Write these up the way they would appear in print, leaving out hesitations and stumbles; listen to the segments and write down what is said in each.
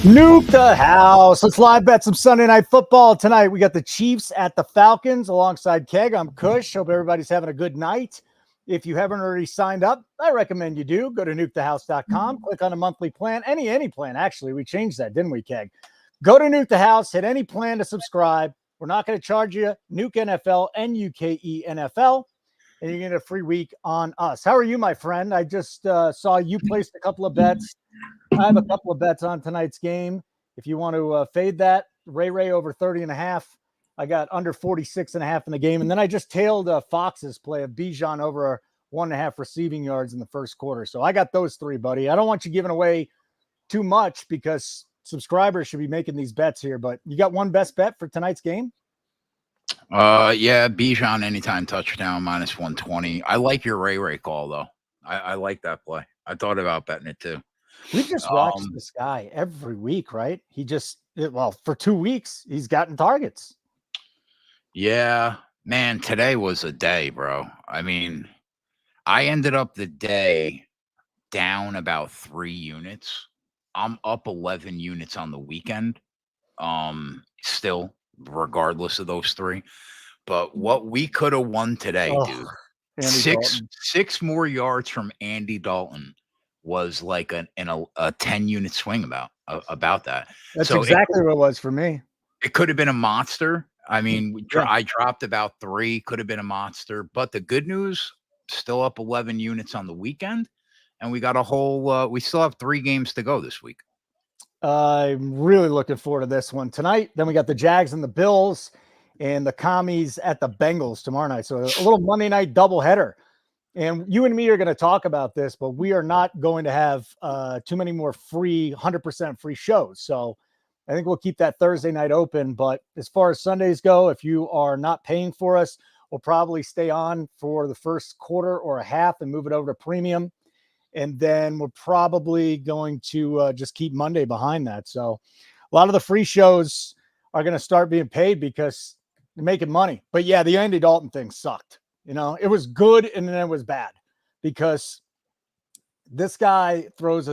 Nuke the house. Let's live bet some Sunday Night Football tonight. We got the Chiefs at the Falcons alongside Keg. I'm Kush. Hope everybody's having a good night. If you haven't already signed up, I recommend you do. Go to nukethehouse.com, click on a monthly plan, any plan. Actually, we changed that, didn't we, Keg? Go to Nuke the House, hit any plan to subscribe. We're not going to charge you. Nuke NFL, Nuke NFL, and you're going to get a free week on us. How are you, my friend? I just saw you placed a couple of bets. I have a couple of bets on tonight's game. If you want to fade that, Ray over 30.5. I got under 46.5 in the game. And then I just tailed Fox's play of Bijan over 1.5 receiving yards in the first quarter. So I got those three, buddy. I don't want you giving away too much because subscribers should be making these bets here. But you got one best bet for tonight's game? Yeah, Bijan anytime touchdown minus 120. I like your Ray call, though. I like that play. I thought about betting it, too. We just watched this guy every week, right? For 2 weeks, he's gotten targets. Yeah, man, today was a day, bro. I mean, I ended up the day down about 3 units. I'm up 11 units on the weekend. Still, regardless of those three. But what we could have won today, dude. Six more yards from Andy Dalton was like a 10-unit swing about that. That's exactly what it was for me. It could have been a monster. I mean, I dropped about 3, could have been a monster. But the good news, still up 11 units on the weekend. And we got a whole, we still have 3 games to go this week. I'm really looking forward to this one tonight. Then we got the Jags and the Bills and the Commies at the Bengals tomorrow night. So a little Monday night doubleheader. And you and me are going to talk about this, but we are not going to have too many more free, 100% free shows. So I think we'll keep that Thursday night open. But as far as Sundays go, if you are not paying for us, we'll probably stay on for the first quarter or a half and move it over to premium. And then we're probably going to just keep Monday behind that. So a lot of the free shows are going to start being paid because they're making money. But yeah, the Andy Dalton thing sucked. You know, it was good and then it was bad because this guy throws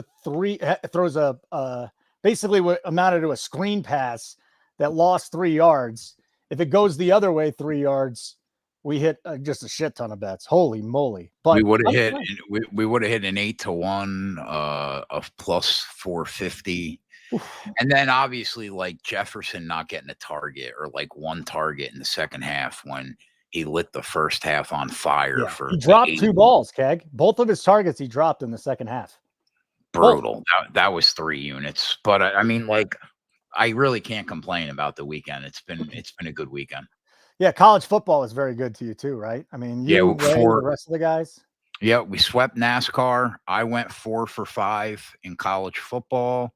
basically what amounted to a screen pass that lost 3 yards. If it goes the other way 3 yards, we hit just a shit ton of bets. Holy moly. But we would have hit an 8-1 of plus 450. And then obviously like Jefferson not getting a target or like one target in the second half when he lit the first half on fire. He dropped 2 balls, Keg. Both of his targets he dropped in the second half. Brutal. That was 3 units. But I mean, like, I really can't complain about the weekend. It's been a good weekend. Yeah, college football is very good to you too, right? I mean, the rest of the guys. Yeah, we swept NASCAR. I went 4 for 5 in college football.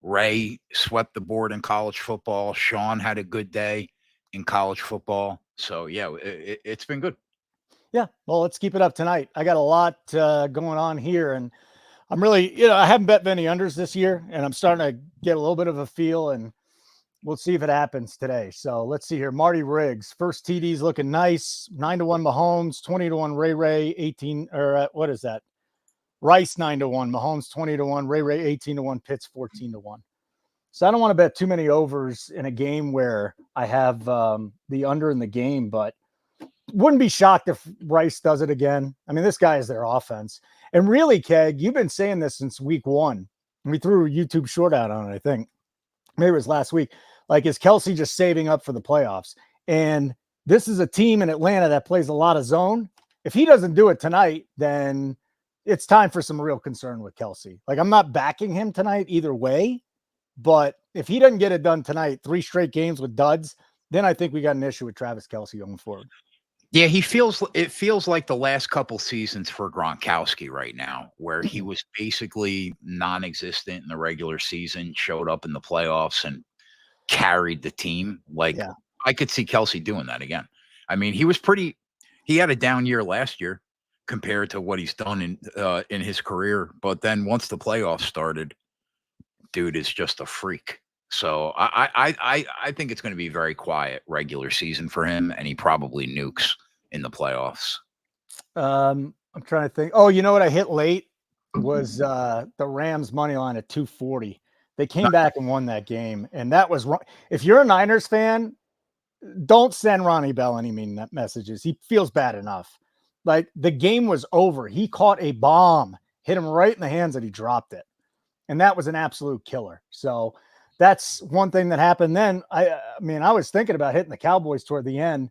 Ray swept the board in college football. Sean had a good day in college football. So yeah, it's been good. Yeah, well, let's keep it up tonight. I got a lot going on here, and I'm really, I haven't bet many unders this year, and I'm starting to get a little bit of a feel, and we'll see if it happens today. So let's see here. Marty Riggs, first TD's looking nice. 9-1 Mahomes, 20-1 Ray, 18, or what is that? Rice 9-1, Mahomes 20-1, Ray 18-1, Pitts 14-1. So I don't want to bet too many overs in a game where I have the under in the game, but wouldn't be shocked if Rice does it again. I mean, this guy is their offense. And really, Keg, you've been saying this since week 1. We threw a YouTube short out on it, I think. Maybe it was last week. Like, is Kelsey just saving up for the playoffs? And this is a team in Atlanta that plays a lot of zone. If he doesn't do it tonight, then it's time for some real concern with Kelsey. Like, I'm not backing him tonight either way, but if he doesn't get it done tonight, 3 straight games with duds, then I think we got an issue with Travis Kelsey going forward. Yeah, it feels like the last couple seasons for Gronkowski right now, where he was basically non-existent in the regular season, showed up in the playoffs and carried the team. Like, I could see Kelsey doing that again. I mean, he had a down year last year compared to what he's done in his career. But then once the playoffs started, dude is just a freak. So I think it's going to be very quiet regular season for him, and he probably nukes in the playoffs. I'm trying to think. Oh, you know what I hit late? was the Rams money line at 240. They came back and won that game, and that was wrong. If you're a Niners fan, don't send Ronnie Bell any mean messages. He feels bad enough. Like, the game was over. He caught a bomb, hit him right in the hands, and he dropped it. And that was an absolute killer. So that's one thing that happened then. I mean, I was thinking about hitting the Cowboys toward the end,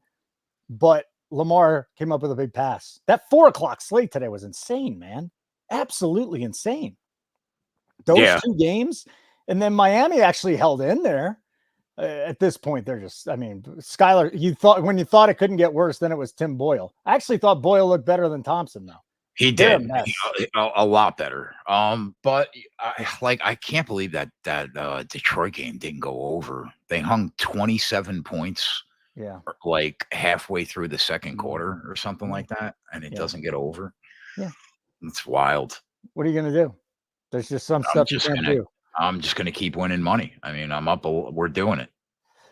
but Lamar came up with a big pass. That 4:00 slate today was insane, man. Absolutely insane. Those two games. And then Miami actually held in there. At this point, they're just, I mean, Skyler, when you thought it couldn't get worse, then it was Tim Boyle. I actually thought Boyle looked better than Thompson, though. He did a lot better. But I can't believe that Detroit game didn't go over. They hung 27 points. Yeah. Like halfway through the second quarter or something like that. And it doesn't get over. Yeah. It's wild. What are you going to do? There's just some stuff you can't do. I'm just going to keep winning money. I mean, we're doing it.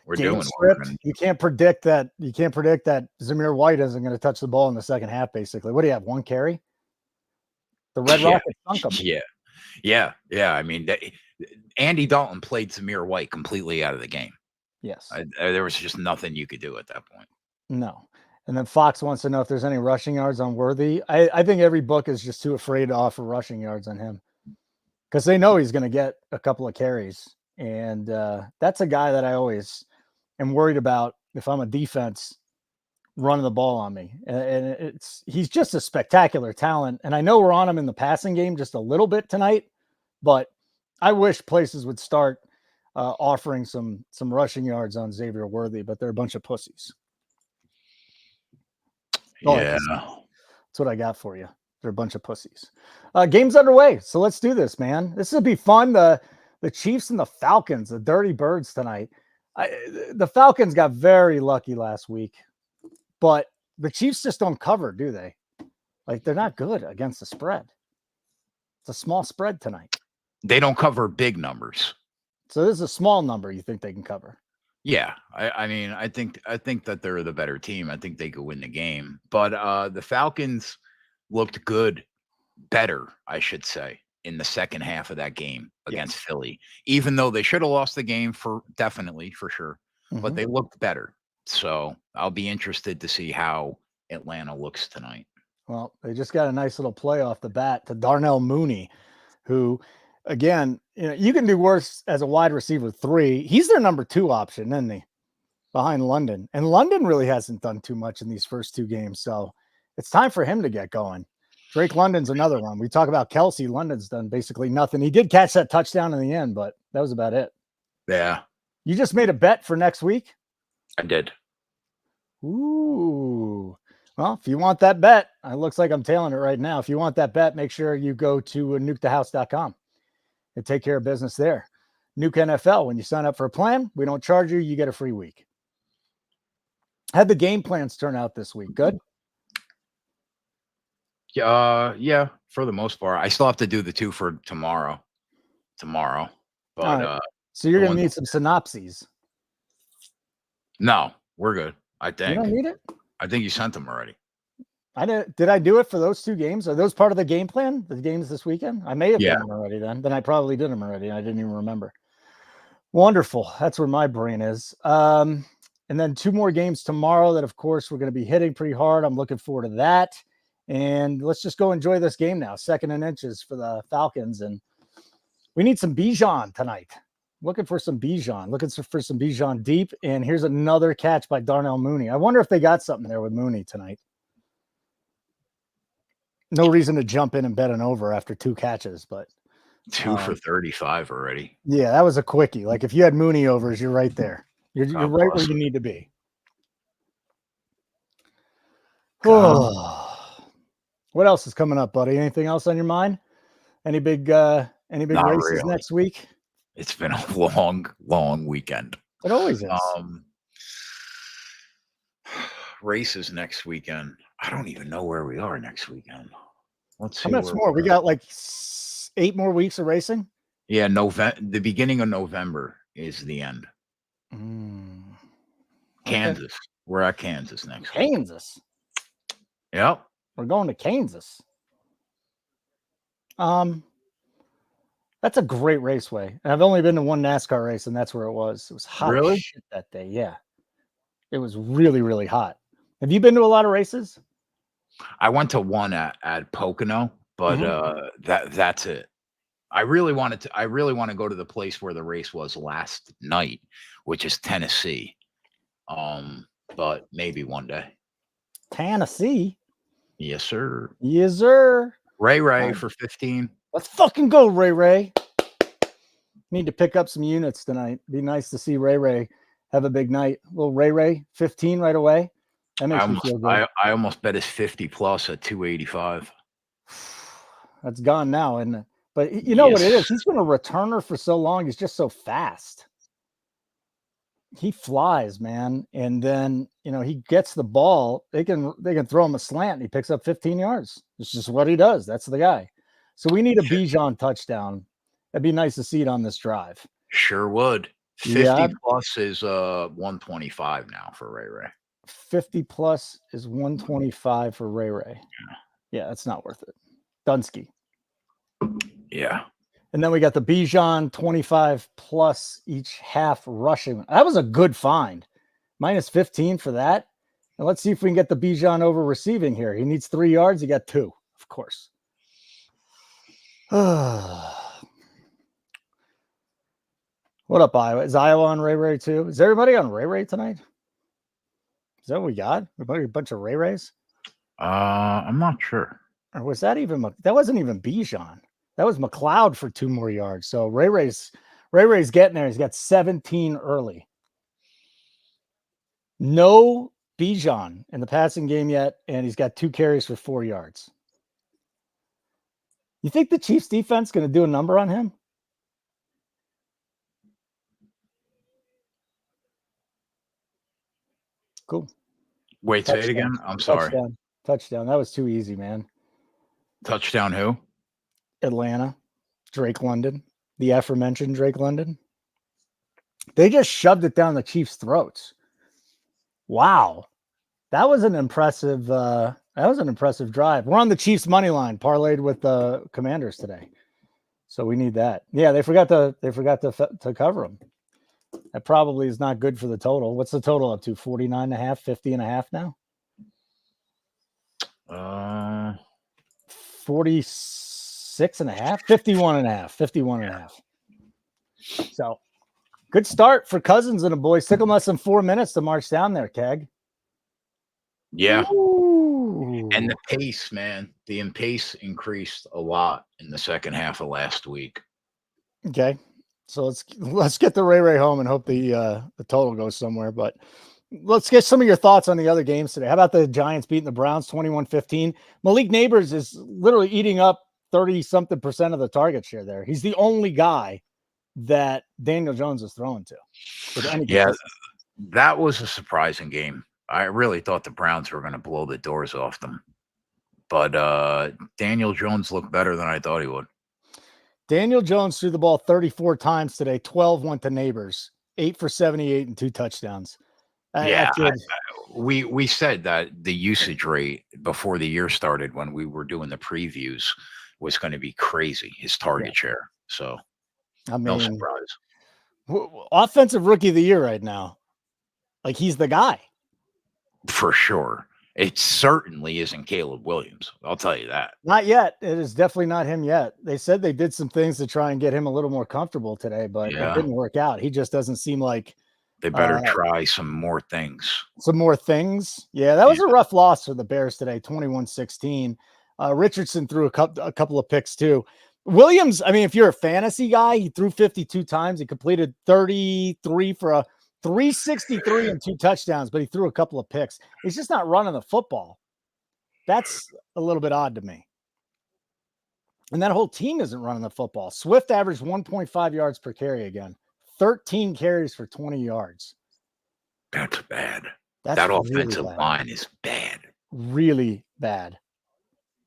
We're Game doing script. it. You can't predict that. You can't predict that Zamir White isn't going to touch the ball in the second half, basically. What do you have? One carry? The Red Rocket sunk him. Yeah. I mean, Andy Dalton played Zamir White completely out of the game. Yes. There was just nothing you could do at that point. No. And then Fox wants to know if there's any rushing yards on Worthy. I think every book is just too afraid to offer rushing yards on him because they know he's going to get a couple of carries. And that's a guy that I always am worried about if I'm a defense running the ball on me. And he's just a spectacular talent. And I know we're on him in the passing game just a little bit tonight, but I wish places would start offering some rushing yards on Xavier Worthy, but they're a bunch of pussies. Yeah. That's what I got for you. They're a bunch of pussies. Game's underway, so let's do this, man. This will be fun. The Chiefs and the Falcons, the Dirty Birds tonight. The Falcons got very lucky last week, but the Chiefs just don't cover, do they? Like, they're not good against the spread. It's a small spread tonight. They don't cover big numbers. So this is a small number you think they can cover. Yeah, I mean, I think that they're the better team. I think they could win the game. But the Falcons looked better, I should say, in the second half of that game against Philly. Even though they should have lost the game for sure. But they looked better. So I'll be interested to see how Atlanta looks tonight. Well, they just got a nice little play off the bat to Darnell Mooney, who, again, you can do worse as a wide receiver 3. He's their number 2 option, isn't he? Behind London. And London really hasn't done too much in these first 2 games. So it's time for him to get going. Drake London's another one. We talk about Kelsey. London's done basically nothing. He did catch that touchdown in the end, but that was about it. Yeah. You just made a bet for next week? I did. Ooh. Well, if you want that bet, it looks like I'm tailing it right now. If you want that bet, make sure you go to nukethehouse.com and take care of business there. Nuke NFL. When you sign up for a plan, we don't charge you. You get a free week. How'd the game plans turn out this week? Good? Yeah, for the most part. I still have to do the 2 for tomorrow. But right. So you're going to need some synopses. No, we're good. I think. You don't need it? I think you sent them already. Did I do it for those 2 games? Are those part of the game plan? The games this weekend? I may have done them already then. Then I probably did them already. I didn't even remember. Wonderful. That's where my brain is. And then 2 more games tomorrow that, of course, we're going to be hitting pretty hard. I'm looking forward to that. And let's just go enjoy this game now. 2nd and inches for the Falcons. And we need some Bijan tonight. Looking for some Bijan. Looking for some Bijan deep. And here's another catch by Darnell Mooney. I wonder if they got something there with Mooney tonight. No reason to jump in and bet an over after 2 catches, but 2 for 35 already. Yeah, that was a quickie. Like, if you had Mooney overs, you're right there. You're right where you need to be. What else is coming up, buddy? Anything else on your mind? Any big races really. next week? It's been a long weekend. It always is. Races next weekend. I don't even know where we are next weekend. Let's see. How much more? We got like 8 more weeks of racing. Yeah, the beginning of November is the end. Kansas. Okay. We're at Kansas next week. Kansas. Yep. We're going to Kansas. That's a great raceway. And I've only been to one NASCAR race, and that's where it was. It was hot as Really? shit that day. Yeah. It was really, really hot. Have you been to a lot of races? I went to one at Pocono, but that's it. I really want to go to the place where the race was last night, which is Tennessee. But maybe one day. Tennessee. Yes, sir. Yes, sir. Ray for 15. Let's fucking go, Ray. Need to pick up some units tonight. Be nice to see Ray have a big night. Little Ray 15 right away. That makes me feel good. I almost bet his 50 plus at 285. That's gone now, isn't it? But you know what it is? He's been a returner for so long. He's just so fast. He flies, man. And then, he gets the ball. They can throw him a slant and he picks up 15 yards. It's just what he does. That's the guy. So we need a Bijan touchdown. That'd be nice to see it on this drive. Sure would. 50 plus is 125 now for Ray. 50 plus is 125 for Ray. Yeah, that's not worth it. Dunsky. Yeah. And then we got the Bijan 25 plus each half rushing. That was a good find. Minus 15 for that. And let's see if we can get the Bijan over receiving here. He needs 3 yards. He got 2, of course. What up, Iowa? Is Iowa on Ray too? Is everybody on Ray tonight? Is that what we got? A bunch of Rays? I'm not sure. Or was that even that wasn't even Bijan? That was McLeod for 2 more yards. So Ray's getting there. He's got 17 early. No Bijan in the passing game yet, and he's got 2 carries for 4 yards. You think the Chiefs defense going to do a number on him? Cool. Wait, say it again. I'm sorry. Touchdown. That was too easy, man. Touchdown who? Atlanta. Drake London. The aforementioned Drake London. They just shoved it down the Chiefs' throats. Wow. That was an impressive drive. We're on the Chiefs money line, parlayed with the Commanders today. So we need that. Yeah, they forgot to cover them. That probably is not good for the total. What's the total up to? 49.5, 50.5 now? 46.5, 51.5. So good start for Cousins and the boys. Took them less than 4 minutes to march down there, Keg. Yeah. Ooh. And the pace, man. The pace increased a lot in the second half of last week. Okay. So let's get the Ray home and hope the total goes somewhere. But let's get some of your thoughts on the other games today. How about the Giants beating the Browns 21-15? Malik Neighbors is literally eating up 30-something% of the target share there. He's the only guy that Daniel Jones is throwing to. Yeah, that was a surprising game. I really thought the Browns were going to blow the doors off them. But Daniel Jones looked better than I thought he would. Daniel Jones threw the ball 34 times today. 12 went to Neighbors. 8 for 78 and 2 touchdowns. We said that the usage rate before the year started when we were doing the previews was going to be crazy, his target share. So, no surprise. Offensive rookie of the year right now. Like, he's the guy. For sure. It certainly isn't Caleb Williams. I'll tell you that. Not yet. It is definitely not him yet. They said they did some things to try and get him a little more comfortable today, but it didn't work out. He just doesn't seem like they better try some more things. Some more things. Yeah, that was a rough loss for the Bears today, 21-16. Richardson threw a couple of picks too. Williams, I mean, if you're a fantasy guy, he threw 52 times. He completed 33 for a 363 and 2 touchdowns, but he threw a couple of picks. He's just not running the football. That's a little bit odd to me. And that whole team isn't running the football. Swift averaged 1.5 yards per carry again. 13 carries for 20 yards. That's bad. That offensive line is bad. Really bad.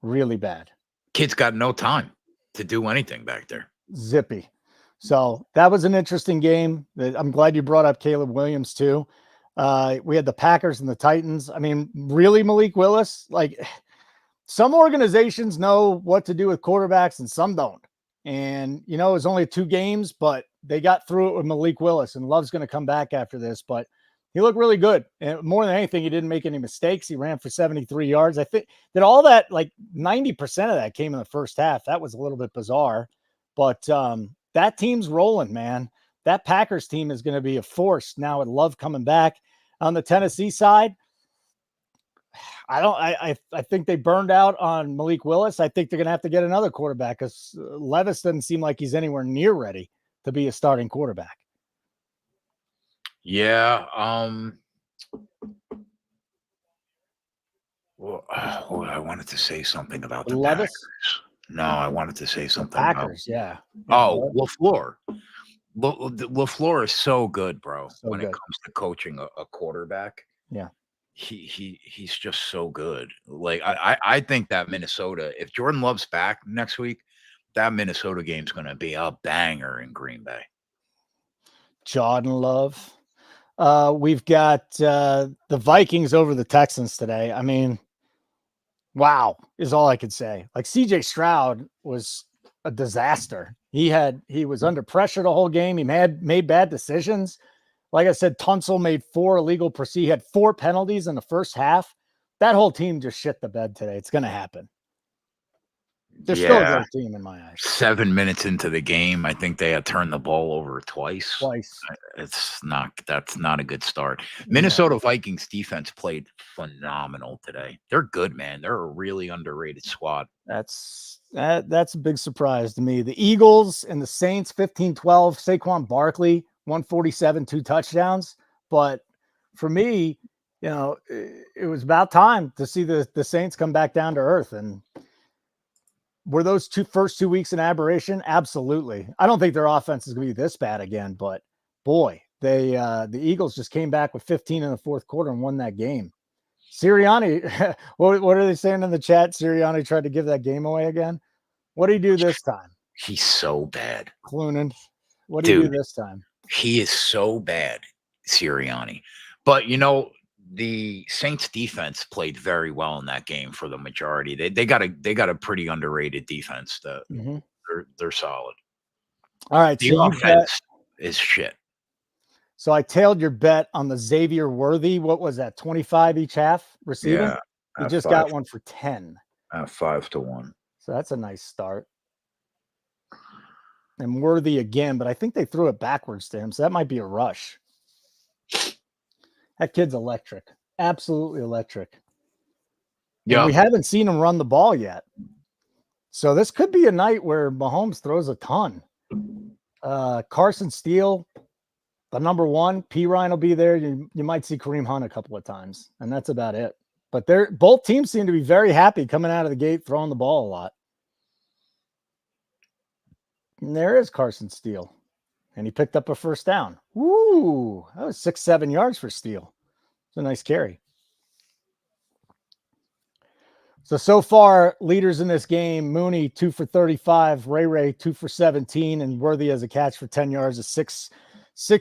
Really bad. Kid's got no time to do anything back there. Zippy. So that was an interesting game. I'm glad you brought up Caleb Williams too. We had the Packers and the Titans. I mean, really, Malik Willis? Like, some organizations know what to do with quarterbacks and some don't. And, it was only 2 games, but they got through it with Malik Willis, and Love's going to come back after this, but he looked really good. And more than anything, he didn't make any mistakes. He ran for 73 yards. I think that all that, like 90% of that came in the first half. That was a little bit bizarre, but that team's rolling, man. That Packers team is going to be a force now with Love coming back. On the Tennessee side, I think they burned out on Malik Willis. I think they're going to have to get another quarterback because Levis doesn't seem like he's anywhere near ready to be a starting quarterback. Yeah. Well, I wanted to say something about the Levis? Packers. No, I wanted to say something Packers, about. yeah. Oh, LaFleur. LaFleur is so good, bro. So when good. it comes to coaching a quarterback, Yeah. He's just so good. Like I think that Minnesota, if Jordan Love's back next week, that Minnesota game's going to be a banger in Green Bay. Jordan Love. We've got the Vikings over the Texans today. I mean, wow is all I could say. Like CJ Stroud was a disaster. He was under pressure the whole game. He made bad decisions. Like I said, Tunsil made 4 illegal proceedings. He had 4 penalties in the first half. That whole team just shit the bed today. It's going to happen. They're still a great team in my eyes. 7 minutes into the game, I think they had turned the ball over twice. That's not a good start. Minnesota Vikings defense played phenomenal today. They're good, man. They're a really underrated squad. That's a big surprise to me. The Eagles and the Saints 15-12. Saquon Barkley 147, 2 touchdowns. But for me, it was about time to see the Saints come back down to earth. And were those first 2 weeks an aberration? Absolutely. I don't think their offense is going to be this bad again, but boy, the Eagles just came back with 15 in the fourth quarter and won that game. Sirianni, what are they saying in the chat? Sirianni tried to give that game away again. What did he do this time? He's so bad. Clunan. What did he do this time? He is so bad, Sirianni. But, the Saints defense played very well in that game for the majority. They got a pretty underrated defense. They're solid. All right. The offense is shit. So I tailed your bet on the Xavier Worthy. What was that? 25 each half receiving? Yeah, you just got one for 10. 5-1. So that's a nice start. And Worthy again, but I think they threw it backwards to him. So that might be a rush. That kid's electric. Absolutely electric. Yeah. We haven't seen him run the ball yet. So this could be a night where Mahomes throws a ton. Carson Steele, the number 1. P. Ryan will be there. You might see Kareem Hunt a couple of times, and that's about it. But both teams seem to be very happy coming out of the gate, throwing the ball a lot. And there is Carson Steele. And he picked up a first down. Woo! That was 6-7 yards for Steele. It's a nice carry. So far, leaders in this game, Mooney 2 for 35, Ray 2 for 17, and Worthy has a catch for 10 yards, a 6.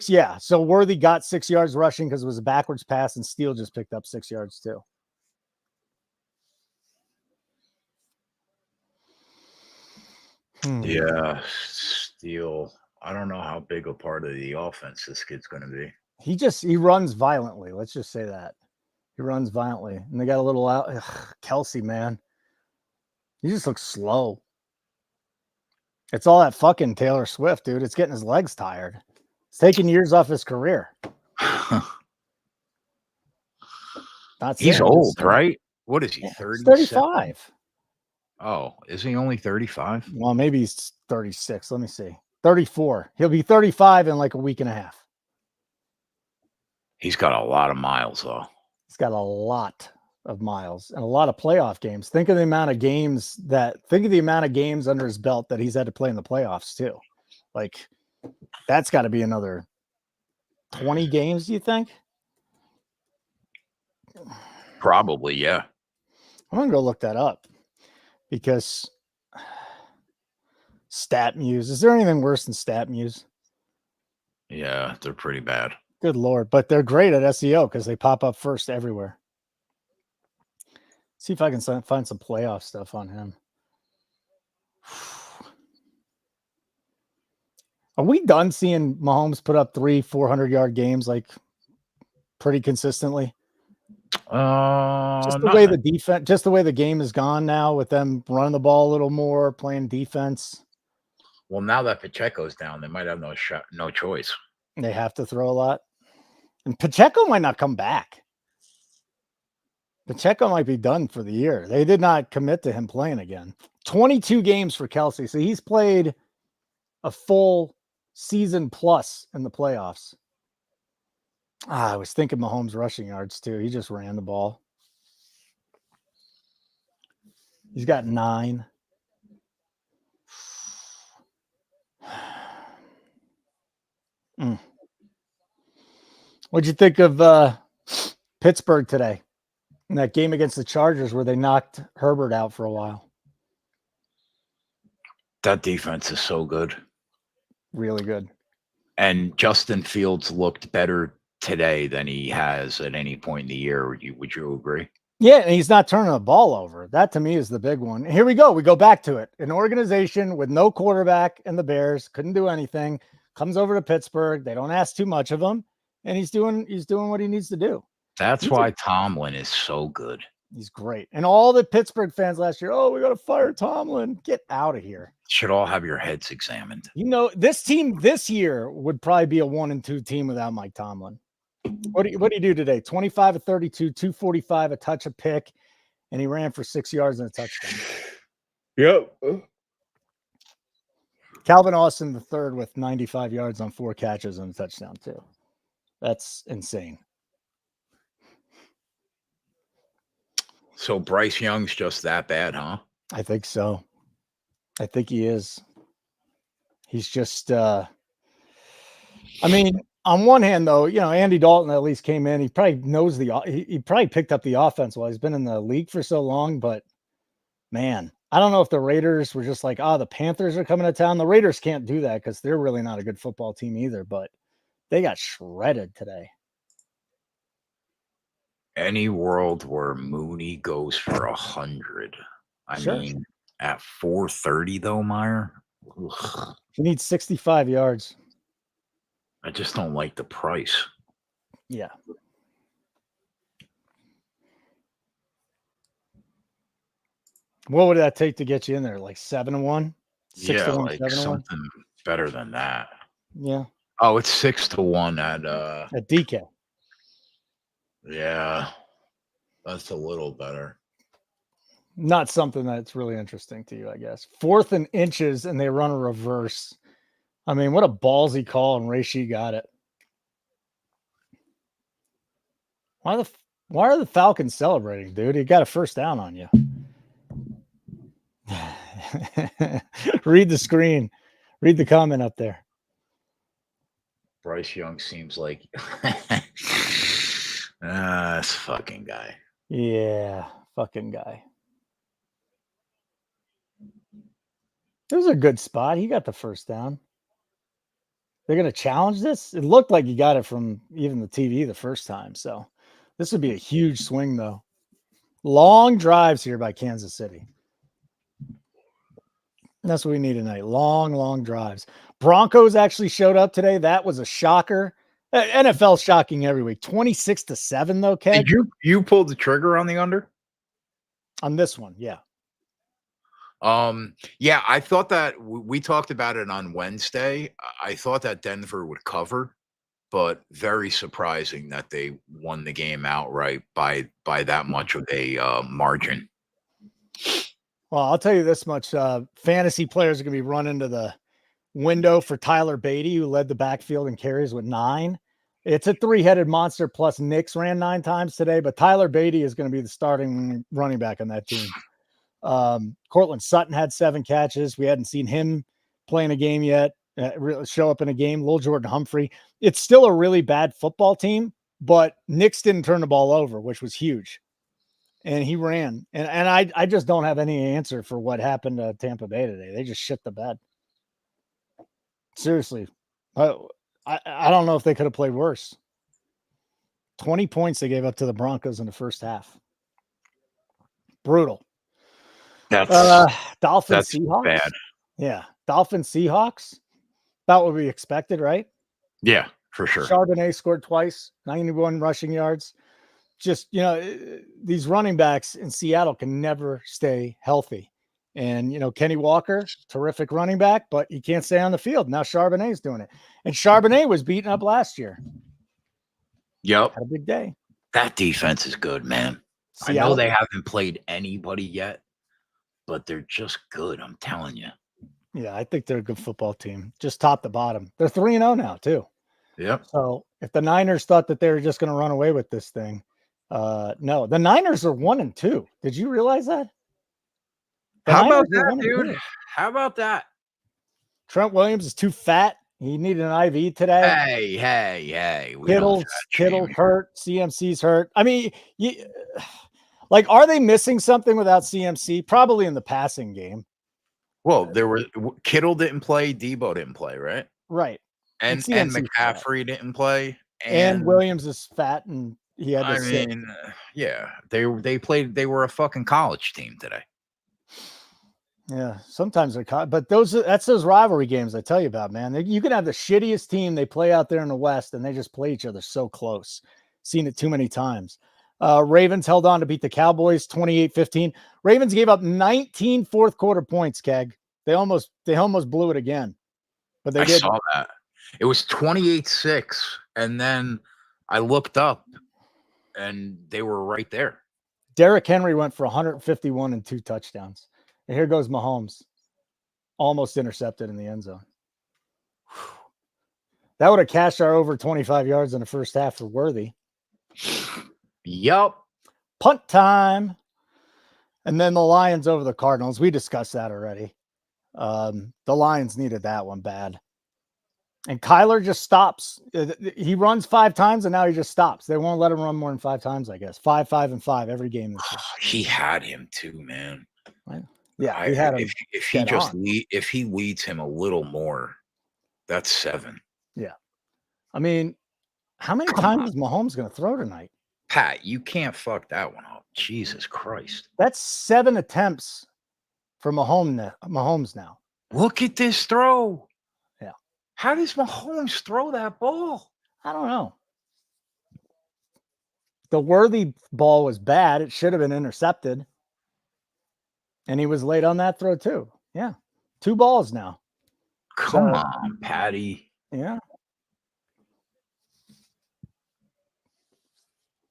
Yeah. So Worthy got 6 yards rushing because it was a backwards pass, and Steele just picked up 6 yards too. Yeah, Steele. I don't know how big a part of the offense this kid's going to be. He runs violently. Let's just say that. He runs violently. And they got a little out. Kelsey, man. He just looks slow. It's all that fucking Taylor Swift, dude. It's getting his legs tired. It's taking years off his career. He's old, right? What is he, 30? 35. Oh, is he only 35? Well, maybe he's 36. Let me see. 34. He'll be 35 in like a week and a half. He's got a lot of miles, though. He's got a lot of miles and a lot of playoff games. Think of the amount of games under his belt that he's had to play in the playoffs too. Like, that's got to be another 20 games, do you think? Probably, yeah. I'm going to go look that up because StatMuse. Is there anything worse than StatMuse? Yeah, they're pretty bad. Good Lord. But they're great at SEO because they pop up first everywhere. See if I can find some playoff stuff on him. Are we done seeing Mahomes put up 400-yard games like pretty consistently? Just the way the defense, just the way the game is gone now with them running the ball a little more, playing defense. Well, now that Pacheco's down, they might have no choice. They have to throw a lot. And Pacheco might not come back. Pacheco might be done for the year. They did not commit to him playing again. 22 games for Kelsey. So he's played a full season plus in the playoffs. I was thinking Mahomes rushing yards too. He just ran the ball. He's got 9. What'd you think of Pittsburgh today in that game against the Chargers where they knocked Herbert out for a while? That defense is so good. Really good. And Justin Fields looked better today than he has at any point in the year. Would you agree? Yeah, and he's not turning the ball over. That to me is the big one. Here we go. We go back to it. An organization with no quarterback and the Bears couldn't do anything. Comes over to Pittsburgh. They don't ask too much of him, and he's doing what he needs to do. That's why Tomlin is so good. He's great. And all the Pittsburgh fans last year, oh, we got to fire Tomlin. Get out of here. Should all have your heads examined. You know, this team this year would probably be a 1-2 team without Mike Tomlin. What do you do today? 25 of 32, 245, a touch, a pick, and he ran for 6 yards and a touchdown. Yep. Calvin Austin the third with 95 yards on 4 catches and a touchdown too. That's insane. So Bryce Young's just that bad, huh? I think so. I think he is. He's just I mean, on one hand, though, you know, Andy Dalton at least came in. He probably knows he probably picked up the offense while he's been in the league for so long. But man, I don't know if the Raiders were just like, the Panthers are coming to town. The Raiders can't do that because they're really not a good football team either. But they got shredded today. Any world where Mooney goes for 100. I mean, at 430 though, Meyer. Ugh. He needs 65 yards. I just don't like the price. Yeah. What would that take to get you in there? Like 7-1? 6-1, like something better than that. Yeah. Oh, it's 6-1 at DK. Yeah. That's a little better. Not something that's really interesting to you, I guess. 4th and inches, and they run a reverse. I mean, what a ballsy call, and Reishi got it. Why are the Falcons celebrating, dude? He got a first down on you. Read the screen. Read the comment up there. Bryce Young seems like this fucking guy. Yeah, fucking guy. It was a good spot. He got the first down. They're going to challenge this? It looked like he got it from even the TV the first time. So this would be a huge swing, though. Long drives here by Kansas City. That's what we need tonight. Long drives. Broncos actually showed up today. That was a shocker. NFL shocking every week. 26-7, though, Keg. Did you pulled the trigger on the under? On this one, yeah. Yeah, I thought that we talked about it on Wednesday. I thought that Denver would cover, but very surprising that they won the game outright by that much of a margin. Well, I'll tell you this much. Fantasy players are going to be running to the window for Tyler Beatty, who led the backfield and carries with 9. It's a 3-headed monster, plus Knicks ran 9 times today, but Tyler Beatty is going to be the starting running back on that team. Cortland Sutton had 7 catches. We hadn't seen him play in a game yet, show up in a game. Lil Jordan Humphrey. It's still a really bad football team, but Knicks didn't turn the ball over, which was huge. And he ran. And I just don't have any answer for what happened to Tampa Bay today. They just shit the bed. Seriously. I don't know if they could have played worse. 20 points they gave up to the Broncos in the first half. Brutal. That's Dolphins, Seahawks. bad. Yeah. Dolphins, Seahawks. About what we expected, right? Yeah, for sure. Charbonnet scored twice, 91 rushing yards. Just, these running backs in Seattle can never stay healthy. And, Kenny Walker, terrific running back, but he can't stay on the field. Now Charbonnet's doing it. And Charbonnet was beaten up last year. Yep. Had a big day. That defense is good, man. Seattle, I know they haven't played anybody yet, but they're just good. I'm telling you. Yeah, I think they're a good football team. Just top to bottom. They're 3-0 now, too. Yep. So if the Niners thought that they were just going to run away with this thing, no. The Niners are 1-2. Did you realize that? How about that, dude? How about that? Trent Williams is too fat. He needed an IV today. Hey. Kittle hurt. CMC's hurt. I mean, are they missing something without CMC? Probably in the passing game. Well, Kittle didn't play. Debo didn't play, right? Right. And McCaffrey didn't play. And Williams is fat, and he had to sit. Yeah. They played. They were a fucking college team today. Yeah, sometimes they're but that's those rivalry games I tell you about, man. You can have the shittiest team they play out there in the West, and they just play each other so close. Seen it too many times. Ravens held on to beat the Cowboys 28-15. Ravens gave up 19 fourth quarter points, Keg. They almost blew it again. But they did. I saw that. It was 28-6, and then I looked up, and they were right there. Derrick Henry went for 151 and 2 touchdowns. And here goes Mahomes, almost intercepted in the end zone. That would have cashed our over 25 yards in the first half for Worthy. Yup. Punt time. And then the Lions over the Cardinals. We discussed that already. The Lions needed that one bad. And Kyler just stops. He runs 5 times, and now he just stops. They won't let him run more than 5 times, I guess. 5, 5, and 5 every game this year. He had him too, man. Right. Yeah, he had him. If he leads him a little more, that's 7. Yeah. I mean, how many times is Mahomes going to throw tonight? Pat, you can't fuck that one up. Jesus Christ. That's 7 attempts for Mahomes now. Look at this throw. Yeah. How does Mahomes throw that ball? I don't know. The Worthy ball was bad. It should have been intercepted. And he was late on that throw too. Yeah. 2 balls now. Come on, Patty. Yeah.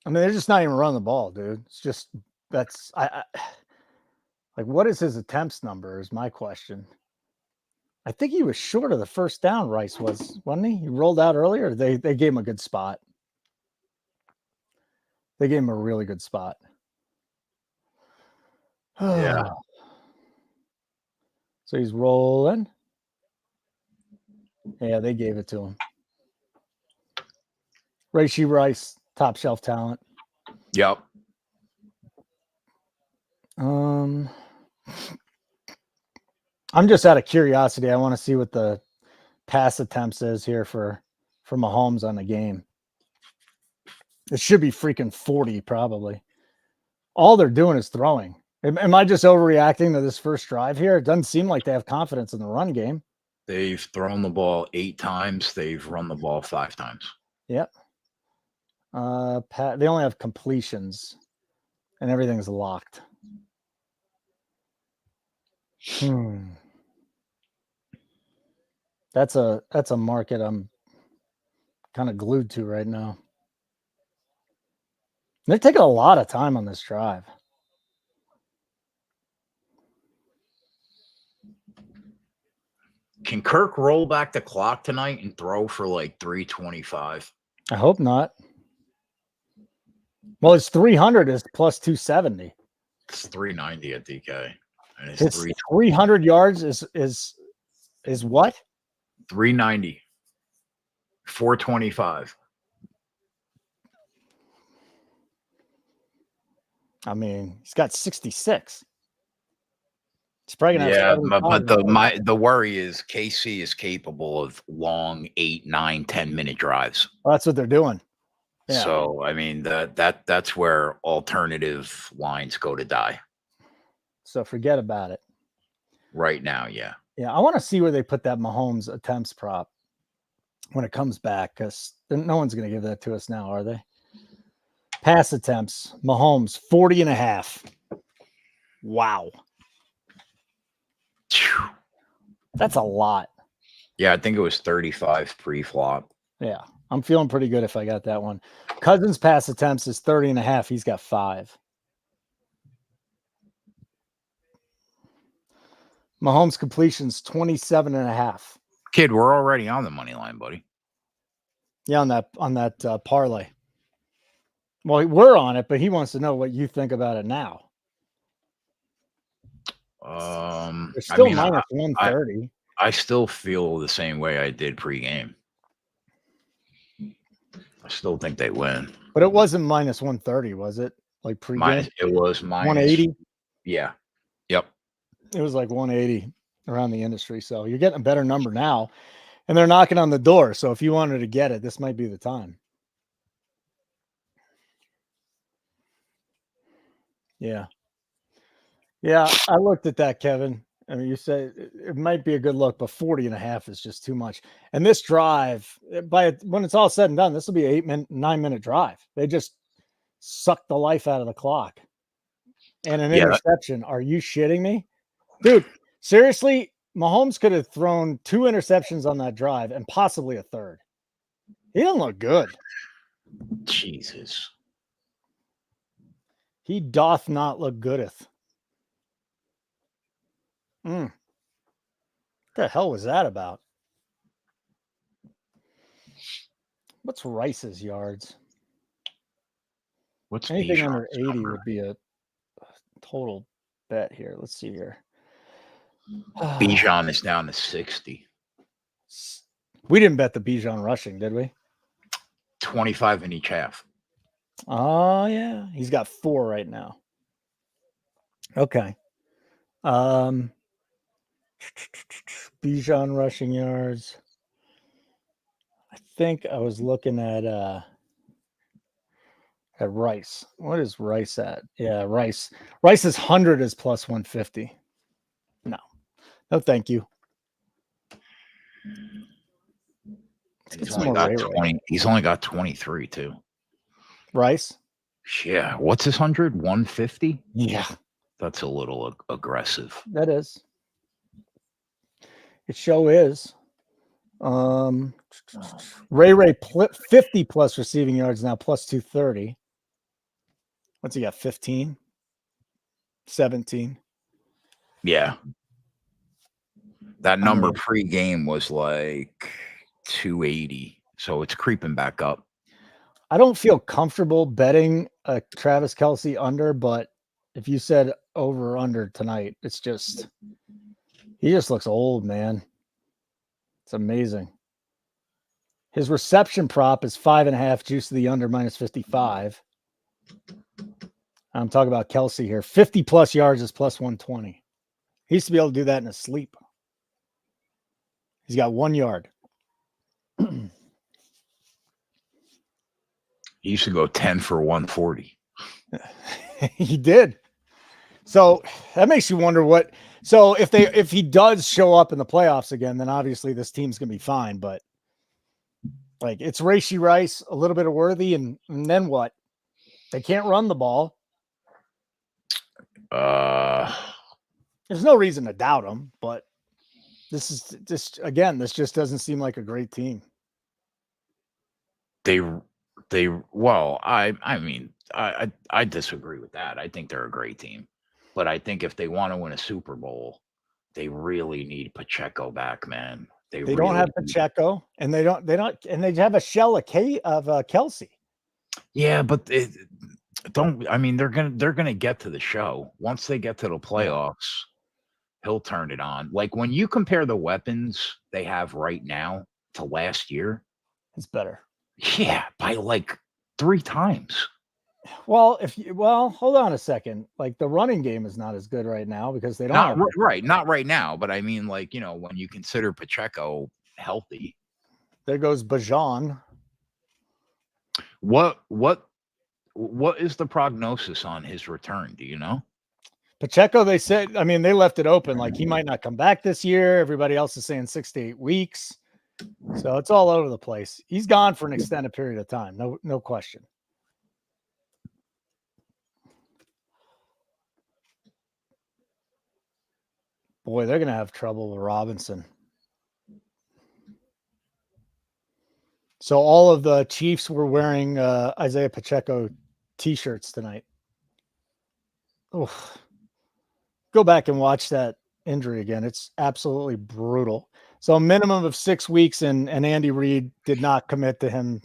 I mean, they're just not even running the ball, dude. It's just what is his attempts number is my question. I think he was short of the first down, Rice wasn't he? He rolled out earlier. They gave him a good spot. They gave him a really good spot. Yeah. So he's rolling. Yeah, they gave it to him. Rashee Rice, top shelf talent. Yep. I'm just out of curiosity. I want to see what the pass attempts is here for Mahomes on the game. It should be freaking 40 probably. All they're doing is throwing. Am I just overreacting to this first drive here? It doesn't seem like they have confidence in the run game. They've thrown the ball 8 times. They've run the ball 5 times. Yep. They only have completions, and everything's locked. That's a market I'm kind of glued to right now. They're taking a lot of time on this drive. Can Kirk roll back the clock tonight and throw for like 325? I hope not. Well, his 300 is plus 270. It's 390 at DK. And his 300 yards is what? 390. 425. I mean, he's got 66. He's probably gonna have the worry is KC is capable of long 8, 9, 10-minute drives. Well, that's what they're doing. Yeah. So I mean that's where alternative lines go to die. So forget about it. Right now, yeah. Yeah, I want to see where they put that Mahomes attempts prop when it comes back, because no one's going to give that to us now, are they? Pass attempts, Mahomes, 40.5. Wow. That's a lot. Yeah, I think it was 35 pre-flop. Yeah, I'm feeling pretty good if I got that one. Cousins' pass attempts is 30.5. He's got 5. Mahomes completions 27.5. Kid, we're already on the money line, buddy. Yeah, on that parlay. Well, we're on it, but he wants to know what you think about it now. They're still minus 130. I still feel the same way I did pregame. I still think they win. But it wasn't minus 130, was it? Like pregame? It was minus 180. Yeah. Yep. It was like 180 around the industry. So you're getting a better number now. And they're knocking on the door. So if you wanted to get it, this might be the time. Yeah. Yeah, I looked at that, Kevin. I mean, you say it might be a good look, but 40.5 is just too much. And this drive, when it's all said and done, this will be an 9-minute drive. They just sucked the life out of the clock. And an interception. Are you shitting me? Dude, seriously, Mahomes could have thrown 2 interceptions on that drive and possibly a third. He doesn't look good. Jesus. He doth not look goodeth. What the hell was that about? What's Rice's yards? What's anything Bijan's under 80 number? would be a total bet here. Let's see here. Bijan is down to 60. We didn't bet the Bijan rushing, did we? 25 in each half. Oh yeah, he's got 4 right now. Okay. Bijan rushing yards. I think I was looking at Rice. What is Rice at? Yeah, Rice. Rice's 100 is plus 150. No, thank you. He's only got 20. He's only got 23 too. Rice? Yeah. What's his 100? 150? Yeah. That's a little aggressive. That is. It show is. Ray 50 plus receiving yards now, plus 230. What's he got? 15? 17? Yeah. That number pre-game was like 280. So it's creeping back up. I don't feel comfortable betting a Travis Kelce under, but if you said over or under tonight, it's just he just looks old, man. It's amazing. His reception prop is 5.5, juice to the under minus 55. I'm talking about Kelce here. 50 plus yards is plus 120. He used to be able to do that in his sleep. He's got 1 yard. He used to go 10 for 140. He did. So that makes you wonder what. So if he does show up in the playoffs again, then obviously this team's gonna be fine. But like it's Rashee Rice, a little bit of Worthy, and then what? They can't run the ball. There's no reason to doubt them, but this just doesn't seem like a great team. Well, I mean, I disagree with that. I think they're a great team. But I think if they want to win a Super Bowl, they really need Pacheco back, man. They really don't have Pacheco, and they have a shell of Kelce. Yeah, but don't. I mean, they're gonna get to the show. Once they get to the playoffs, he'll turn it on. Like when you compare the weapons they have right now to last year, it's better. Yeah, by like 3 times. Well, hold on a second. Like the running game is not as good right now because they don't not right now. But I mean, like when you consider Pacheco healthy, there goes Bijan. What is the prognosis on his return? Do you know? Pacheco, they said, I mean, they left it open. Like he might not come back this year. Everybody else is saying 6 to 8 weeks. So it's all over the place. He's gone for an extended period of time. No question. Boy, they're going to have trouble with Robinson. So all of the Chiefs were wearing Isaiah Pacheco T-shirts tonight. Oof. Go back and watch that injury again. It's absolutely brutal. So a minimum of 6 weeks, and Andy Reid did not commit to him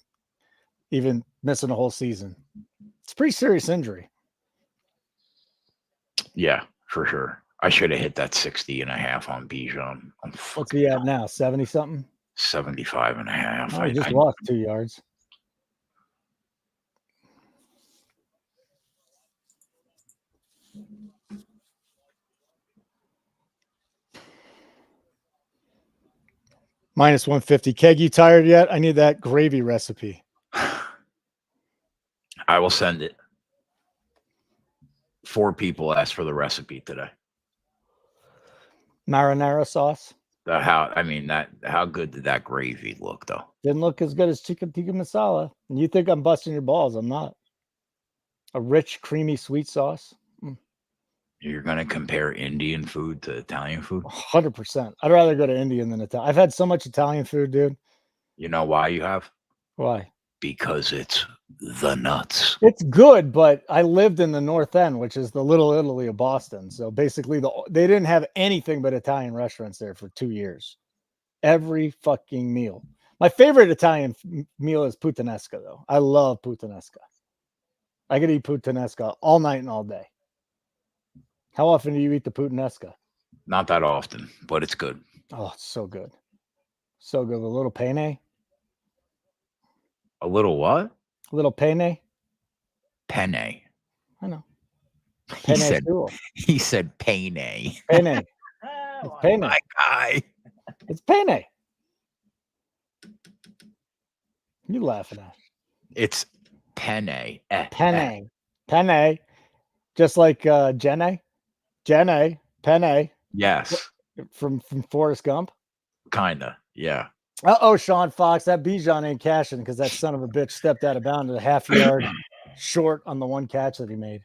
even missing a whole season. It's a pretty serious injury. Yeah, for sure. I should have hit that 60.5 on Bijan. What's he at now? 70 something? 75.5. Oh, he just lost 2 yards. Minus 150. Keg, you tired yet? I need that gravy recipe. I will send it. 4 people asked for the recipe today. Marinara sauce. How good did that gravy look, though? Didn't look as good as chicken tikka masala. And you think I'm busting your balls. I'm not. A rich, creamy, sweet sauce. You're going to compare Indian food to Italian food? 100%. I'd rather go to Indian than Italian. I've had so much Italian food, dude. You know why you have? Why? Because it's the nuts. It's good, but I lived in the North End, which is the Little Italy of Boston. So basically, they didn't have anything but Italian restaurants there for 2 years. Every fucking meal. My favorite Italian meal is puttanesca, though. I love puttanesca. I could eat puttanesca all night and all day. How often do you eat the puttanesca? Not that often, but it's good. Oh, it's so good. So good. A little penne. A little what? A little penne. Penne. I know. He Penne said, stool. he said penne. Penne. It's penne. My guy. It's penne. You laughing at? It's penne. Penne. Penne. Just like Jenny. Penne. Yes. From Forrest Gump. Kinda. Yeah. Uh-oh, Sean Fox. That Bijan ain't cashing because that son of a bitch stepped out of bounds a half yard short on the one catch that he made.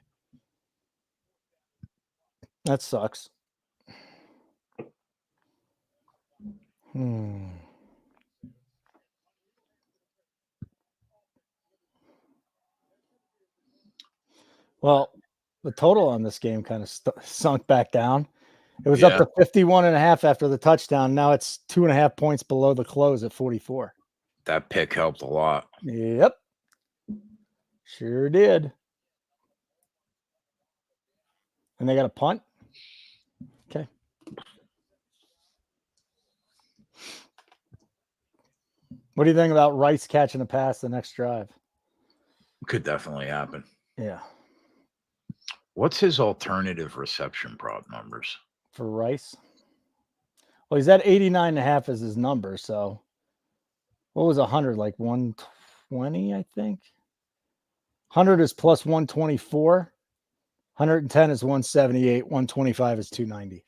That sucks. Well, the total on this game kind of sunk back down. It was up to 51.5 after the touchdown. Now it's 2.5 points below the close at 44. That pick helped a lot. Yep. Sure did. And they got a punt? Okay. What do you think about Rice catching a pass the next drive? Could definitely happen. Yeah. What's his alternative reception prop numbers? For Rice? Well, he's at 89.5 as his number. So what was 100? Like 120, I think. 100 is plus 124. 110 is 178. 125 is 290.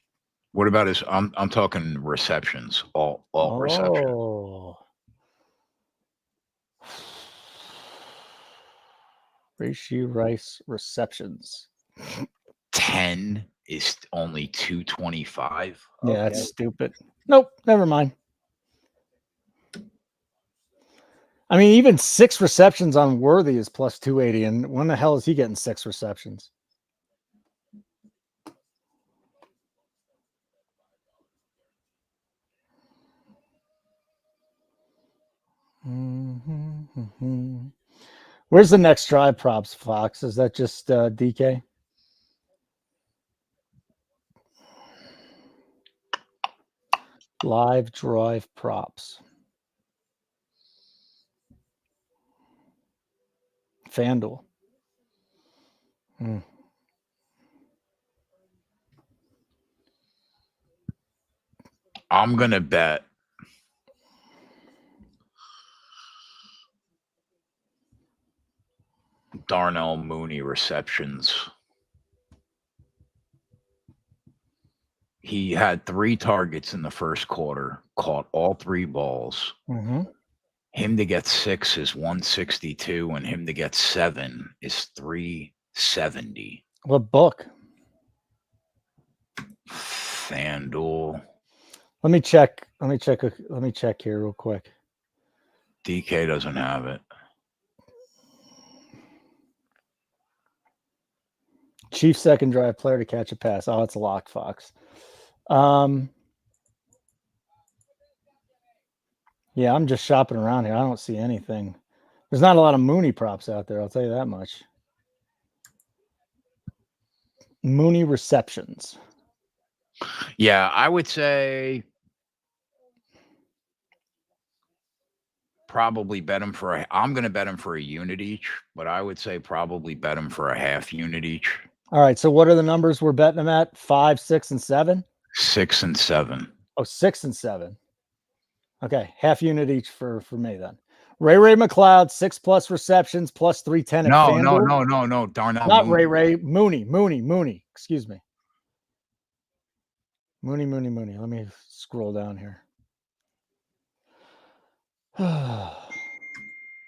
What about his? I'm talking receptions. All reception. Oh. Rishi Rice receptions. 10 is only 225. Yeah, okay. That's stupid. Nope, never mind. I mean, even 6 receptions on Worthy is plus 280. And when the hell is he getting 6 receptions? Where's the next drive props, Fox? Is that just DK? Live drive props. FanDuel. I'm going to bet Darnell Mooney receptions He had 3 targets in the first quarter, caught all 3 balls. Mm-hmm. Him to get 6 is 162, and him to get 7 is 370. What book? FanDuel. Let me check here real quick. DK doesn't have it. Chief second drive player to catch a pass. Oh, it's a lock, Fox. Yeah, I'm just shopping around here. I don't see anything. There's not a lot of Mooney props out there. I'll tell you that much. Mooney receptions. Yeah, I would say probably bet him for I'm going to bet him for a unit each, but I would say probably bet him for a half unit each. All right. So what are the numbers we're betting them at? 5, 6, and 7? 6 and 7. Oh, 6 and 7. Okay. Half unit each for me then. Ray McLeod, 6+ receptions, plus 310 at FanDuel. No. Darnell. Not Mooney. Mooney. Excuse me. Mooney. Let me scroll down here. Yeah,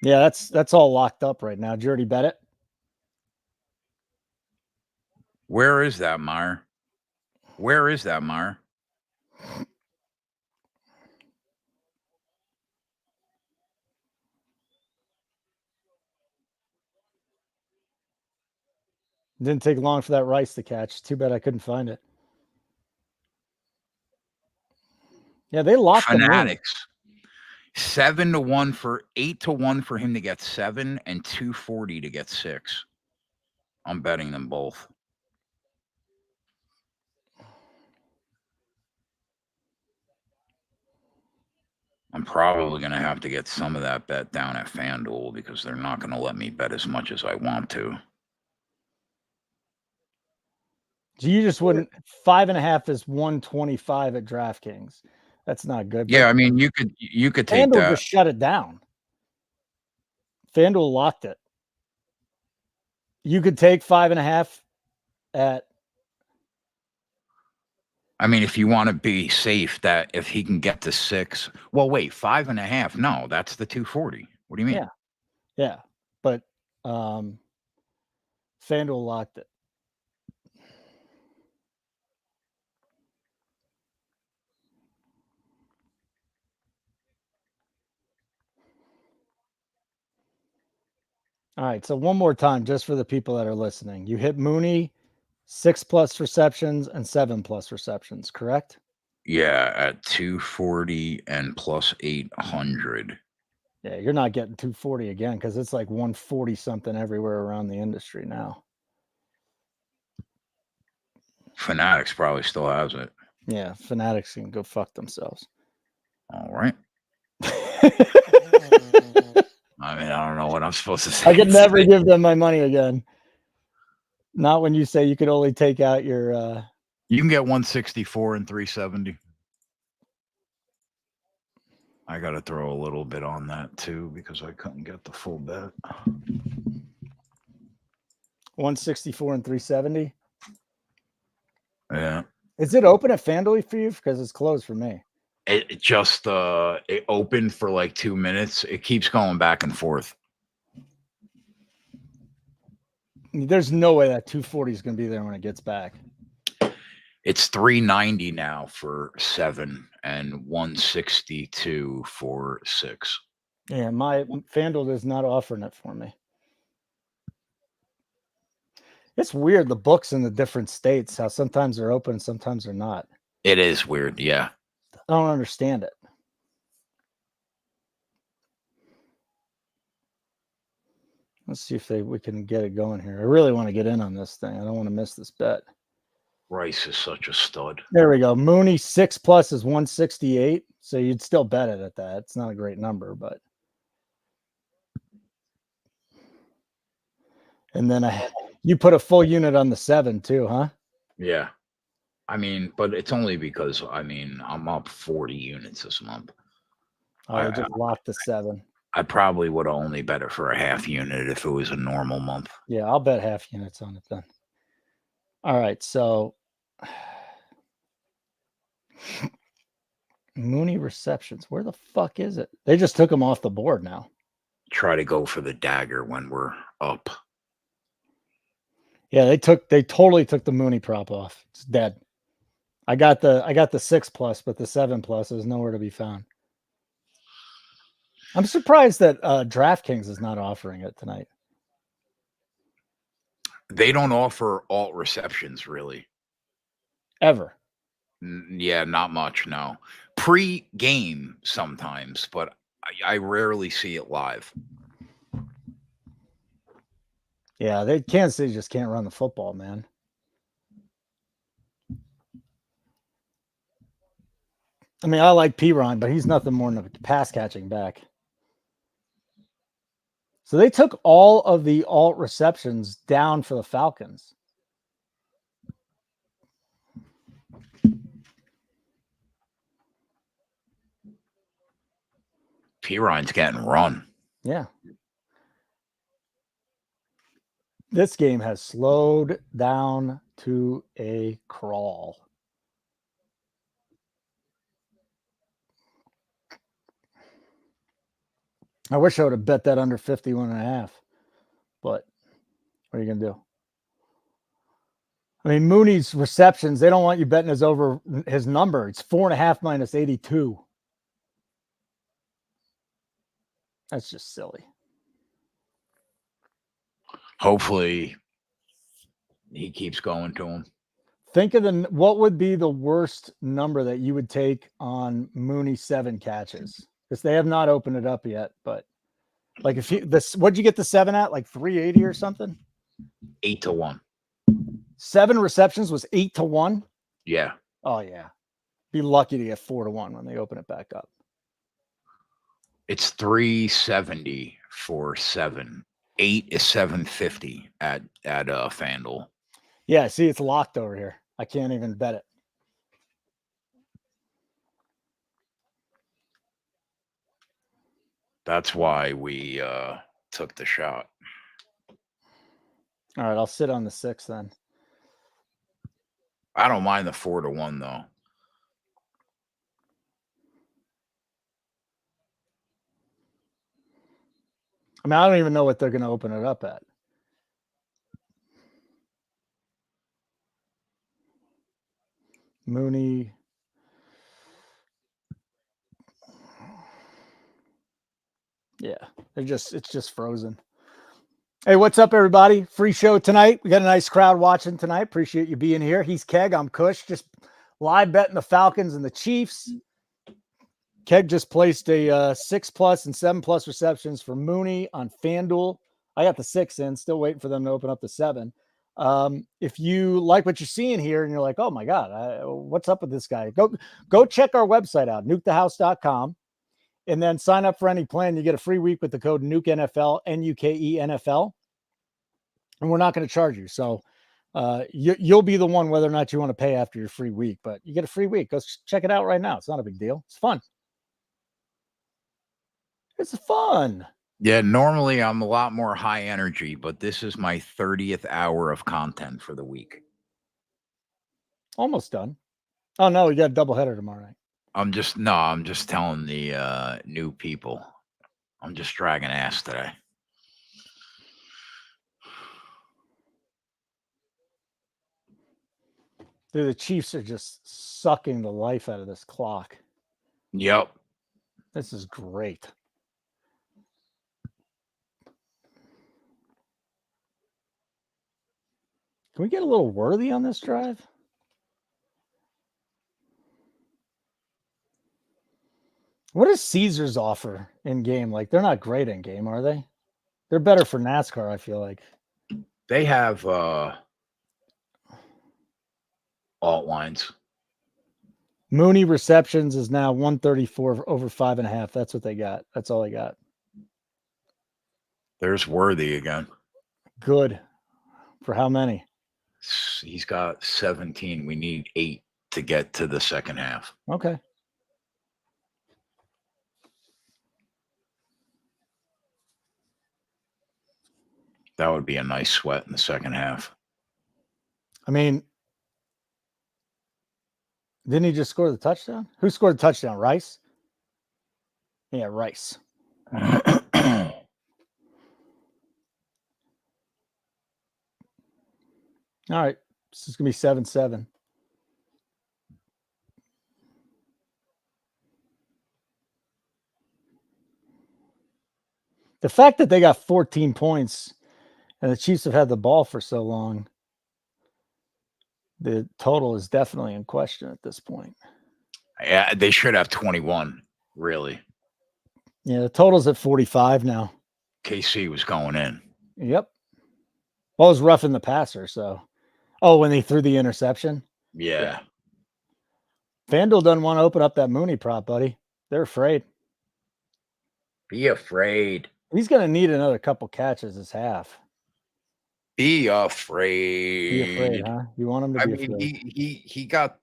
that's all locked up right now. Did you already bet it? Where is that, Meyer? Didn't take long for that Rice to catch. Too bad I couldn't find it. Yeah, they locked Fanatics. 7-1 for 8-1 for him to get 7 and 240 to get 6. I'm betting them both. I'm probably going to have to get some of that bet down at FanDuel because they're not going to let me bet as much as I want to. So you just wouldn't. 5.5 is 125 at DraftKings. That's not good. Yeah, I mean, you could take FanDuel that. just shut it down. FanDuel locked it. You could take 5.5 at. I mean, if you want to be safe, that if he can get to 6, well, wait, 5.5. No, that's the 240. What do you mean? Yeah, but FanDuel locked it. All right, so one more time, just for the people that are listening, you hit Mooney 6+ receptions and 7+ receptions, correct? Yeah, at 240 and plus 800. Yeah, you're not getting 240 again because it's like 140 something everywhere around the industry now. Fanatics probably still has it. Yeah, Fanatics can go fuck themselves. All right. I mean, I don't know what I'm supposed to say. I could never give them my money again. Not when you say you could only take out your. You can get 164 and 370. I got to throw a little bit on that too because I couldn't get the full bet. 164 and 370. Yeah. Is it open at FanDuel for you? Because it's closed for me. It just it opened for like 2 minutes. It keeps going back and forth. There's no way that 240 is going to be there when it gets back. It's 390 now for 7 and 162 for 6. Yeah, my FanDuel is not offering it for me. It's weird, the books in the different states, how sometimes they're open and sometimes they're not. It is weird, yeah. I don't understand it. Let's see if we can get it going here. I really want to get in on this thing. I don't want to miss this bet. Rice is such a stud. There we go. Mooney 6+ is 168. So you'd still bet it at that. It's not a great number, but. And then you put a full unit on the 7 too, huh? Yeah. I mean, but it's only because, I mean, I'm up 40 units this month. I just locked the 7. I probably would have only bet it for a half unit if it was a normal month. Yeah, I'll bet half units on it then. All right, so Mooney receptions. Where the fuck is it? They just took him off the board now. Try to go for the dagger when we're up. Yeah, they totally took the Mooney prop off. It's dead. I got the 6+, but the 7+ is nowhere to be found. I'm surprised that DraftKings is not offering it tonight. They don't offer alt receptions really. Ever. Yeah, not much. No, pre-game sometimes, but I rarely see it live. Yeah, they Kansas City just can't run the football, man. I mean, I like Piron, but he's nothing more than a pass catching back. So they took all of the alt receptions down for the Falcons. Piron's getting run. Yeah. This game has slowed down to a crawl. I wish I would have bet that under 51.5, but what are you going to do? I mean, Mooney's receptions, they don't want you betting his number. It's 4.5 minus 82. That's just silly. Hopefully he keeps going to him. Think of what would be the worst number that you would take on Mooney 7 catches? Because they have not opened it up yet, but like what'd you get the 7 at? Like 380 or something? 8-1. 7 receptions was 8-1. Yeah. Oh yeah. Be lucky to get 4-1 when they open it back up. It's 370 for 7. 8 is 750 at FanDuel. Yeah, see, it's locked over here. I can't even bet it. That's why we took the shot. All right, I'll sit on the 6 then. I don't mind the 4-1 though. I mean, I don't even know what they're going to open it up at. Mooney. Yeah, it's just frozen. Hey, what's up, everybody? Free show tonight. We got a nice crowd watching tonight. Appreciate you being here. He's Keg. I'm Kush. Just live betting the Falcons and the Chiefs. Keg just placed a 6+ and 7+ receptions for Mooney on FanDuel. I got the 6 in, still waiting for them to open up the 7. If you like what you're seeing here and you're like, oh my God, what's up with this guy? Go check our website out, nukethehouse.com, and then sign up for any plan. You get a free week with the code NUKENFL, NUKENFL, and we're not going to charge you. So you'll be the one whether or not you want to pay after your free week, but you get a free week. Go check it out right now. It's not a big deal. It's fun. It's fun. Yeah, normally I'm a lot more high energy, but this is my 30th hour of content for the week. Almost done. Oh no, you got a doubleheader tomorrow night. I'm just telling the new people. I'm just dragging ass today. Dude, the Chiefs are just sucking the life out of this clock. Yep. This is great. Can we get a little worthy on this drive? What does Caesars offer in game? Like, they're not great in game, are they? They're better for NASCAR, I feel like. They have alt lines. Mooney receptions is now 134 over 5.5. That's what they got. That's all they got. There's Worthy again. Good. For how many? He's got 17. We need 8 to get to the second half. Okay. That would be a nice sweat in the second half. I mean, Didn't he just score the touchdown? Who scored the touchdown? Rice? Yeah, Rice. All right. This is going to be 7-7. The fact that they got 14 points and the Chiefs have had the ball for so long, the total is definitely in question at this point. Yeah, they should have 21, really. Yeah, the total's at 45 now. KC was going in. Yep. Well, it was roughing the passer, so. Oh, when they threw the interception? Yeah. FanDuel doesn't want to open up that Mooney prop, buddy. They're afraid. Be afraid. He's going to need another couple catches this half. Be afraid. Be afraid, huh? You want him to be afraid.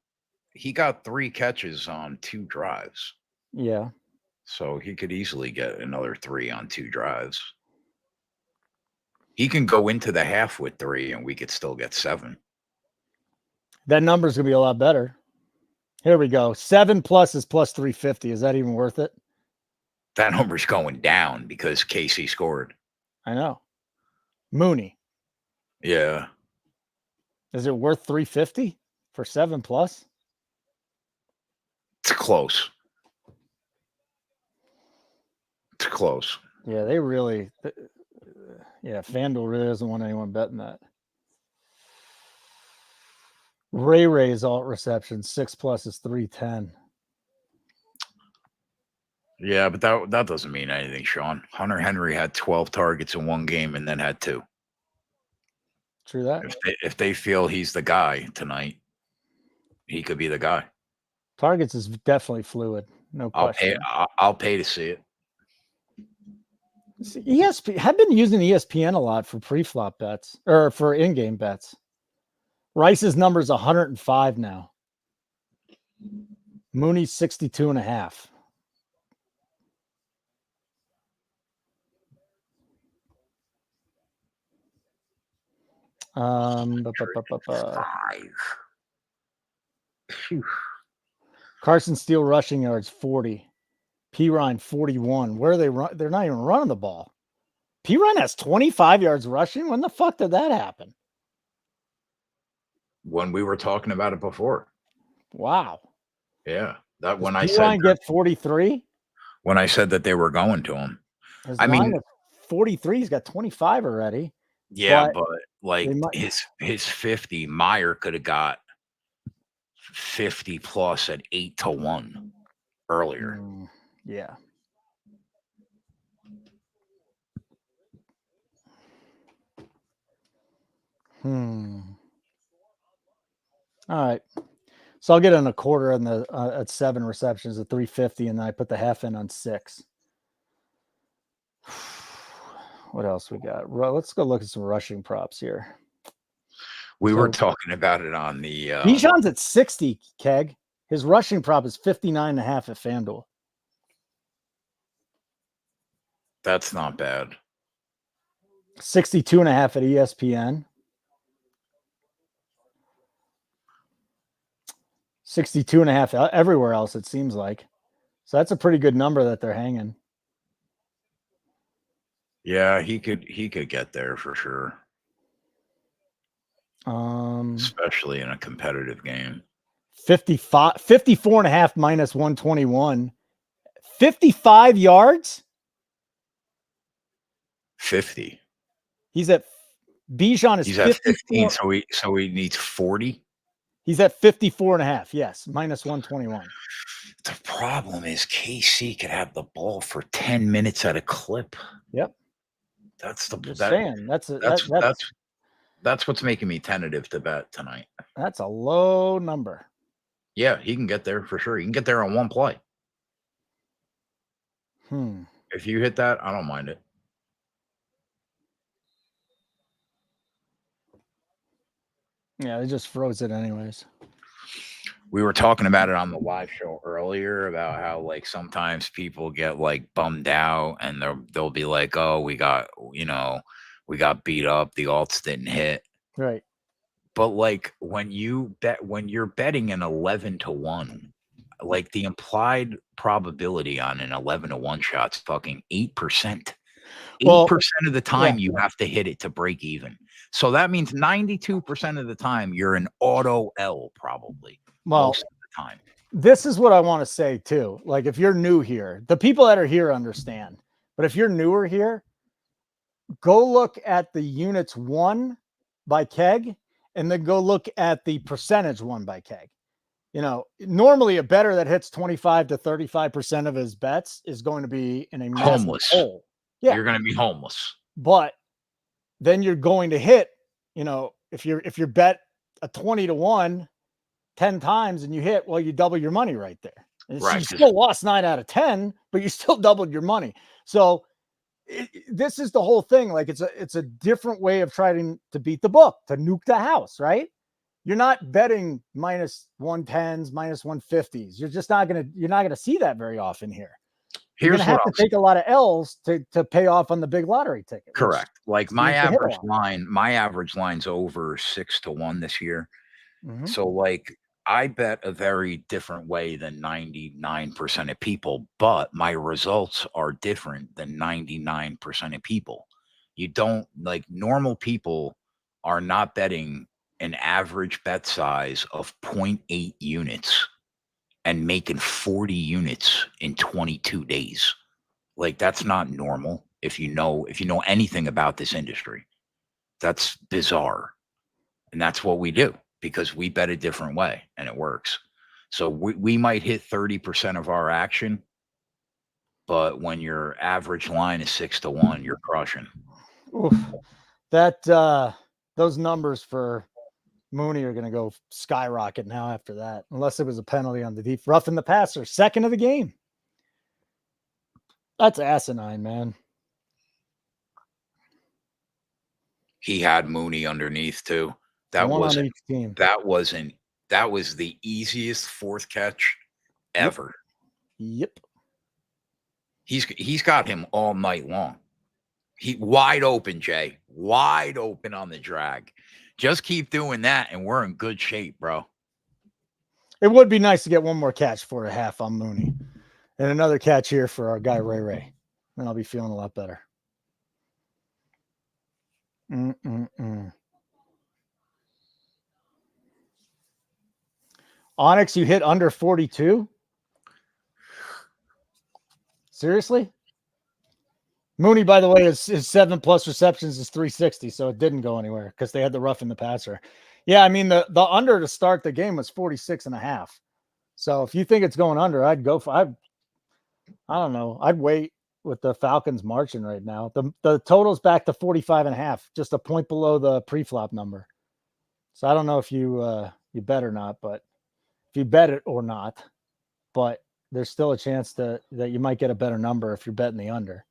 He got 3 catches on 2 drives. Yeah. So he could easily get another 3 on 2 drives. He can go into the half with 3 and we could still get 7. That number's going to be a lot better. Here we go. 7 plus is plus 350. Is that even worth it? That number's going down because KC scored. I know. Mooney. Yeah. Is it worth 350 for 7 plus? It's close. It's close. Yeah, they really. Yeah, FanDuel really doesn't want anyone betting that. Ray's alt reception 6 plus is 310. Yeah, but that doesn't mean anything, Sean. Hunter Henry had 12 targets in one game and then had 2. True that. If they feel he's the guy tonight, he could be the guy. Targets is definitely fluid. No question. I'll pay to see it. ESPN have been using ESPN a lot for pre-flop bets or for in-game bets. Rice's number is 105 now. Mooney's 62.5. Carson Steele rushing yards 40. Pirine 41. Where are they run? They're not even running the ball. Pirine has 25 yards rushing. When the fuck did that happen? When we were talking about it before. Wow. Yeah. That when I said get 43. When I said that they were going to him. I mean 43, he's got 25 already. Yeah, but like his 50, Meyer could have got 50 plus at 8-1 earlier. Yeah. All right. So I'll get in a quarter on the at 7 receptions at 350, and then I put the half in on 6. What else we got? Let's go look at some rushing props here. We were talking about it on the Bijan's at 60, Keg. His rushing prop is 59.5 at FanDuel. That's not bad. 62.5 at ESPN. 62.5 everywhere else, it seems like. So that's a pretty good number that they're hanging. Yeah, he could get there for sure. Especially in a competitive game. 54.5 minus 121. 55 yards? 50. He's at Bijan is 15, so he needs 40. He's at 54.5. Yes, minus 121. The problem is KC could have the ball for 10 minutes at a clip. Yep. That's what's making me tentative to bet tonight. That's a low number. Yeah, he can get there for sure. He can get there on one play. If you hit that, I don't mind it. Yeah, they just froze it anyways. We were talking about it on the live show earlier about how like sometimes people get like bummed out and they'll be like, oh, we got beat up. The alts didn't hit. Right. But like when you're betting an 11-1, like the implied probability on an 11-1 shot's fucking 8%. Well, 8% of the time you have to hit it to break even. So that means 92% of the time you're an auto L probably most of the time. This is what I want to say too. Like if you're new here, the people that are here understand. But if you're newer here, go look at the units won by Keg and then go look at the percentage won by Keg. You know, normally a bettor that hits 25 to 35% of his bets is going to be in a homeless hole. Yeah. You're going to be homeless. But then you're going to hit, you know, if you're bet a 20-1 10 times and you hit, well, you double your money right there. And right, so you still lost 9 out of 10, but you still doubled your money. So this is the whole thing. Like it's a different way of trying to beat the book, to nuke the house, right? You're not betting minus 110s, minus 150s. You're just not gonna see that very often here. You're gonna have to take a lot of L's to pay off on the big lottery ticket. Correct. Like my average line's over 6-1 this year. Mm-hmm. So like I bet a very different way than 99% of people, but my results are different than 99% of people. You don't, like, normal people are not betting an average bet size of 0.8 units and making 40 units in 22 days. Like, that's not normal. If you know anything about this industry, that's bizarre. And that's what we do, because we bet a different way and it works. So we might hit 30% of our action, but when your average line is 6-1, you're crushing. Oof. That those numbers for Mooney are going to go skyrocket now after that, unless it was a penalty on the deep roughing the passer, second of the game. That's asinine, man. He had Mooney underneath too. That was the easiest fourth catch ever. Yep. He's got him all night long. He wide open, Jay. Wide open on the drag. Just keep doing that, and we're in good shape, bro. It would be nice to get one more catch for a half on Mooney. And another catch here for our guy Ray. Then I'll be feeling a lot better. Onyx, you hit under 42? Seriously? Mooney, by the way, is 7+ receptions is 360, so it didn't go anywhere because they had the rough in the passer. Yeah, I mean, the under to start the game was 46.5. So if you think it's going under, I'd go for I don't know. I'd wait with the Falcons marching right now. The total's back to 45.5, just a point below the pre-flop number. So I don't know if you bet or not, but if you bet it or not, but there's still a chance that you might get a better number if you're betting the under.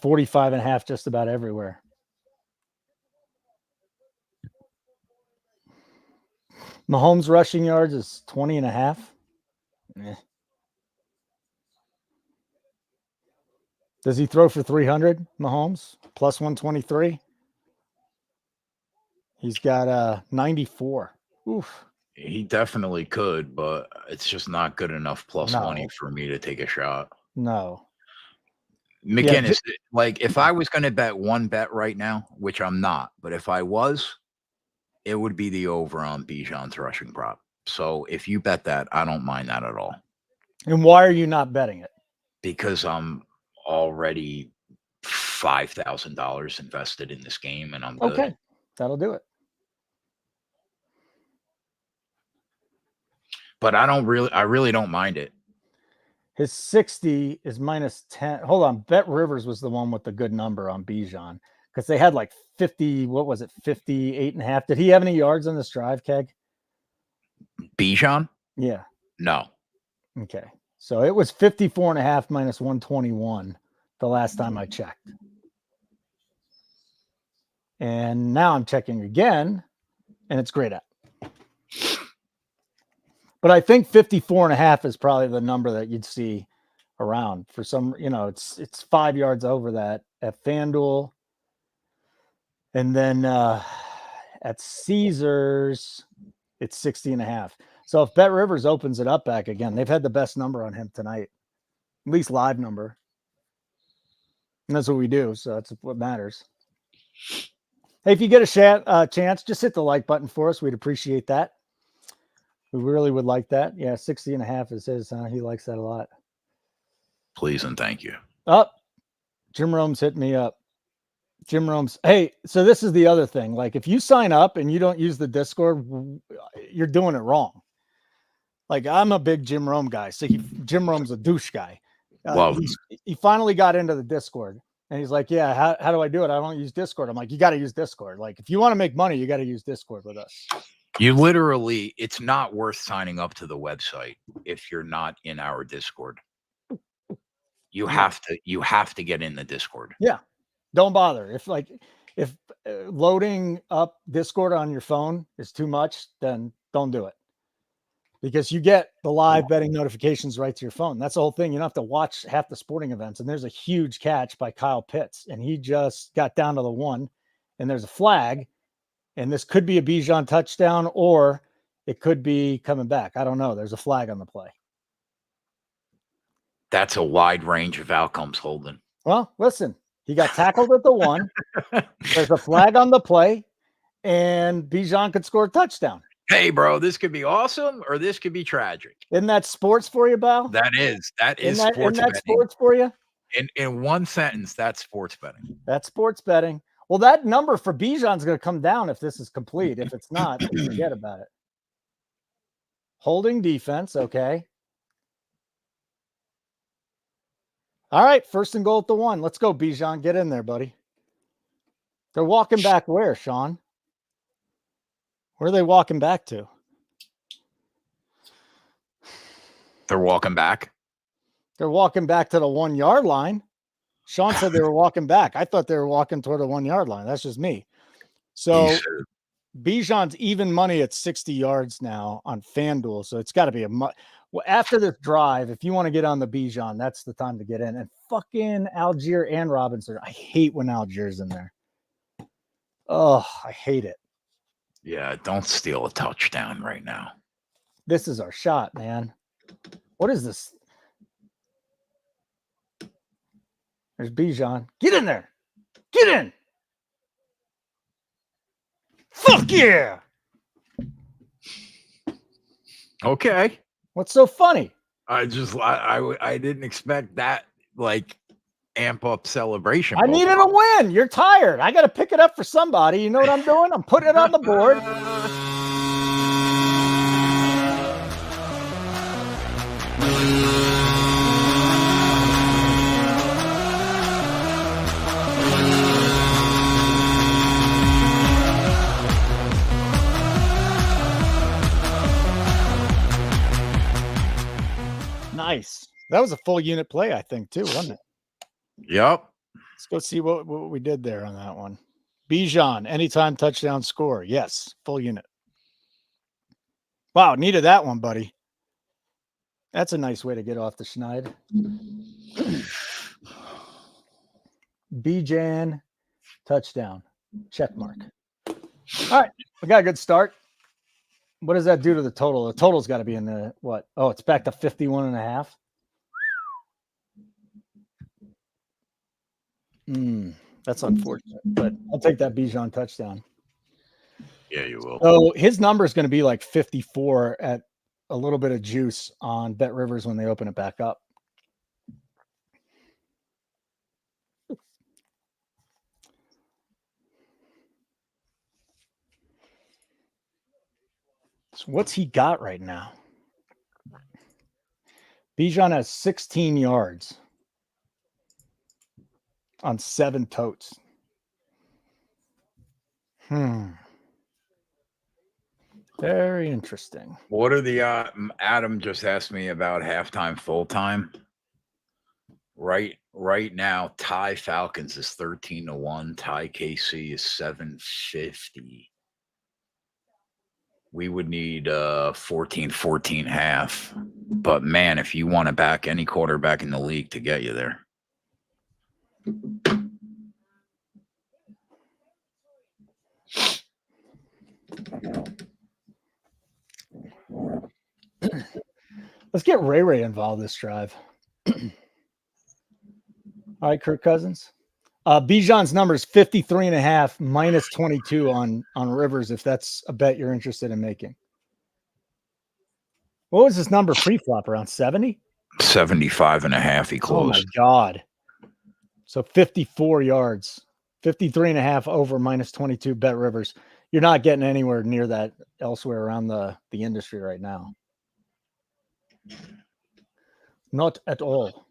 45.5 just about everywhere. Mahomes rushing yards is 20.5. Does he throw for 300, Mahomes? Plus 123? He's got 94. Oof. He definitely could, but it's just not good enough plus money for me to take a shot. No. McKinnis, like if I was going to bet one bet right now, which I'm not, but if I was, it would be the over on Bijan's rushing prop. So if you bet that, I don't mind that at all. And why are you not betting it? Because I'm already $5,000 invested in this game, and I'm good. Okay, that'll do it. But I really don't mind it. His 60 is minus 10. Hold on. Bet Rivers was the one with the good number on Bijan because they had like 50. What was it? 58.5. Did he have any yards on this drive, Keg? Bijan? Yeah. No. Okay. So it was 54.5 minus 121 the last time I checked. And now I'm checking again, and it's grayed out. But I think 54.5 is probably the number that you'd see around for some, it's 5 yards over that at FanDuel. And then at Caesars, it's 60.5. So if Bet Rivers opens it up back again, they've had the best number on him tonight, at least live number. And that's what we do. So that's what matters. Hey, if you get a chance, just hit the like button for us. We'd appreciate that. We really would like that. Yeah, 60.5 is his. He likes that a lot. Please and thank you. Jim Rome's hit me up. Jim Rome's. Hey, so this is the other thing. Like, if you sign up and you don't use the Discord, you're doing it wrong. Like, I'm a big Jim Rome guy. So Jim Rome's a douche guy. He finally got into the Discord, and he's like, "Yeah, how do I do it? I don't use Discord." I'm like, "You got to use Discord. Like, if you want to make money, you got to use Discord with us." You literally, it's not worth signing up to the website if you're not in our Discord. You have to get in the Discord. Yeah. Don't bother. If loading up Discord on your phone is too much, then don't do it. Because you get the live betting notifications right to your phone. That's the whole thing. You don't have to watch half the sporting events. And there's a huge catch by Kyle Pitts, and he just got down to the 1, and there's a flag. And this could be a Bijan touchdown, or it could be coming back. I don't know. There's a flag on the play. That's a wide range of outcomes, Holden. Well, listen, he got tackled at the 1. There's a flag on the play, and Bijan could score a touchdown. Hey, bro, this could be awesome, or this could be tragic. Isn't that sports for you, Bao? That is sports betting. Isn't that sports for you? In one sentence, that's sports betting. That's sports betting. Well, that number for Bijan's going to come down if this is complete. If it's not, forget about it. Holding defense, okay. All right, 1st and goal at the 1. Let's go, Bijan. Get in there, buddy. They're walking back where, Sean? Where are they walking back to? They're walking back? They're walking back to the 1 yard line. Sean said they were walking back. I thought they were walking toward the 1 yard line. That's just me. So Bijan's even money at 60 yards now on FanDuel. So it's got to be after this drive, if you want to get on the Bijan, that's the time to get in. And fucking Algier and Robinson. I hate when Algier's in there. Oh, I hate it. Yeah, don't steal a touchdown right now. This is our shot, man. What is this? There's Bijan. Get in there. Get in. Fuck yeah. Okay. What's so funny? I didn't expect that, like, amp up celebration. I needed a win. You're tired. I got to pick it up for somebody. You know what I'm doing? I'm putting it on the board. Nice. That was a full unit play, I think, too, wasn't it? Yep. Let's go see what we did there on that one. Bijan, anytime touchdown score. Yes, full unit. Wow, needed that one, buddy. That's a nice way to get off the schneid. Bijan, touchdown. Check mark. All right, we got a good start. What does that do to the total? The total's got to be in the what? Oh, it's back to 51.5. That's unfortunate, but I'll take that Bijan touchdown. Yeah, you will. So his number is going to be like 54 at a little bit of juice on Bet Rivers when they open it back up. So what's he got right now? Bijan has 16 yards on 7 totes. Very interesting. What are the Adam just asked me about halftime, full time. Right now, tie Falcons is 13-1. Tie KC is 750. We would need 14 half. But man, if you want to back any quarterback in the league to get you there. Let's get Ray involved this drive. All right, Kirk Cousins. Bijan's number is 53.5 minus 22 on Rivers, if that's a bet you're interested in making. What was this number pre-flop, around 70? 75.5 he closed. Oh my God. So 54 yards, 53.5 over minus 22 bet Rivers. You're not getting anywhere near that elsewhere around the industry right now. Not at all.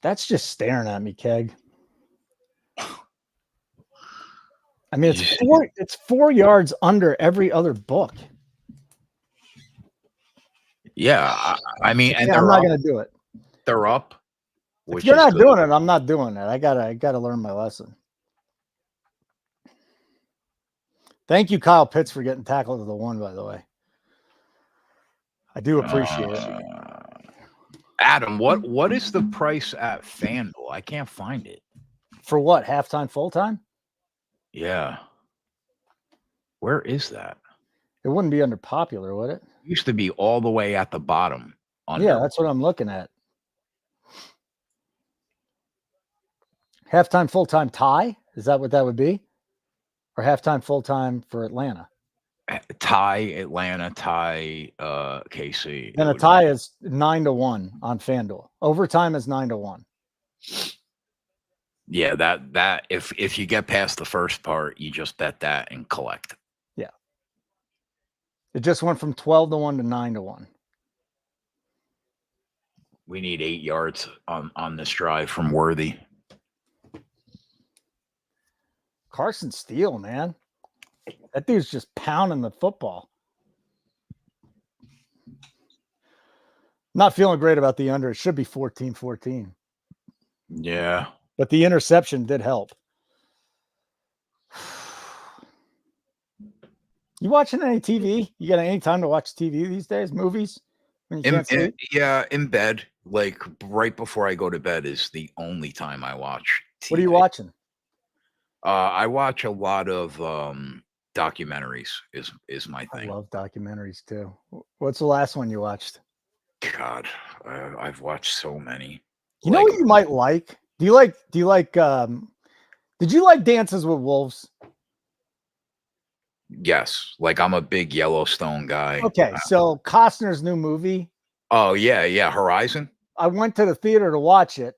That's just staring at me, Keg. I mean, it's 4 yards under every other book. Yeah, I mean, and I'm not going to do it. They're up. If you're not doing it, I'm not doing it. I gotta learn my lesson. Thank you, Kyle Pitts, for getting tackled to the one, by the way. I do appreciate it. Adam, what is the price at FanDuel? I can't find it. For what? Halftime, full time? Yeah. Where is that? It wouldn't be under popular, would it? It used to be all the way at the bottom. Yeah, that's what I'm looking at. Halftime, full-time tie? Is that what that would be? Or halftime, full-time for Atlanta? Tie, Atlanta, tie, KC. And a tie is 9-1 on FanDuel. Overtime is 9-1. Yeah, that if you get past the first part, you just bet that and collect. Yeah. It just went from 12-1 to 9-1. We need 8 yards on this drive from Worthy. Carson Steele, man. That dude's just pounding the football. Not feeling great about the under. It should be 14-14. Yeah. But the interception did help. You watching any TV? You got any time to watch TV these days? Movies? When you can't sleep? Yeah, in bed. Like right before I go to bed is the only time I watch TV. What are you watching? I watch a lot of documentaries is my thing. I love documentaries too. What's the last one you watched? God, I've watched so many. You know what you might like? Did you like Dances with Wolves? Yes. Like I'm a big Yellowstone guy. Okay, so Costner's new movie. Oh, yeah. Horizon. I went to the theater to watch it,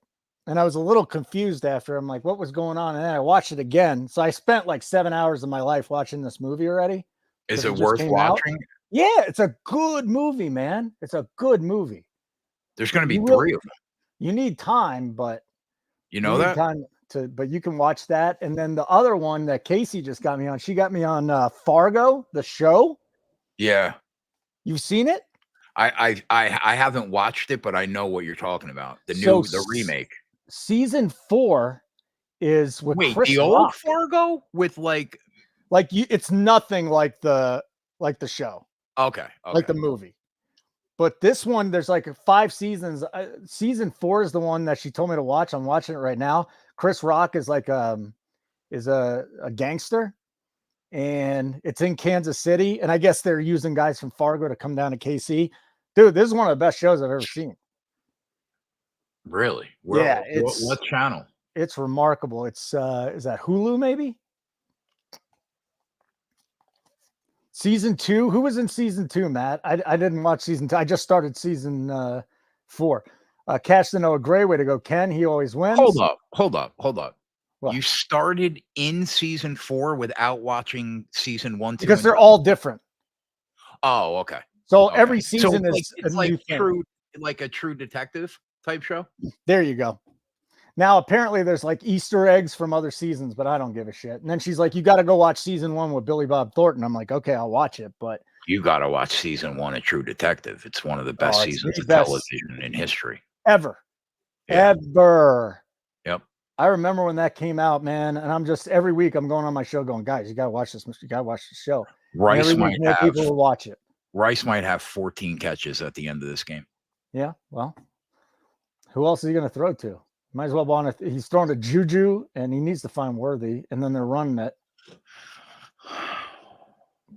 and I was a little confused after. I'm like, what was going on? And then I watched it again. So I spent like 7 hours of my life watching this movie already. Is it worth watching? Yeah, it's a good movie, man. It's a good movie. There's going to be 3 of them. You need time, but you know that? But you can watch that. And then the other one that Casey just got me on, she got me on Fargo, the show. Yeah. You've seen it? I haven't watched it, but I know what you're talking about. The remake. Season 4 is with Chris the Rock. old Fargo with it's nothing like the show. Okay. Like the movie. But this one, there's like 5 seasons. Season 4 is the one that she told me to watch. I'm watching it right now. Chris Rock is like is a gangster, and it's in Kansas City. And I guess they're using guys from Fargo to come down to KC. Dude, this is one of the best shows I've ever seen. Really? Yeah. What channel? It's remarkable. It's is that Hulu maybe? Season 2. Who was in season 2, Matt? I didn't watch season 2. I just started season 4. Cash to know a great way to go, Ken. He always wins. Hold up. What? You started in season 4 without watching season 1, 2, because they're all different. Oh, okay. So every season is it's like a true detective type show. There you go. Now, apparently there's like Easter eggs from other seasons, but I don't give a shit. And then she's like, you got to go watch season 1 with Billy Bob Thornton. I'm like, okay, I'll watch it. But you got to watch season 1 of True Detective. It's one of the best seasons of television in history. Ever. Yeah. Ever. Yep. I remember when that came out, man. And I'm just, every week I'm going on my show going, guys, you got to watch this. You got to watch the show. Rice might have people will watch it. Rice might have 14 catches at the end of this game. Yeah, well, who else is he going to throw to? Might as well want to. He's throwing to Juju, and he needs to find Worthy, and then they're running it.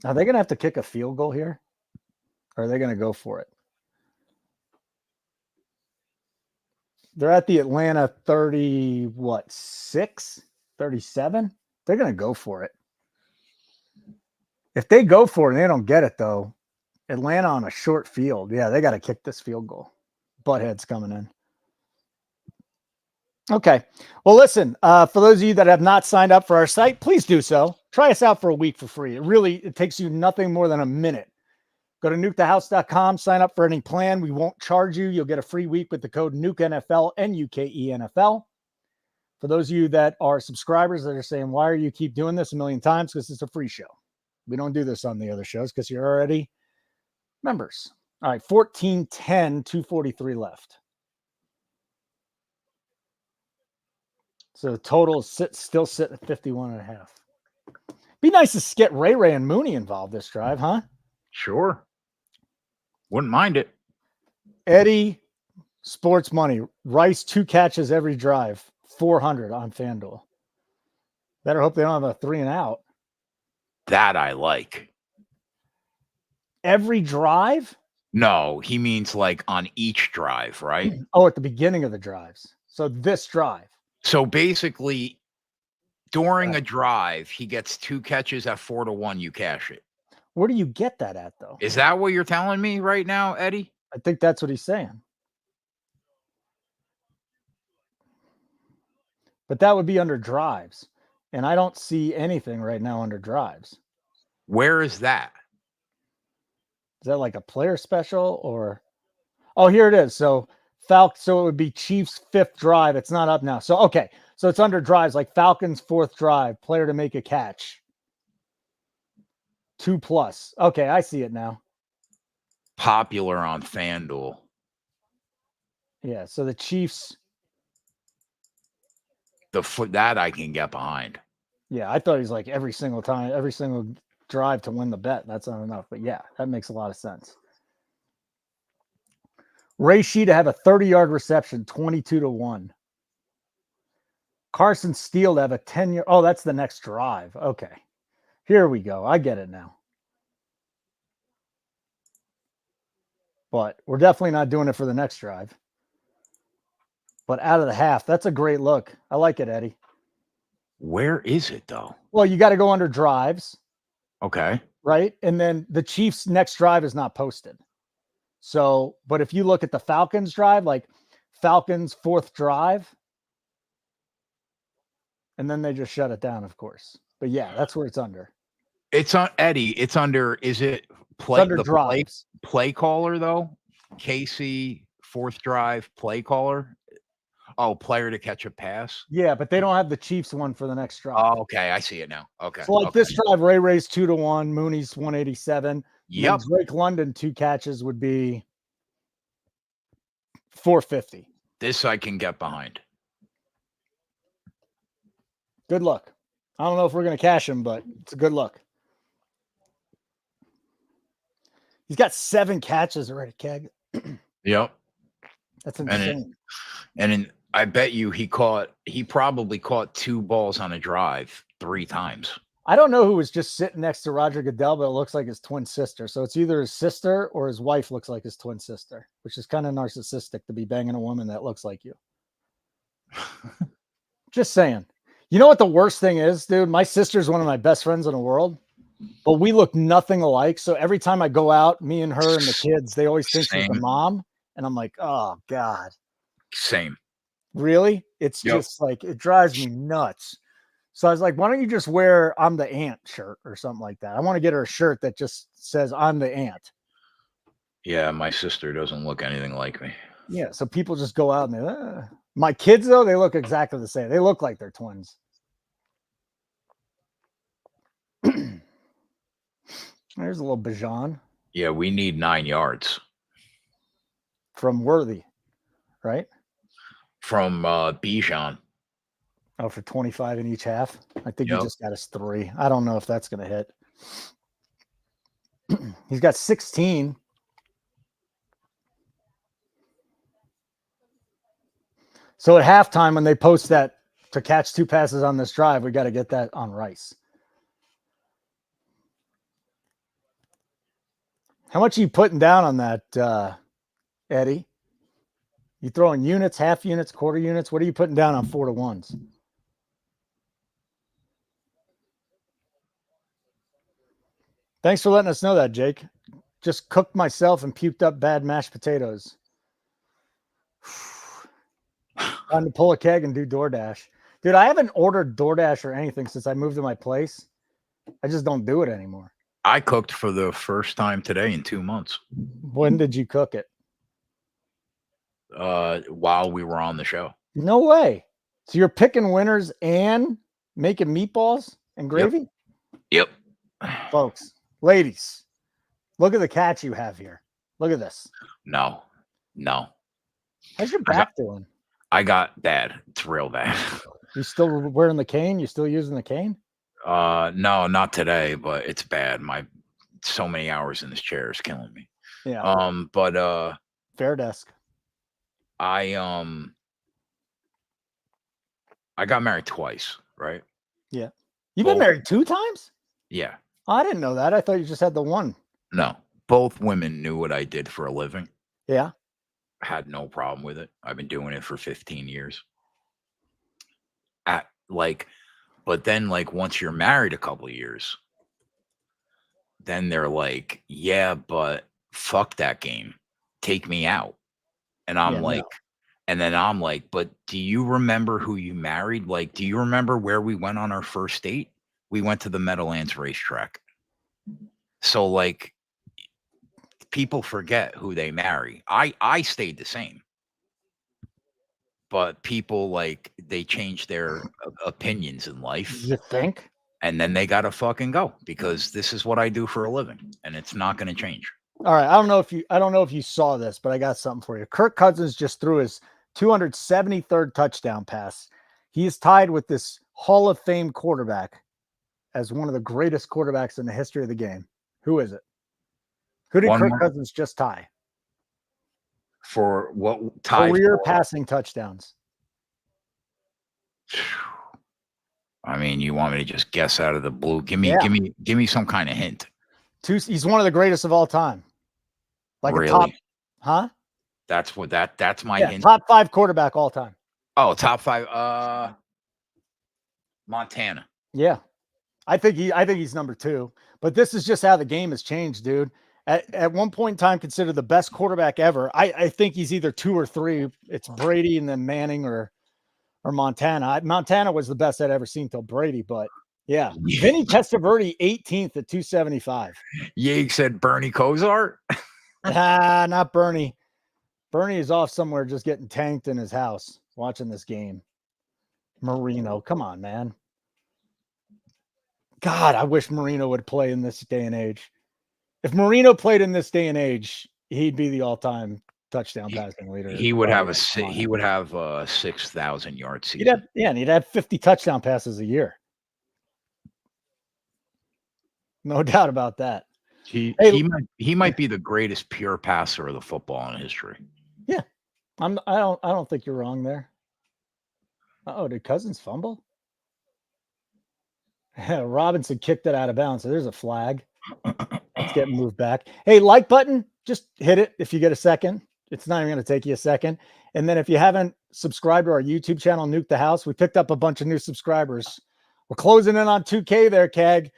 Are they going to have to kick a field goal here? Or are they going to go for it? They're at the Atlanta 37? They're going to go for it. If they go for it and they don't get it, though, Atlanta on a short field, yeah, they got to kick this field goal. Butthead's coming in. Okay. Well, listen, for those of you that have not signed up for our site, please do so. Try us out for a week for free. It takes you nothing more than a minute. Go to nukethehouse.com, sign up for any plan. We won't charge you. You'll get a free week with the code NUKENFL, NUKENFL. For those of you that are subscribers that are saying, why are you keep doing this a million times? Because it's a free show. We don't do this on the other shows because you're already members. All right, 14-10, 2:43 left. So the total still sit at 51.5. Be nice to get Ray and Mooney involved this drive, huh? Sure. Wouldn't mind it. Eddie, sports money. Rice, 2 catches every drive. 400 on FanDuel. Better hope they don't have a 3 and out. That I like. Every drive? No, he means like on each drive, right? Oh, at the beginning of the drives. So this drive. So basically, during a drive, he gets 2 catches at 4-1. You cash it. Where do you get that at, though? Is that what you're telling me right now, Eddie? I think that's what he's saying. But that would be under drives. And I don't see anything right now under drives. Where is that? Is that like a player special or? Oh, here it is. So so it would be Chiefs 5th drive. It's not up now. So, okay. So it's under drives, like Falcons 4th drive, player to make a catch. 2+. Okay, I see it now. Popular on FanDuel. Yeah, so the Chiefs. That I can get behind. Yeah, I thought he's like every single time, every single drive to win the bet. That's not enough. But yeah, that makes a lot of sense. Ray Shea to have a 30-yard reception, 22-1. Carson Steele to have a 10-yard. Oh, that's the next drive. Okay. Here we go. I get it now. But we're definitely not doing it for the next drive. But out of the half, that's a great look. I like it, Eddie. Where is it, though? Well, you got to go under drives. Okay. Right? And then the Chiefs' next drive is not posted. So, but if you look at the Falcons drive, like Falcons 4th drive, and then they just shut it down, of course. But yeah, that's where it's under. It's on Eddie. It's under, is it Under drives. Play caller, though? Casey, 4th drive, play caller? Oh, player to catch a pass? Yeah, but they don't have the Chiefs one for the next drive. Oh, okay. I see it now. Okay. So like this drive, Ray's 2-1, Mooney's 187. Yep. Drake London 2 catches would be 450. This I can get behind. Good luck. I don't know if we're going to cash him, but it's a good look. He's got 7 catches already, Keg. Yep. That's insane. And I bet you he probably caught 2 balls on a drive 3 times. I don't know who was just sitting next to Roger Goodell, but it looks like his twin sister. So it's either his sister or his wife looks like his twin sister, which is kind of narcissistic to be banging a woman that looks like you. Just saying. You know what the worst thing is, dude? My sister's one of my best friends in the world, but we look nothing alike. So every time I go out, me and her and the kids, they always think she's the mom. And I'm like, oh, God. Same. Really? It's just like, it drives me nuts. So I was like, why don't you just wear I'm the aunt shirt or something like that? I want to get her a shirt that just says I'm the aunt. Yeah, my sister doesn't look anything like me. Yeah, so people just go out and my kids, though, they look exactly the same. They look like they're twins. There's a little Bijan. Yeah, we need 9 yards. From Worthy, right? From Bijan. Oh, for 25 in each half? I think he just got us 3. I don't know if that's going to hit. He's got 16. So at halftime, when they post that to catch 2 passes on this drive, we got to get that on Rice. How much are you putting down on that, Eddie? You throwing units, half units, quarter units? What are you putting down on 4 to 1s? Thanks for letting us know that, Jake. Just cooked myself and puked up bad mashed potatoes. Time to pull a keg and do DoorDash. Dude, I haven't ordered DoorDash or anything since I moved to my place. I just don't do it anymore. I cooked for the first time today in 2 months. When did you cook it? While we were on the show. No way. So you're picking winners and making meatballs and gravy? Yep. Folks, ladies, look at the catch you have here. Look at this. No. How's your back doing? I got bad. It's real bad. You still wearing the cane? You still using the cane? No, not today, but it's bad. So many hours in this chair is killing me. Yeah. But fair desk. I got married twice, right? Yeah. You've been married 2 times? Yeah. Oh, I didn't know that. I thought you just had the one. No. Both women knew what I did for a living. Yeah. Had no problem with it. I've been doing it for 15 years. But then once you're married a couple of years, then they're like, yeah, but fuck that game. Take me out. And I'm and then I'm like, but do you remember who you married? Do you remember where we went on our first date? We went to the Meadowlands racetrack. So people forget who they marry. I stayed the same. But people they change their opinions in life. You think? And then they gotta fucking go because this is what I do for a living, and it's not going to change. All right, I don't know if you saw this, but I got something for you. Kirk Cousins just threw his 273rd touchdown pass. He is tied with this Hall of Fame quarterback as one of the greatest quarterbacks in the history of the game. Who is it? Who did Kirk Cousins just tie? For what tie? Career passing touchdowns. I mean, you want me to just guess out of the blue? Give me some kind of hint. He's one of the greatest of all time. Really? A top, huh? That's my hint. Top 5 quarterback all time. Oh, top 5. Montana. Yeah. I think he's number 2. But this is just how the game has changed, dude. At one point in time, considered the best quarterback ever. I think he's either 2 or 3. It's Brady and then Manning or Montana. Montana was the best I'd ever seen till Brady, but yeah. Vinny Testaverde, 18th at 275. Yeg said Bernie Kosar. Not Bernie. Bernie is off somewhere just getting tanked in his house watching this game. Marino, come on, man. God, I wish Marino would play in this day and age. If Marino played in this day and age, he'd be the all-time touchdown passing leader. He would have a 6,000 yard season. And he'd have 50 touchdown passes a year. No doubt about that. He might be the greatest pure passer of the football in history. Yeah. I don't think you're wrong there. Did Cousins fumble? Robinson kicked it out of bounds. So there's a flag. It's getting moved back. Hey, like button, just hit it if you get a second. It's not even going to take you a second. And then if you haven't subscribed to our YouTube channel, Nuke the House, we picked up a bunch of new subscribers. We're closing in on 2K there, Keg.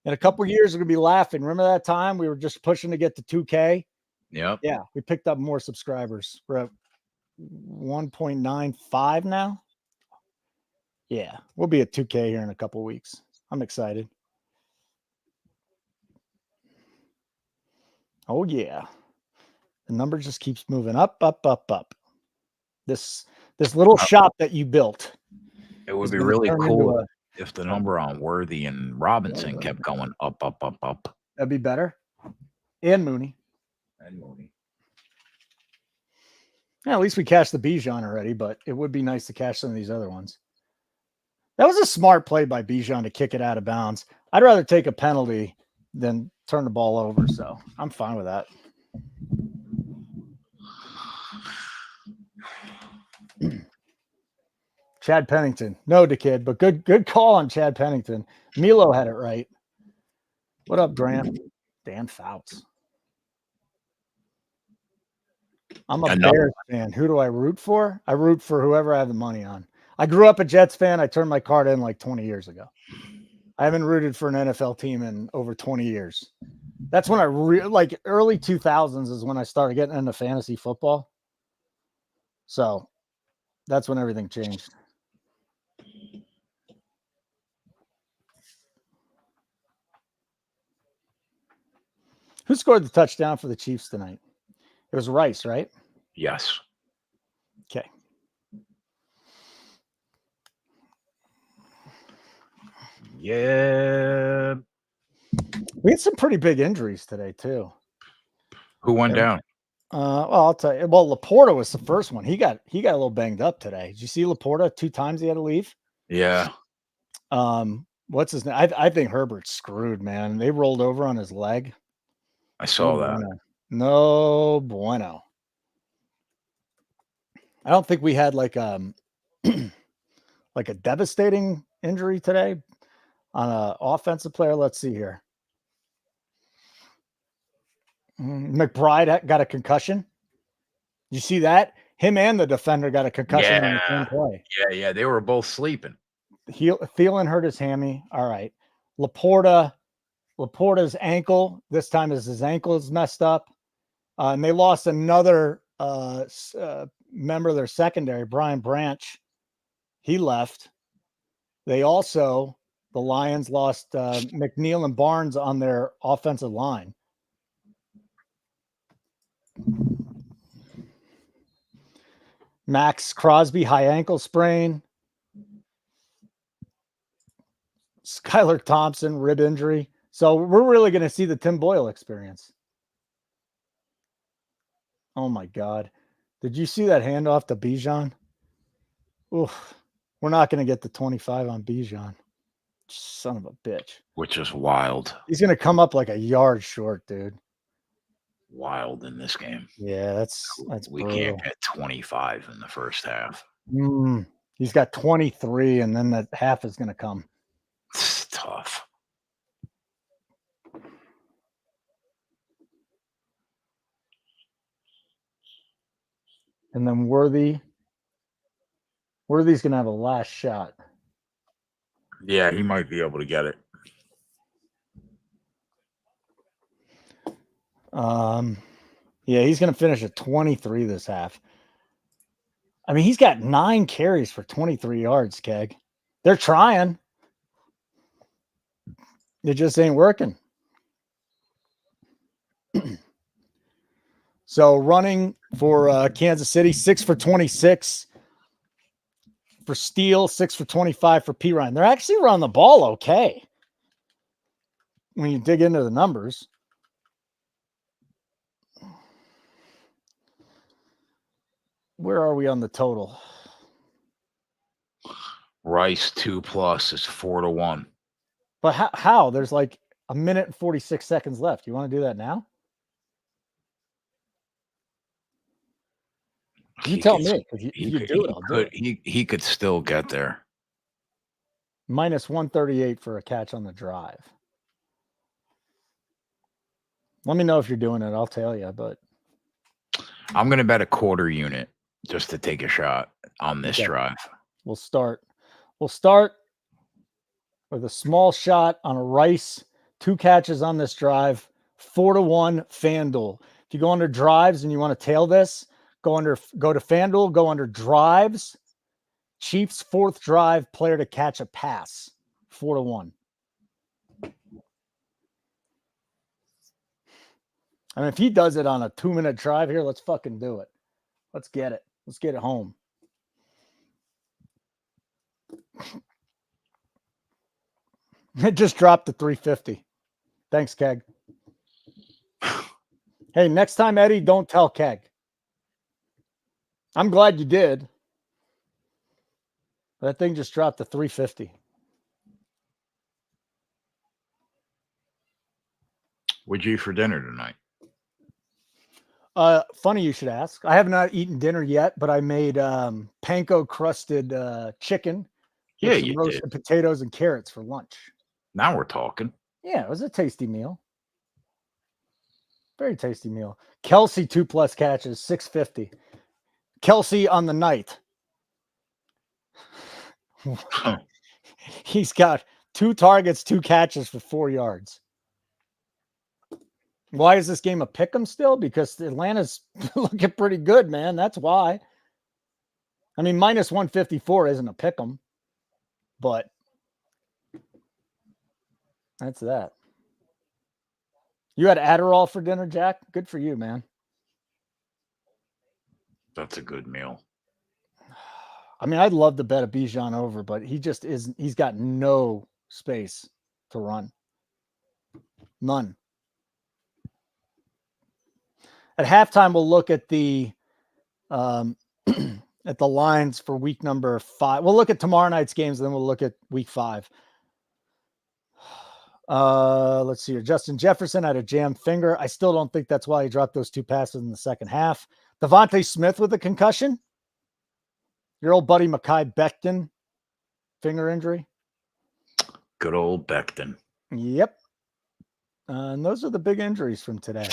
In a couple of years, we're going to be laughing. Remember that time we were just pushing to get to 2K? Yep. Yeah, we picked up more subscribers. We're at 1.95 now. Yeah, we'll be at 2K here in a couple of weeks. I'm excited. Oh, yeah. The number just keeps moving up, up, up, up. This little shop that you built. It would be really cool if the number on Worthy and Robinson kept going up, up, up, up. That'd be better. And Mooney. Yeah, at least we cashed the Bijan already, but it would be nice to cash some of these other ones. That was a smart play by Bijan to kick it out of bounds. I'd rather take a penalty than turn the ball over, so I'm fine with that. Chad Pennington. No, the kid, but good call on Chad Pennington. Milo had it right. What up, Grant? Dan Fouts. I'm a Bears fan. Who do I root for? I root for whoever I have the money on. I grew up a Jets fan. I turned my card in like 20 years ago. I haven't rooted for an NFL team in over 20 years. That's when I like early 2000s is when I started getting into fantasy football. So that's when everything changed. Who scored the touchdown for the Chiefs tonight? It was Rice, right? Yes. Okay. Yeah. We had some pretty big injuries today, too. Who went down? Well, I'll tell you. Well, Laporta was the first one. He got a little banged up today. Did you see Laporta? 2 times he had to leave. Yeah. What's his name? I think Herbert's screwed, man. They rolled over on his leg. I saw that. No bueno. I don't think we had like like a devastating injury today on an offensive player. Let's see here. McBride got a concussion. You see that? Him and the defender got a concussion on the same play. Yeah. They were both sleeping. Thielen hurt his hammy. All right. Laporta's ankle. This time his ankle is messed up. And they lost another member of their secondary, Brian Branch. He left. They also, the Lions lost McNeil and Barnes on their offensive line. Max Crosby, high ankle sprain. Skylar Thompson, rib injury. So we're really going to see the Tim Boyle experience. Oh, my God. Did you see that handoff to Bijan? Oof. We're not going to get the 25 on Bijan. Son of a bitch. Which is wild. He's going to come up like a yard short, dude. Wild in this game. Yeah, that's we brutal. Can't get 25 in the first half. He's got 23, and then that half is going to come. It's tough. And then Worthy's going to have a last shot. Yeah, he might be able to get it. Yeah, he's going to finish at 23 this half. I mean, he's got 9 carries for 23 yards, Keg. They're trying. It just ain't working. So running for Kansas City, 6 for 26 for Steele, 6 for 25 for P. Ryan. They're actually running the ball okay when you dig into the numbers. Where are we on the total? Rice 2+ is 4-1. But how? There's like a minute and 46 seconds left. You want to do that now? You tell me. If you do it, I'll do it. He could still get there. Minus 138 for a catch on the drive. Let me know if you're doing it. I'll tell you, but I'm going to bet a quarter unit just to take a shot on this drive. We'll start with a small shot on a Rice, 2 catches on this drive, 4-1 FanDuel. If you go under drives and you want to tail this, go to FanDuel, go under drives, Chiefs 4th drive, player to catch a pass, 4-1. I mean, if he does it on a 2-minute drive here, let's fucking do it. Let's get it. Let's get it home. It just dropped to 350. Thanks, Keg. Hey, next time, Eddie, don't tell Keg. I'm glad you did. That thing just dropped to 350. What'd you eat for dinner tonight? Funny you should ask. I have not eaten dinner yet, but I made panko crusted chicken Yeah, with some you did. roasted potatoes and carrots for lunch. Now we're talking. Yeah, it was a tasty meal. Very tasty meal. Kelsey 2+ catches, 650. Kelsey on the night. He's got 2 targets, 2 catches for 4 yards. Why is this game a pick'em still? Because Atlanta's looking pretty good, man. That's why. I mean, minus 154 isn't a pick'em, but that's that. You had Adderall for dinner, Jack? Good for you, man. That's a good meal. I mean, I'd love to bet a Bijan over, but he just isn't. He's got no space to run. None. At halftime, we'll look at the at the lines for week number 5. We'll look at tomorrow night's games, and then we'll look at week 5. Let's see here. Justin Jefferson had a jammed finger. I still don't think that's why he dropped those 2 passes in the second half. Devontae Smith with a concussion. Your old buddy Mekhi Becton, finger injury. Good old Becton. Yep. And those are the big injuries from today.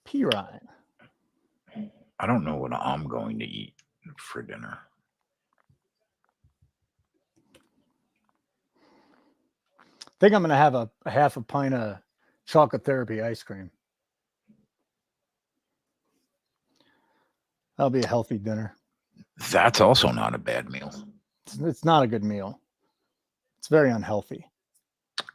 P. Ryan. I don't know what I'm going to eat for dinner. I think I'm going to have a half a pint of chocolate therapy ice cream. That'll be a healthy dinner. That's also not a bad meal. It's not a good meal. It's very unhealthy.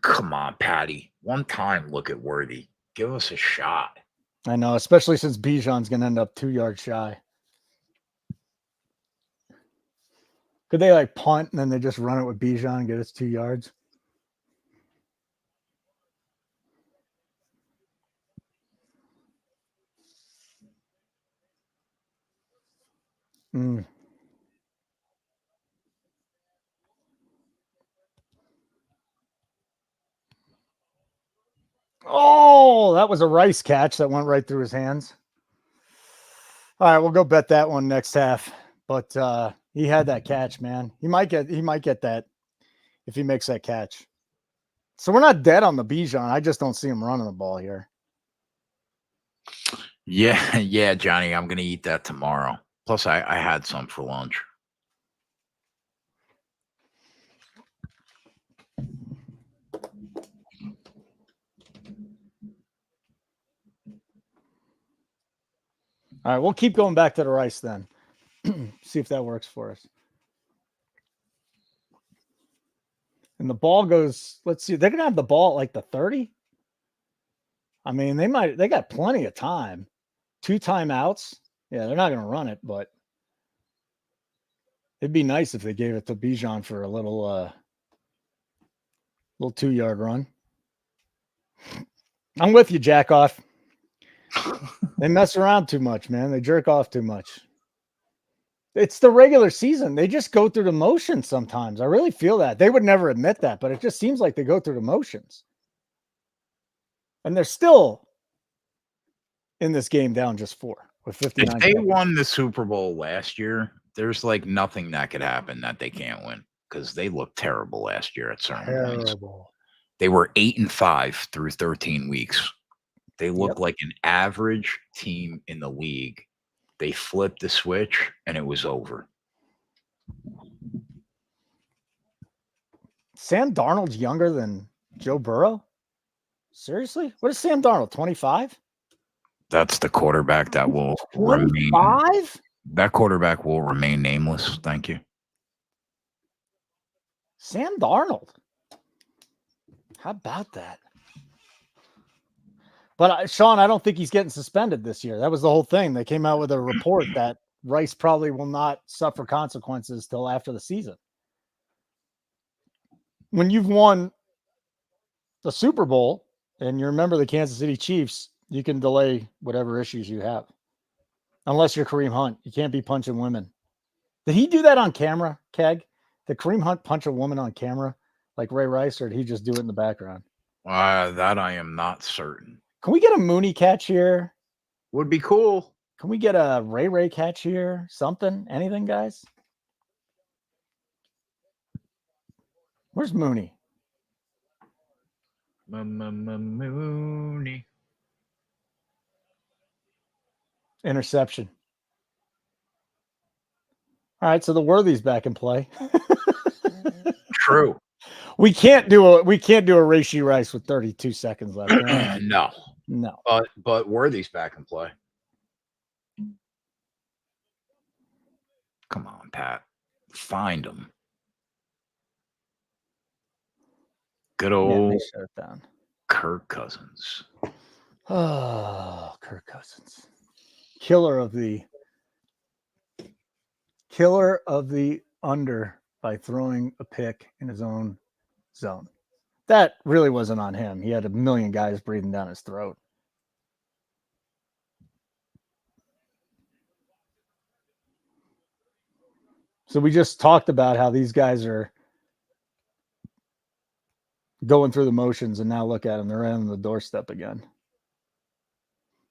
Come on, Patty. One time look at Worthy. Give us a shot. I know, especially since Bijan's going to end up 2 yards shy. Could they like punt and then they just run it with Bijan and get us 2 yards? Oh, that was a Rice catch that went right through his hands. All right, we'll go bet that one next half. But he had that catch, man. He might get that if he makes that catch. So we're not dead on the Bijan. I just don't see him running the ball here. Yeah, Johnny, I'm gonna eat that tomorrow. Plus, I had some for lunch. All right, we'll keep going back to the Rice then. See if that works for us. And the ball goes, let's see, they're going to have the ball at like the 30. I mean, they got plenty of time. 2 timeouts. Yeah, they're not going to run it, but it'd be nice if they gave it to Bijan for a little 2-yard run. I'm with you, jack off. They mess around too much, man. They jerk off too much. It's the regular season. They just go through the motions sometimes. I really feel that. They would never admit that, but it just seems like they go through the motions. And they're still in this game down just 4 with 59. If they won the Super Bowl last year, there's like nothing that could happen that they can't win because they looked terrible last year at certain points. They were 8-5 through 13 weeks. They look like an average team in the league. They flipped the switch, and it was over. Sam Darnold's younger than Joe Burrow? Seriously? What is Sam Darnold, 25? That's the quarterback that will 25? That quarterback will remain nameless. Thank you. Sam Darnold. How about that? But Sean, I don't think he's getting suspended this year. That was the whole thing. They came out with a report that Rice probably will not suffer consequences till after the season. When you've won the Super Bowl and you're a member of the Kansas City Chiefs, you can delay whatever issues you have. Unless you're Kareem Hunt. You can't be punching women. Did he do that on camera, Keg? Did Kareem Hunt punch a woman on camera like Ray Rice, or did he just do it in the background? That I am not certain. Can we get a Mooney catch here? Would be cool. Can we get a Ray catch here? Something? Anything, guys? Where's Mooney? Mooney. Interception. All right, so the Worthy's back in play. True. We can't do a Rashee Rice with 32 seconds left. No. No. But Worthy's back in play. Come on, Pat. Find him. Good old shut it down. Kirk Cousins. Oh, Kirk Cousins. Killer of the under by throwing a pick in his own zone. That really wasn't on him. He had a million guys breathing down his throat. So we just talked about how these guys are going through the motions, and now look at them. They're on the doorstep again.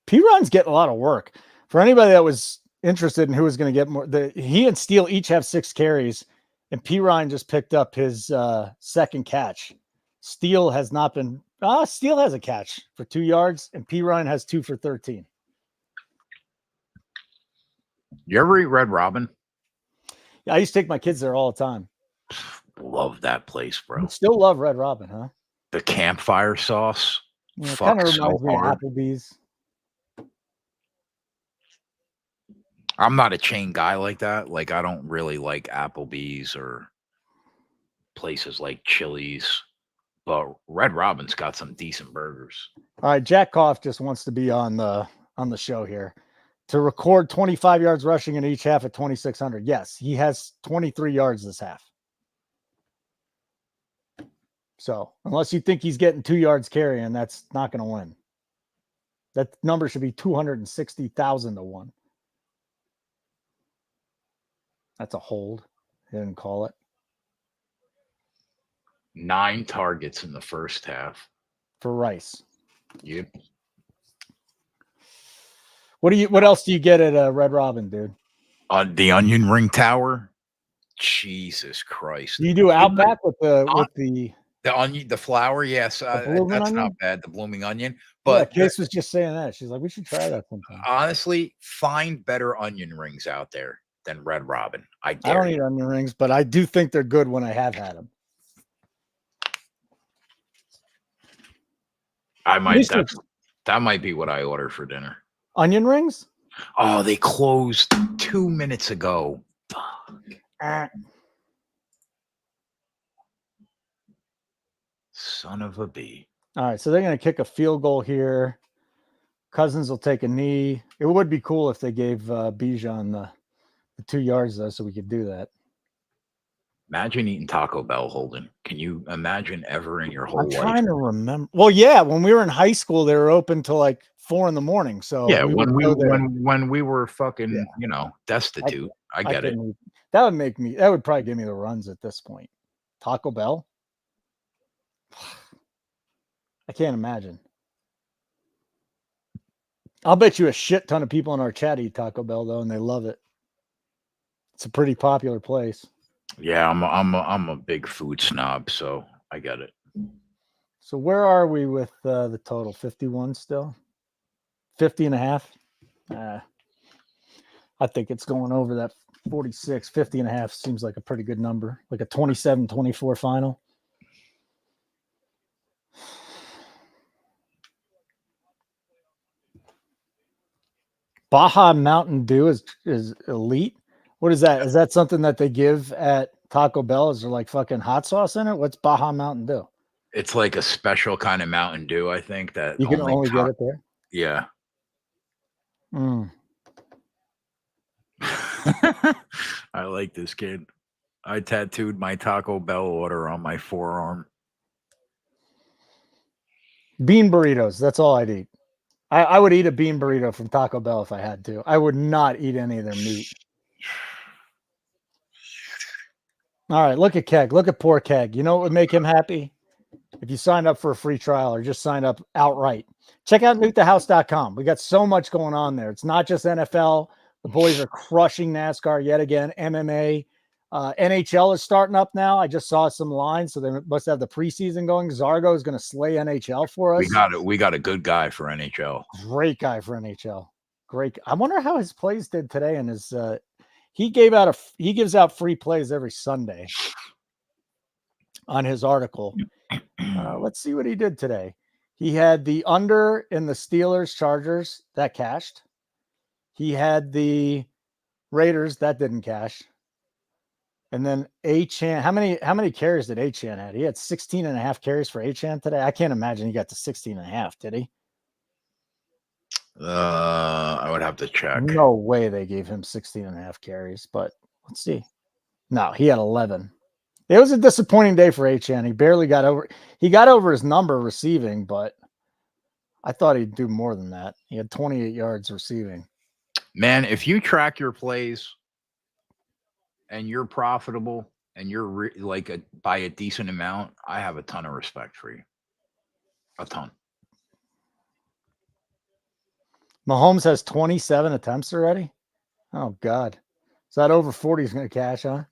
P-Ron's getting a lot of work. For anybody that was interested in who was going to get more, he and Steele each have 6 carries, and P-Ron just picked up his second catch. Steele has not been – Steele has a catch for 2 yards, and P-Ron has 2 for 13. You ever eat Red Robin? Yeah, I used to take my kids there all the time. Love that place, bro. Still love Red Robin, huh? The campfire sauce. Yeah, it kind of reminds me of Applebee's. I'm not a chain guy like that. Like, I don't really like Applebee's or places like Chili's. But Red Robin's got some decent burgers. All right, Jack Koff just wants to be on the show here. To record 25 yards rushing in each half at 2,600. Yes, he has 23 yards this half. So unless you think he's getting 2 yards carrying, that's not going to win. That number should be 260,000 to 1. That's a hold. He didn't call it. 9 targets in the first half. For Rice. Yep. What else do you get at Red Robin, dude? The onion ring tower. Jesus Christ. You do Outback with the onion, the flour, yes. That's onion? not bad. The blooming onion. But Case was just saying that. She's like, we should try that sometime. Honestly, find better onion rings out there than Red Robin. I don't eat onion rings, but I do think they're good when I have had them. That might be what I order for dinner. Onion rings? Oh, they closed 2 minutes ago. Fuck. Son of a bee. All right, so they're going to kick a field goal here. Cousins will take a knee. It would be cool if they gave Bijan the 2 yards, though, so we could do that. Imagine eating Taco Bell, Holden. Can you imagine ever in your whole life? I'm trying to remember. Well, yeah, when we were in high school, they were open till like 4 a.m. So yeah, when we were fucking, destitute. I get it. That would probably give me the runs at this point. Taco Bell. I can't imagine. I'll bet you a shit ton of people in our chat eat Taco Bell though, and they love it. It's a pretty popular place. Yeah, I'm a big food snob, so I get it. So where are we with the total? 51 still? 50 and a half? I think it's going over that 46. 50 and a half seems like a pretty good number. Like a 27-24 final. Baja Mountain Dew is elite. What is that? Is that something that they give at Taco Bell? Is there like fucking hot sauce in it? What's Baja Mountain Dew? It's like a special kind of Mountain Dew, I think, that you can only get it there. Yeah. I like this kid. I tattooed my Taco Bell order on my forearm. Bean burritos. That's all I'd eat. I would eat a bean burrito from Taco Bell if I had to. I would not eat any of their meat. All right, look at Keg. Look at poor Keg. You know what would make him happy? If you signed up for a free trial or just signed up outright. Check out newtthehouse.com. We got so much going on there. It's not just NFL. The boys are crushing NASCAR yet again. MMA. NHL is starting up now. I just saw some lines, so they must have the preseason going. Zargo is going to slay NHL for us. We got a good guy for NHL. Great guy for NHL. Great. I wonder how his plays did today. And his he gives out free plays every Sunday on his article. Let's see what he did today. He had the under in the Steelers Chargers that cashed. He had the Raiders that didn't cash. And then Achan, how many carries did Achan had? He had 16 and a half carries for Achan today. I can't imagine he got to 16 and a half, did he? I would have to check. No way they gave him 16 and a half carries, but let's see. No, he had 11. It was a disappointing day for Achan. He barely got over. He got over his number receiving, but I thought he'd do more than that. He had 28 yards receiving. Man, if you track your plays and you're profitable and you're by a decent amount, I have a ton of respect for you. A ton. Mahomes has 27 attempts already. Oh God, is that over 40? Is going to cash, huh?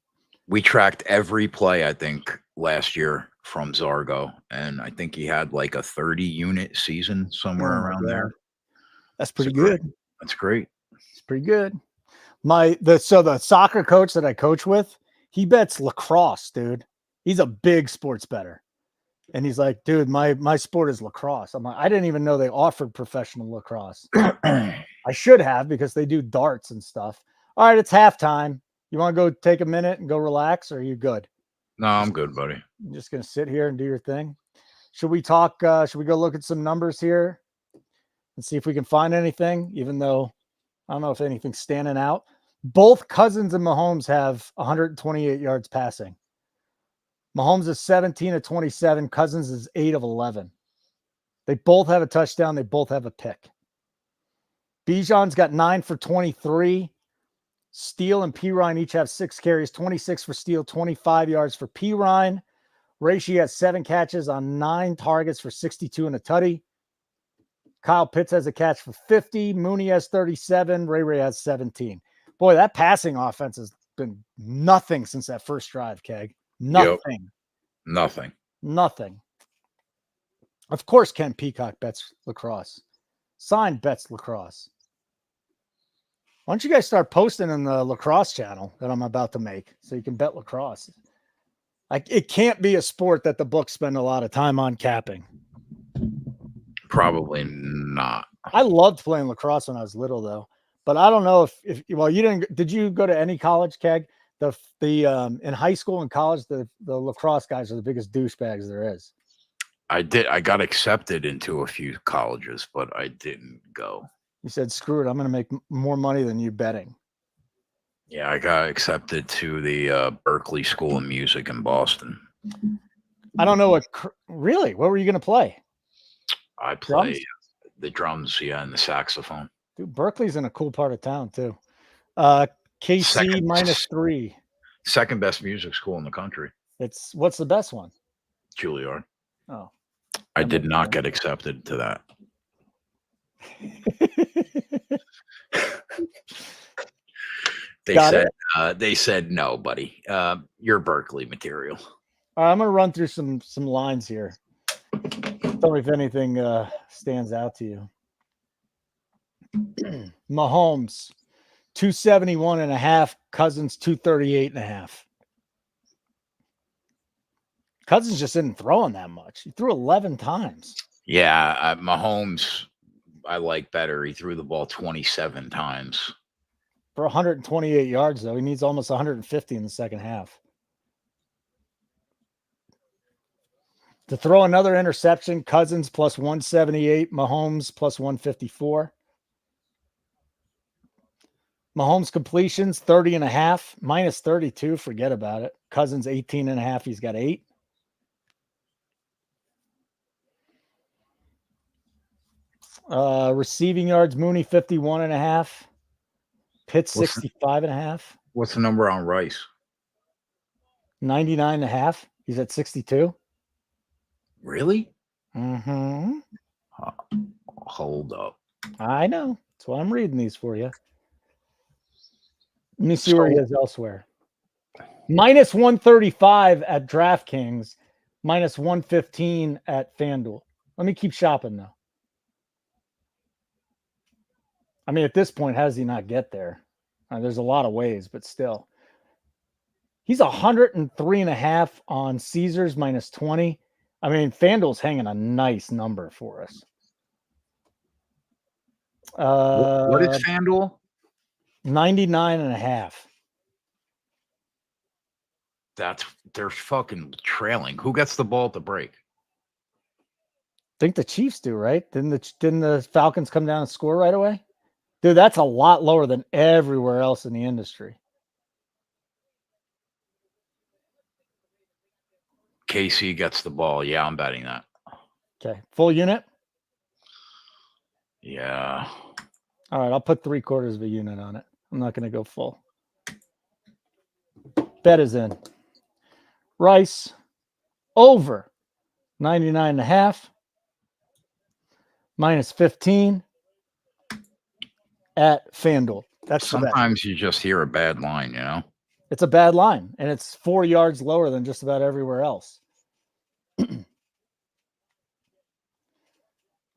We tracked every play, I think, last year from Zargo, and I think he had like a 30-unit season somewhere around there. That's pretty good. That's great. It's pretty good. The soccer coach that I coach with, he bets lacrosse, dude. He's a big sports bettor. And he's like, dude, my sport is lacrosse. I'm like, I didn't even know they offered professional lacrosse. I should have, because they do darts and stuff. All right, it's halftime. You want to go take a minute and go relax, or are you good? No, I'm good, buddy. You're just going to sit here and do your thing. Should we talk? Should we go look at some numbers here and see if we can find anything, even though I don't know if anything's standing out. Both Cousins and Mahomes have 128 yards passing. Mahomes is 17 of 27. Cousins is 8 of 11. They both have a touchdown. They both have a pick. Bijan's got 9 for 23. Steele and Pirine each have 6 carries, 26 for Steele, 25 yards for Pirine. Reishi has 7 catches on 9 targets for 62 and a tutty. Kyle Pitts has a catch for 50. Mooney has 37. Ray has 17. Boy, that passing offense has been nothing since that first drive, Keg. Nothing. Yep. Nothing. Of course, Ken Peacock bets lacrosse. Signed bets lacrosse. Why don't you guys start posting in the lacrosse channel that I'm about to make so you can bet lacrosse? It can't be a sport that the books spend a lot of time on capping. Probably not. I loved playing lacrosse when I was little, though. But I don't know if well, you didn't. Did you go to any college, Keg? In high school and college, the lacrosse guys are the biggest douchebags there is. I did. I got accepted into a few colleges, but I didn't go. You said, screw it, I'm going to make more money than you betting. Yeah, I got accepted to the Berkeley School of Music in Boston. I don't know what really. What were you going to play? I play the drums, yeah, and the saxophone. Dude, Berkeley's in a cool part of town too. KC -3. Second best music school in the country. What's the best one? Juilliard. Oh, I did not get accepted to that. They said no, buddy. You're Berkeley material. All right, I'm gonna run through some lines here. Tell me if anything stands out to you. Mahomes 271.5, Cousins 238.5. Cousins just isn't throwing that much. He threw 11 times. Yeah, Mahomes I like better. He threw the ball 27 times. For 128 yards, though. He needs almost 150 in the second half. To throw another interception, Cousins plus 178, Mahomes plus 154. Mahomes completions 30.5, minus 32. Forget about it. Cousins 18.5. He's got 8. Receiving yards, Mooney 51.5. Pitts 65.5. What's the number on Rice? 99.5. He's at 62. Really? Mm-hmm. Hold up. I know. That's why I'm reading these for you. Let me see where he is elsewhere. Minus 135 at DraftKings, minus 115 at FanDuel. Let me keep shopping though. I mean, at this point, how does he not get there? There's a lot of ways, but still. He's 103.5 on Caesars minus 20. I mean, FanDuel's hanging a nice number for us. What is FanDuel? 99.5. They're fucking trailing. Who gets the ball at the break? I think the Chiefs do, right? Didn't the Falcons come down and score right away? Dude, that's a lot lower than everywhere else in the industry. KC gets the ball. Yeah, I'm betting that. Okay. Full unit? Yeah. All right, I'll put 3/4 of a unit on it. I'm not going to go full. Bet is in. Rice over 99.5 minus 15 at FanDuel. That's sometimes you just hear a bad line, you know? It's a bad line, and it's 4 yards lower than just about everywhere else.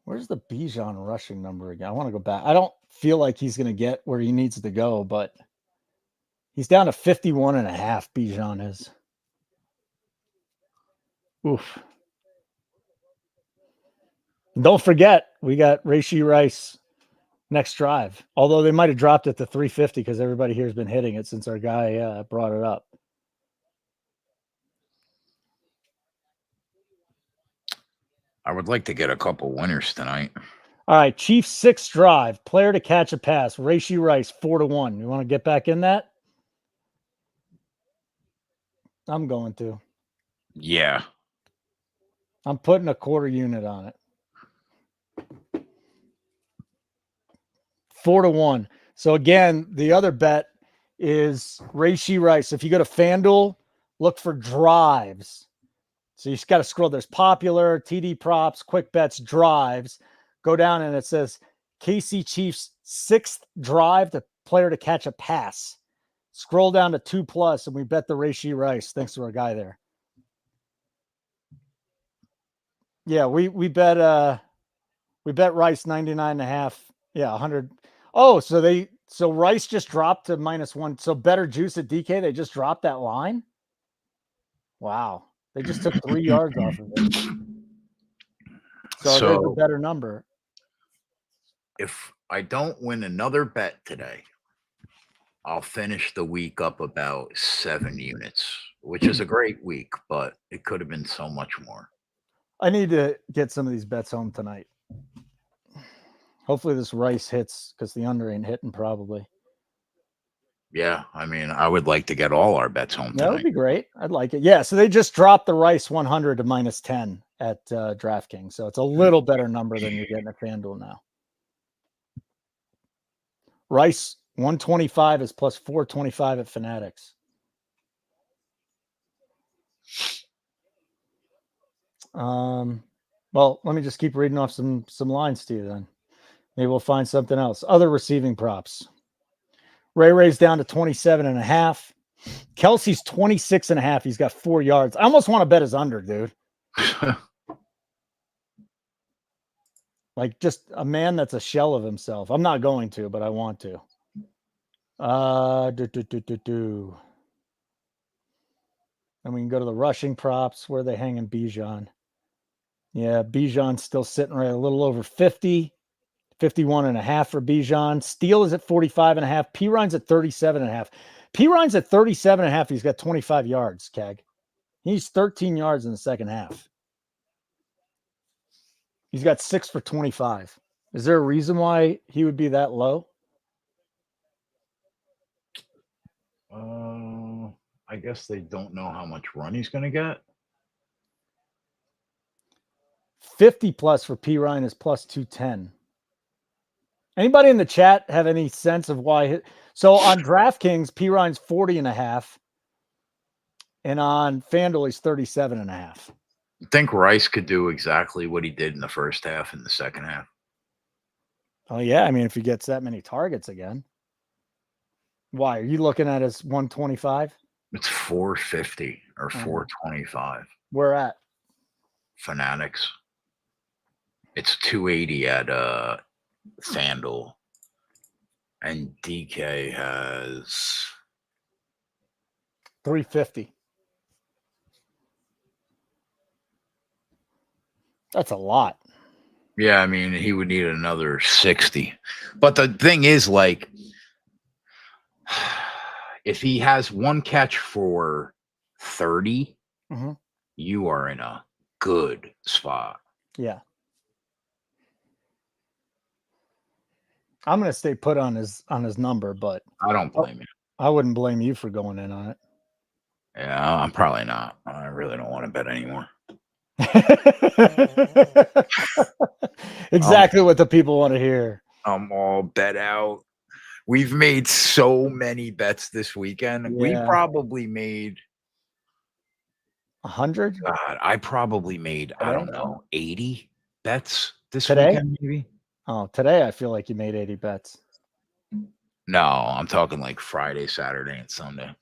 Where's the Bijan rushing number again? I want to go back. I don't feel like he's going to get where he needs to go, but he's down to 51.5. Bijan is. Oof. Don't forget, we got Rashee Rice next drive. Although they might have dropped it to 350 because everybody here has been hitting it since our guy brought it up. I would like to get a couple winners tonight. All right, Chiefs 6th drive, player to catch a pass, Rashee Rice 4-1. You want to get back in that? I'm going to. Yeah. I'm putting a 1/4 unit on it. 4-1. So again, the other bet is Rashee Rice. If you go to FanDuel, look for drives. So you just got to scroll. There's popular, TD props, quick bets, drives. Go down and it says KC Chiefs 6th drive, the player to catch a pass. Scroll down to 2+ and we bet the Rashee Rice. Thanks to our guy there. Yeah, we bet Rice 99.5. Yeah, 100. Oh, so Rice just dropped to -1. So better juice at DK. They just dropped that line. Wow. They just took 3 yards off of it. So there's a better number. If I don't win another bet today, I'll finish the week up about 7 units, which is a great week, but it could have been so much more. I need to get some of these bets home tonight. Hopefully this Rice hits because the under ain't hitting probably. Yeah, I mean, I would like to get all our bets home tonight. That would be great. I'd like it. Yeah, so they just dropped the Rice 100 to -10 at DraftKings. So it's a little better number than you're getting at FanDuel now. Rice 125 is plus 425 at Fanatics. Well, let me just keep reading off some lines to you then. Maybe we'll find something else. Other receiving props. Ray's down to 27.5. Kelsey's 26.5. He's got 4 yards. I almost want to bet his under, dude. Like just a man that's a shell of himself. I'm not going to, but I want to. And we can go to the rushing props. Where are they hanging Bijan? Yeah, Bijan's still sitting right a little over 50. 51.5 for Bijan. Steele is at 45.5. P-Ryan's at 37.5. P-Ryan's at 37.5. He's got 25 yards, Keg. He's 13 yards in the second half. He's got 6 for 25. Is there a reason why he would be that low? I guess they don't know how much run he's going to get. 50+ for P-Ryan is plus 210. Anybody in the chat have any sense of why? So on DraftKings, P-Ryan's 40.5. And on FanDuel, he's 37.5. I think Rice could do exactly what he did in the first half and the second half. Oh, yeah. I mean, if he gets that many targets again. Why? Are you looking at his 125? It's 450 or 425. Where at? Fanatics. It's 280 at FanDuel. And DK has 350. That's a lot. Yeah, I mean, he would need another 60. But the thing is, like, if he has one catch for 30, you are in a good spot. Yeah. I'm going to stay put on his number, but I don't blame you. I wouldn't blame you for going in on it. Yeah, I'm probably not. I really don't want to bet anymore. Exactly what the people want to hear. I'm all bet out. We've made so many bets this weekend. Yeah. We probably made 100. God, I probably made, I don't know, 80 bets this Today? weekend, maybe. Oh, today I feel like you made 80 bets. No, I'm talking like Friday, Saturday, and Sunday.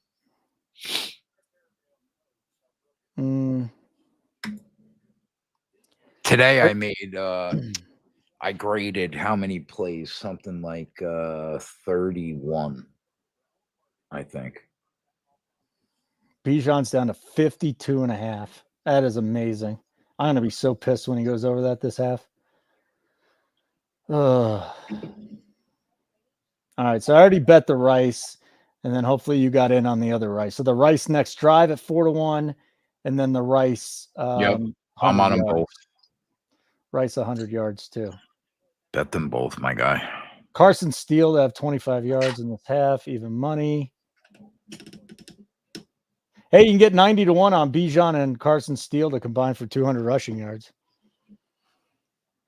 Today I made I graded how many plays? Something like 31, I think. Bijan's down to 52.5. That is amazing. I'm going to be so pissed when he goes over that this half. All right, so I already bet the Rice, and then hopefully you got in on the other Rice. So the Rice next drive at 4-1, and then the Rice. Yep, I'm on them both. Rice 100 yards too. Bet them both, my guy. Carson Steele to have 25 yards in this half, even money. Hey, you can get 90-1 on Bijan and Carson Steele to combine for 200 rushing yards.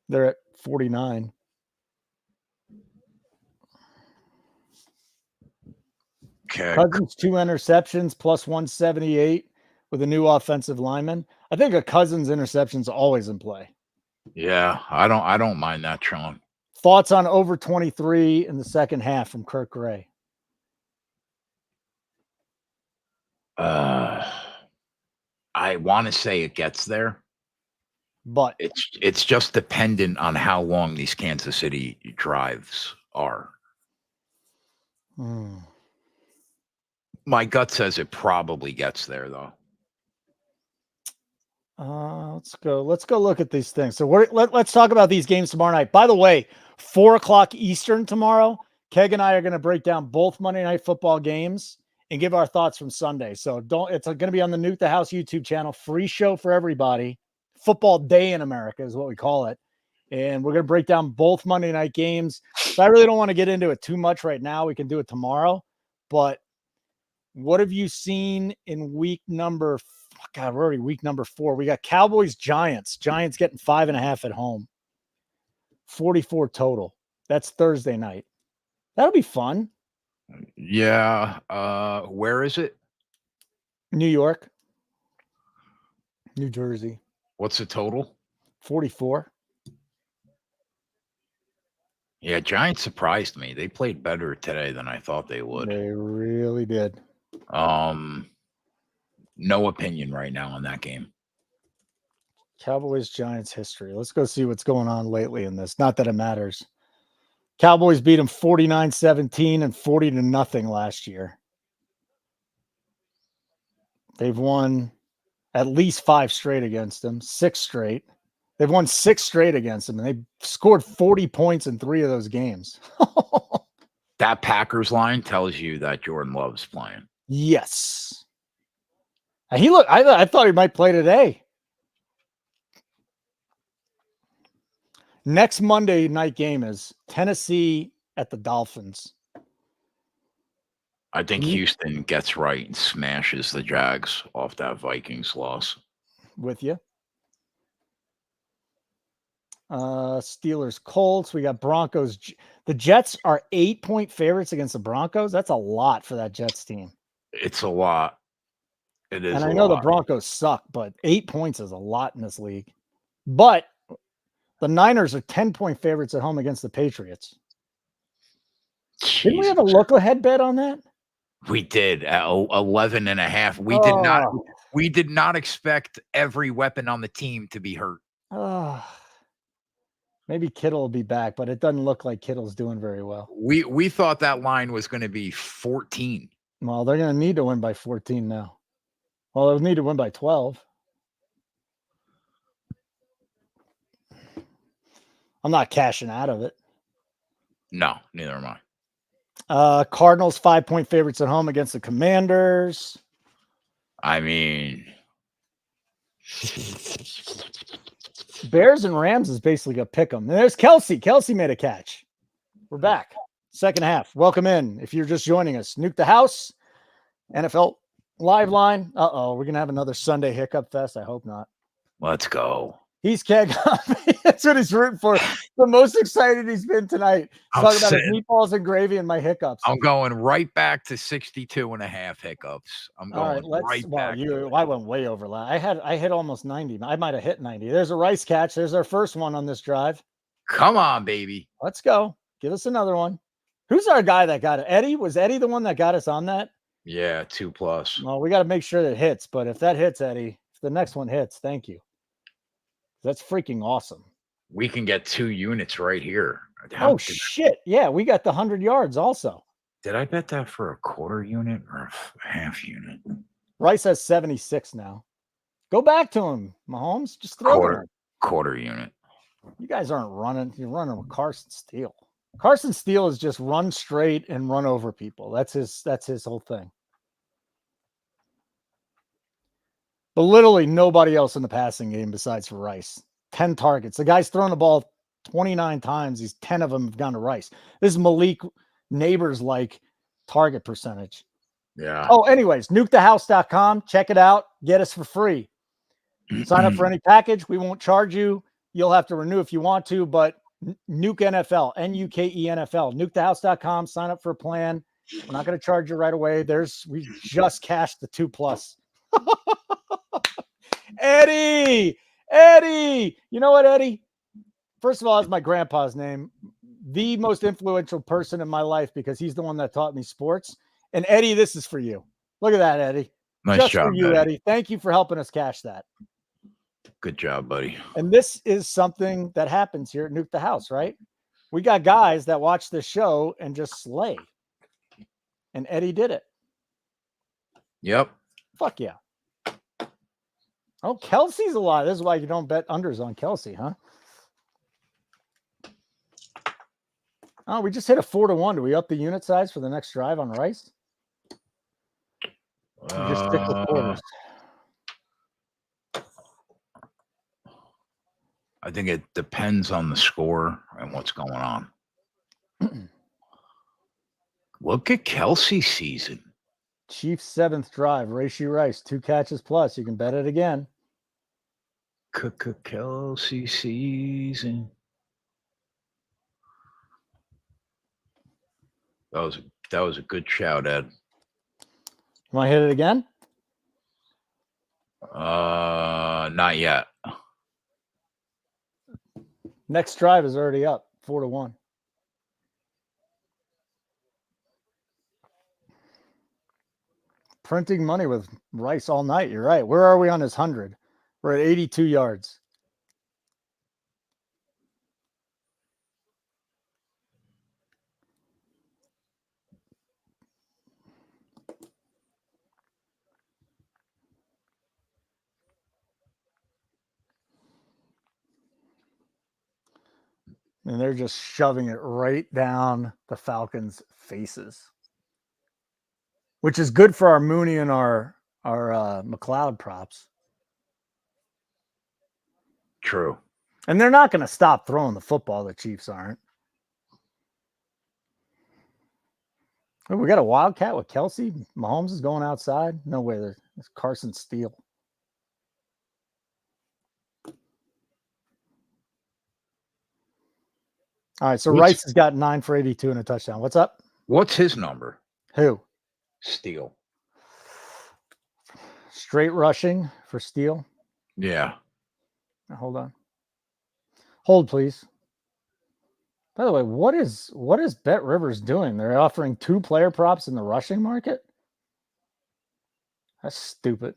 They're at 49. Okay. Cousins 2 interceptions plus 178 with a new offensive lineman. I think a Cousins interception's always in play. Yeah, I don't mind that, Sean. Thoughts on over 23 in the second half from Kirk Gray? I want to say it gets there, but it's just dependent on how long these Kansas City drives are. My gut says it probably gets there, though. Let's go look at these things. So let's talk about these games tomorrow night. By the way, 4:00 Eastern tomorrow, Keg and I are going to break down both Monday Night Football games and give our thoughts from Sunday. So it's going to be on the Nuke the House YouTube channel. Free show for everybody. Football Day in America is what we call it. And we're going to break down both Monday night games. So I really don't want to get into it too much right now. We can do it tomorrow. But what have you seen in week number? God, we're already week number 4. We got Cowboys, Giants. Giants getting 5.5 at home. 44 total. That's Thursday night. That'll be fun. Yeah. Where is it? New York. New Jersey. What's the total? 44. Yeah, Giants surprised me. They played better today than I thought they would. They really did. No opinion right now on that game. Cowboys, Giants history. Let's go see what's going on lately in this. Not that it matters. Cowboys beat them 49-17 and 40-0 last year. They've won at least 5 straight against them, 6 straight. They've won 6 straight against them, and they scored 40 points in 3 of those games. That Packers line tells you that Jordan Love's playing. Yes. I thought he might play today. Next Monday night game is Tennessee at the Dolphins. I think Houston gets right and smashes the Jags off that Vikings loss. With you. Steelers, Colts. We got Broncos. The Jets are 8-point favorites against the Broncos. That's a lot for that Jets team. It's a lot. It is And a I know the lot. Broncos suck, but 8 points is a lot in this league. But the Niners are 10-point favorites at home against the Patriots. Didn't we have a Jesus. look-ahead bet on that? We did at 11.5. Oh. We did not expect every weapon on the team to be hurt. Maybe Kittle will be back, but it doesn't look like Kittle's doing very well. We thought that line was going to be 14. Well, they're going to need to win by 14 now. Well, they'll need to win by 12. I'm not cashing out of it. No, neither am I. Cardinals 5-point favorites at home against the Commanders. I mean, Bears and Rams is basically going to pick them. And there's Kelsey. Kelsey made a catch. We're back. Second half. Welcome in. If you're just joining us, Nuke the House, NFL Live Line. Uh-oh, we're going to have another Sunday hiccup fest. I hope not. let's go. He's Keg. That's what he's rooting for. The most excited he's been tonight. Talking about his meatballs and gravy and my hiccups. I'm going right back to 62.5 hiccups. I'm going right back. I went way over. I hit almost 90. I might have hit 90. There's a Rice catch. There's our first one on this drive. Come on, baby. Let's go. Give us another one. Who's our guy that got it? Eddie? Was Eddie the one that got us on that? Yeah, 2+. Well, we got to make sure that it hits. But if that hits, Eddie, if the next one hits, thank you. That's freaking awesome. We can get 2 units right here. Shit. Yeah, we got the 100 yards also. Did I bet that for a quarter unit or a half unit? Rice has 76 now. Go back to him, Mahomes. Just throw it. Quarter unit. You guys aren't running. You're running with Carson Steele. Carson Steele is just run straight and run over people. That's his whole thing. But literally nobody else in the passing game besides for Rice. 10 targets. The guy's thrown the ball 29 times. These 10 of them have gone to Rice. This is Malik Neighbors like target percentage. Yeah. Oh, anyways, nukethehouse.com. Check it out. Get us for free. Sign up for any package. We won't charge you. You'll have to renew if you want to, but Nuke NFL, Nuke NFL, nukethehouse.com. Sign up for a plan. We're not going to charge you right away. We just cashed the 2+. Eddie. You know what, Eddie? First of all, it's my grandpa's name. The most influential person in my life because he's the one that taught me sports. And Eddie, this is for you. Look at that, Eddie. Nice Just job, for you, Eddie. Eddie. Thank you for helping us cash that. Good job, buddy. And this is something that happens here at Nuke the House, right? We got guys that watch this show and just slay. And Eddie did it. Yep. Fuck yeah. Oh, Kelsey's a lot. This is why you don't bet unders on Kelsey, huh? Oh, we just hit a 4-1. Do we up the unit size for the next drive on Rice? Or just stick with quarters. I think it depends on the score and what's going on. Look at Kelsey's season. Chiefs 7th drive. Rashee Rice, 2 catches plus. You can bet it again. Kelsey season. That was a good shout, Ed. You want to hit it again? Not yet. Next drive is already up, 4-1. Printing money with Rice all night. You're right. Where are we on his 100? We're at 82 yards. And they're just shoving it right down the Falcons' faces, which is good for our Mooney and our McLeod props. True. And they're not going to stop throwing the football. The Chiefs aren't. Oh, we got a Wildcat with Kelsey. Mahomes is going outside. No way. There's Carson Steele. All right, so Rice has got 9 for 82 and a touchdown. What's up? What's his number? Who? Steele. Straight rushing for Steele. Yeah. Hold on. Hold, please. By the way, what is Bet Rivers doing? They're offering 2 player props in the rushing market? That's stupid.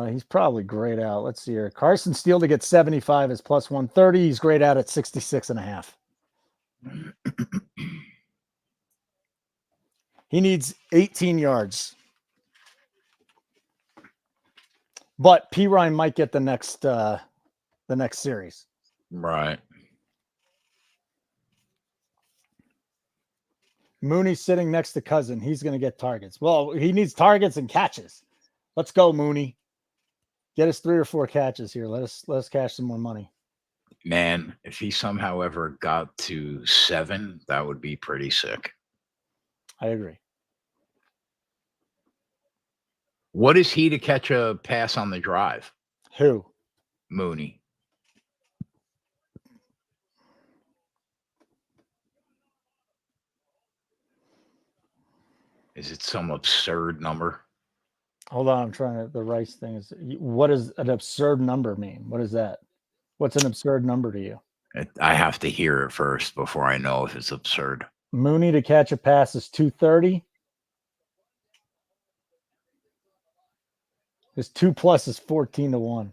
He's probably grayed out. Let's see here. Carson Steele to get 75 is plus 130. He's grayed out at 66.5. He needs 18 yards. But P. Ryan might get the next series. Right. Mooney's sitting next to Cousin. He's going to get targets. Well, he needs targets and catches. Let's go, Mooney. Get us 3 or 4 catches here. Let us cash some more money. Man, if he somehow ever got to 7, that would be pretty sick. I agree. What is he to catch a pass on the drive? Who? Mooney. Is it some absurd number? Hold on, I'm trying to. The Rice thing is. What does an absurd number mean? What is that? What's an absurd number to you? I have to hear it first before I know if it's absurd. Mooney to catch a pass is 230. His 2+ is 14-1.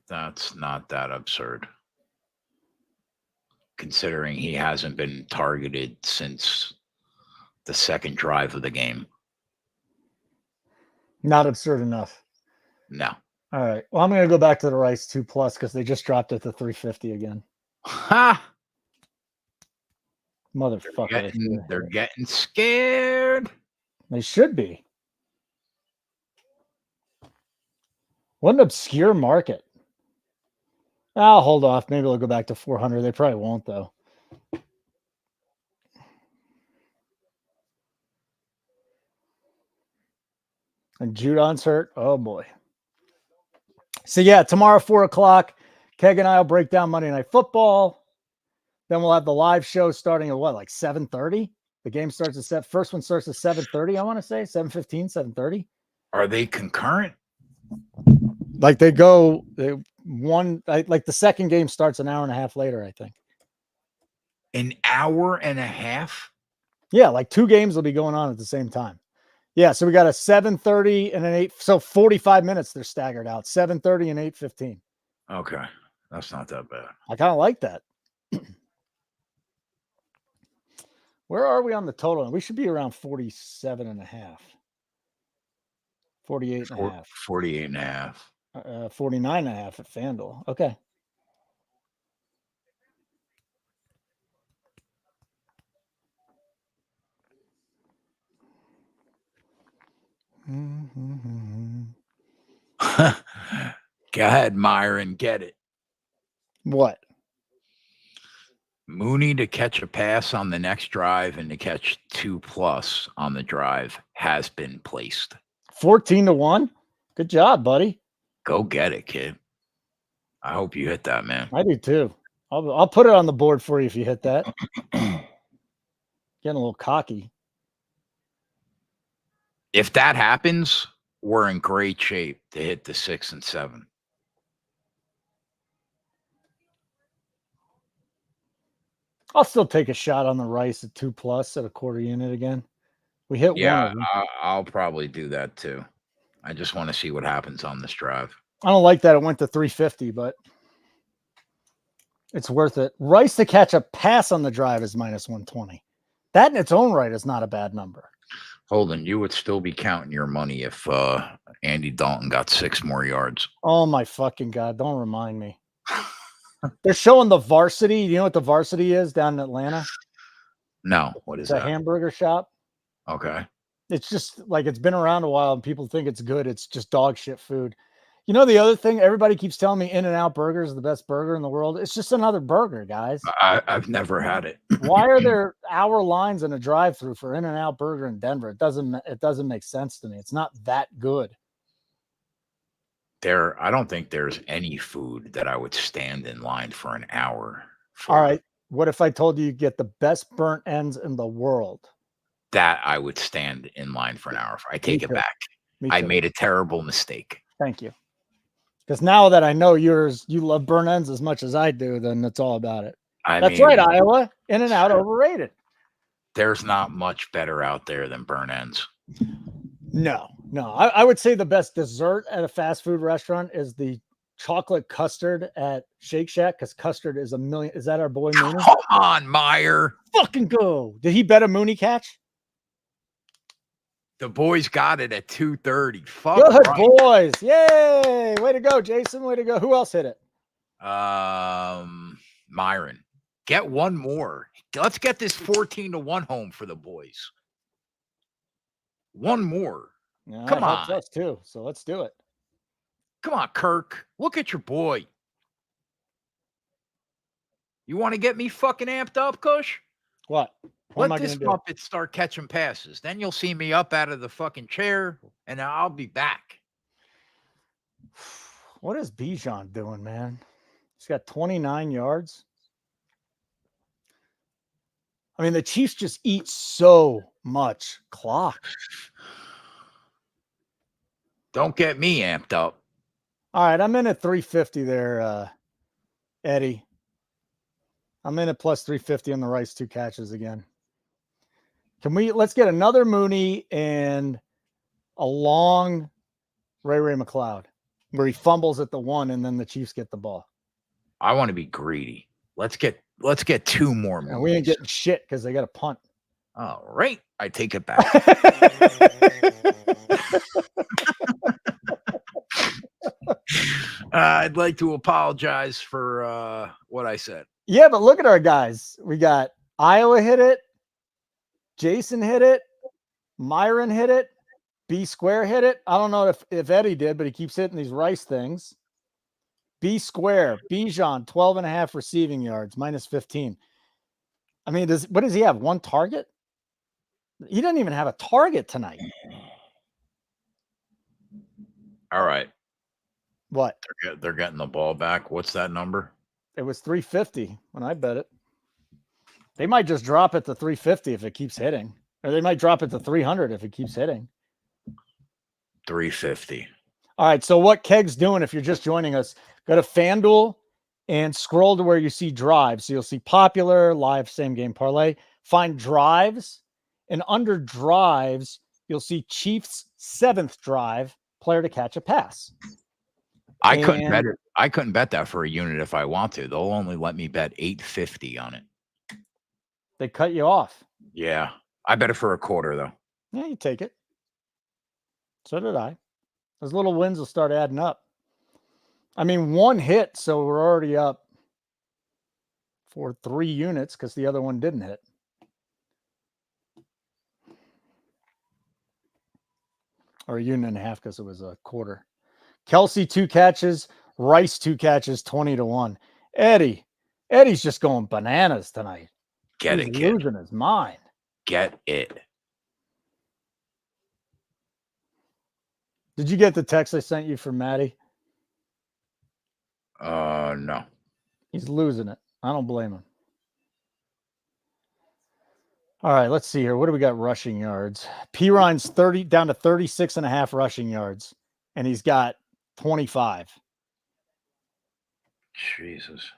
That's not that absurd, considering he hasn't been targeted since the second drive of the game. Not absurd enough. No. All right. Well, I'm going to go back to the Rice 2+ because they just dropped it to 350 again. Ha! Motherfucker. They're getting scared. They should be. What an obscure market. I'll hold off. Maybe they'll go back to 400. They probably won't, though. And Judon's hurt. Oh, boy. So, yeah, tomorrow, 4 o'clock, Keg and I will break down Monday Night Football. Then we'll have the live show starting at what, like 7:30? The game starts at first one starts at 7:30, I want to say. 7:15, 7:30. Are they concurrent? Like they go like the second game starts an hour and a half later, I think. An hour and a half? Yeah, like 2 games will be going on at the same time. Yeah, so we got a 7:30 and an 8, so 45 minutes they're staggered out. 7:30 and 8:15. Okay. That's not that bad. I kind of like that. Where are we on the total? We should be around 47 and a half. 48 and a half. 48 and a half. 49 and a half at FanDuel. Okay. Go ahead, Myron. Get it. What? Mooney to catch a pass on the next drive and to catch 2+ on the drive has been placed. 14-1. Good job, buddy. Go get it, kid. I hope you hit that, man. I do too. I'll put it on the board for you if you hit that. Getting a little cocky. If that happens, we're in great shape to hit the 6 and 7. I'll still take a shot on the Rice at 2+ at a quarter unit again. We hit one of them. I'll probably do that too. I just want to see what happens on this drive. I don't like that it went to 350, but it's worth it. Rice to catch a pass on the drive is -120. That in its own right is not a bad number. Holden, you would still be counting your money if Andy Dalton got 6 more yards. Oh my fucking God. Don't remind me. They're showing the Varsity. You know what the Varsity is down in Atlanta? No. What is that? It's a hamburger shop. Okay. It's just like it's been around a while and people think it's good. It's just dog shit food. You know, the other thing, everybody keeps telling me In-N-Out Burger is the best burger in the world. It's just another burger, guys. I've never had it. Why are there hour lines in a drive-through for In-N-Out Burger in Denver? It doesn't make sense to me. It's not that good. I don't think there's any food that I would stand in line for an hour for. All right. What if I told you get the best burnt ends in the world? That I would stand in line for an hour for. I take it too. back. Me I too. made a terrible mistake. Thank you. Because now that I know you love burnt ends as much as I do, then that's all about it. That's right, Iowa. In and out, overrated. There's not much better out there than burnt ends. No. I would say the best dessert at a fast food restaurant is the chocolate custard at Shake Shack, because custard is $1,000,000. Is that our boy Mooney? Come on, Meyer. Fucking go. Did he bet a Mooney catch? The boys got it at 2:30. Fuck Good right. boys. Yay. Way to go, Jason. Way to go. Who else hit it? Myron. Get one more. Let's get this 14-1 home for the boys. One more. Yeah, Come helps on. us too. So let's do it. Come on, Kirk. Look at your boy. You want to get me fucking amped up, Kush? What? Let this Muppet start catching passes. Then you'll see me up out of the fucking chair, and I'll be back. What is Bijan doing, man? He's got 29 yards. I mean, the Chiefs just eat so much clock. Don't get me amped up. All right, I'm in at 350 there, Eddie. I'm in at plus 350 on the Rice 2 catches again. Let's get another Mooney and a long Ray McLeod where he fumbles at the 1 and then the Chiefs get the ball. I want to be greedy. Let's get 2 more movies. And we ain't getting shit because they got a punt. All right. I take it back. I'd like to apologize for what I said. Yeah, but look at our guys. We got Iowa hit it. Jason hit it. Myron hit it. B Square hit it. I don't know if Eddie did, but he keeps hitting these Rice things. B Square, Bijan, 12.5 receiving yards, minus 15. I mean, what does he have? One target? He doesn't even have a target tonight. All right. What? They're getting the ball back. What's that number? It was 350 when I bet it. They might just drop it to 350 if it keeps hitting. Or they might drop it to 300 if it keeps hitting. 350. All right, so what Keg's doing, if you're just joining us, go to FanDuel and scroll to where you see drives. So you'll see popular, live, same game parlay. Find drives, and under drives, you'll see Chiefs' 7th drive, player to catch a pass. I couldn't bet it. I couldn't bet that for a unit if I want to. They'll only let me bet 850 on it. They cut you off. Yeah. I bet it for a quarter, though. Yeah, you take it. So did I. Those little wins will start adding up. I mean, one hit, so we're already up for 3 units because the other one didn't hit. Or a unit and a half because it was a quarter. Kelsey 2 catches, Rice 2 catches, 20-1. Eddie's just going bananas tonight. He's losing his mind. Get it. Did you get the text I sent you from Maddie? No. He's losing it. I don't blame him. All right, let's see here. What do we got rushing yards? Perine's down to 36.5 rushing yards, and he's got 25. Jesus.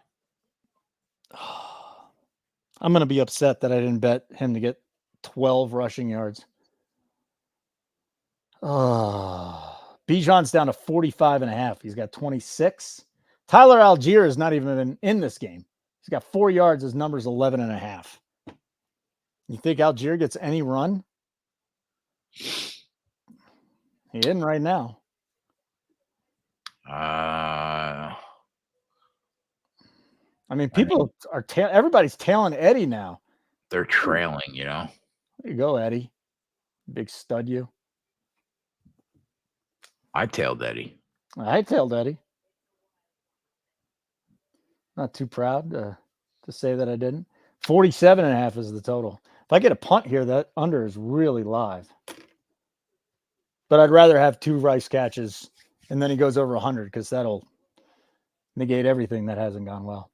I'm going to be upset that I didn't bet him to get 12 rushing yards. Bijan's down to 45.5. He's got 26. Tyler Algier is not even in this game. He's got 4 yards. His number's 11.5. You think Algier gets any run? He isn't right now. I mean, people are everybody's tailing Eddie now. They're trailing, you know. There you go, Eddie. Big stud you. I tailed Eddie. I tailed Eddie. Not too proud to say that I didn't. 47.5 is the total. If I get a punt here, that under is really live. But I'd rather have 2 Rice catches, and then he goes over 100 because that'll negate everything that hasn't gone well.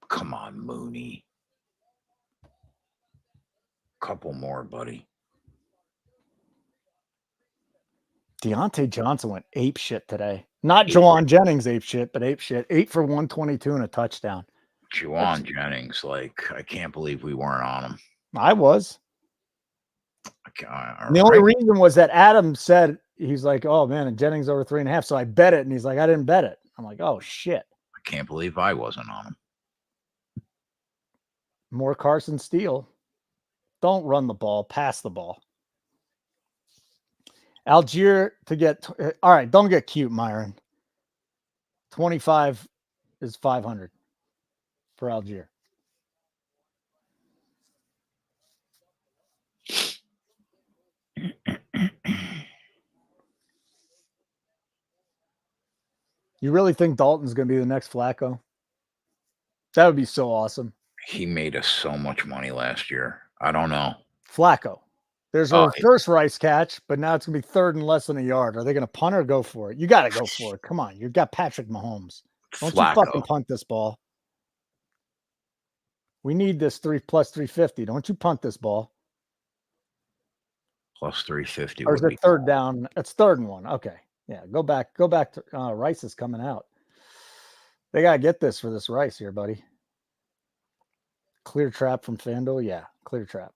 Come on, Mooney. Couple more, buddy. Deontay Johnson went ape shit today. Not Jawan Jennings ape shit, but ape shit. 8 for 122 and a touchdown. Jawan Jennings, like, I can't believe we weren't on him. I was. The only reason was that Adam said, he's like, oh man, and Jennings over 3.5. So I bet it. And he's like, I didn't bet it. I'm like, oh shit. I can't believe I wasn't on him. More Carson Steele. Don't run the ball, pass the ball. Algier to get, all right, don't get cute, Myron. 25 is 500 for Algier. You really think Dalton's going to be the next Flacco? That would be so awesome. He made us so much money last year. I don't know. Flacco. There's a reverse Rice catch, but now it's going to be third and less than a yard. Are they going to punt or go for it? You got to go for it. Come on. You've got Patrick Mahomes. Don't you fucking punt this ball. We need this 3 plus 350. Don't you punt this ball. Plus 350. Or is it third down? It's 3rd and 1. Okay. Yeah. Go back to Rice is coming out. They got to get this for this Rice here, buddy. Clear trap from FanDuel. Yeah. Clear trap.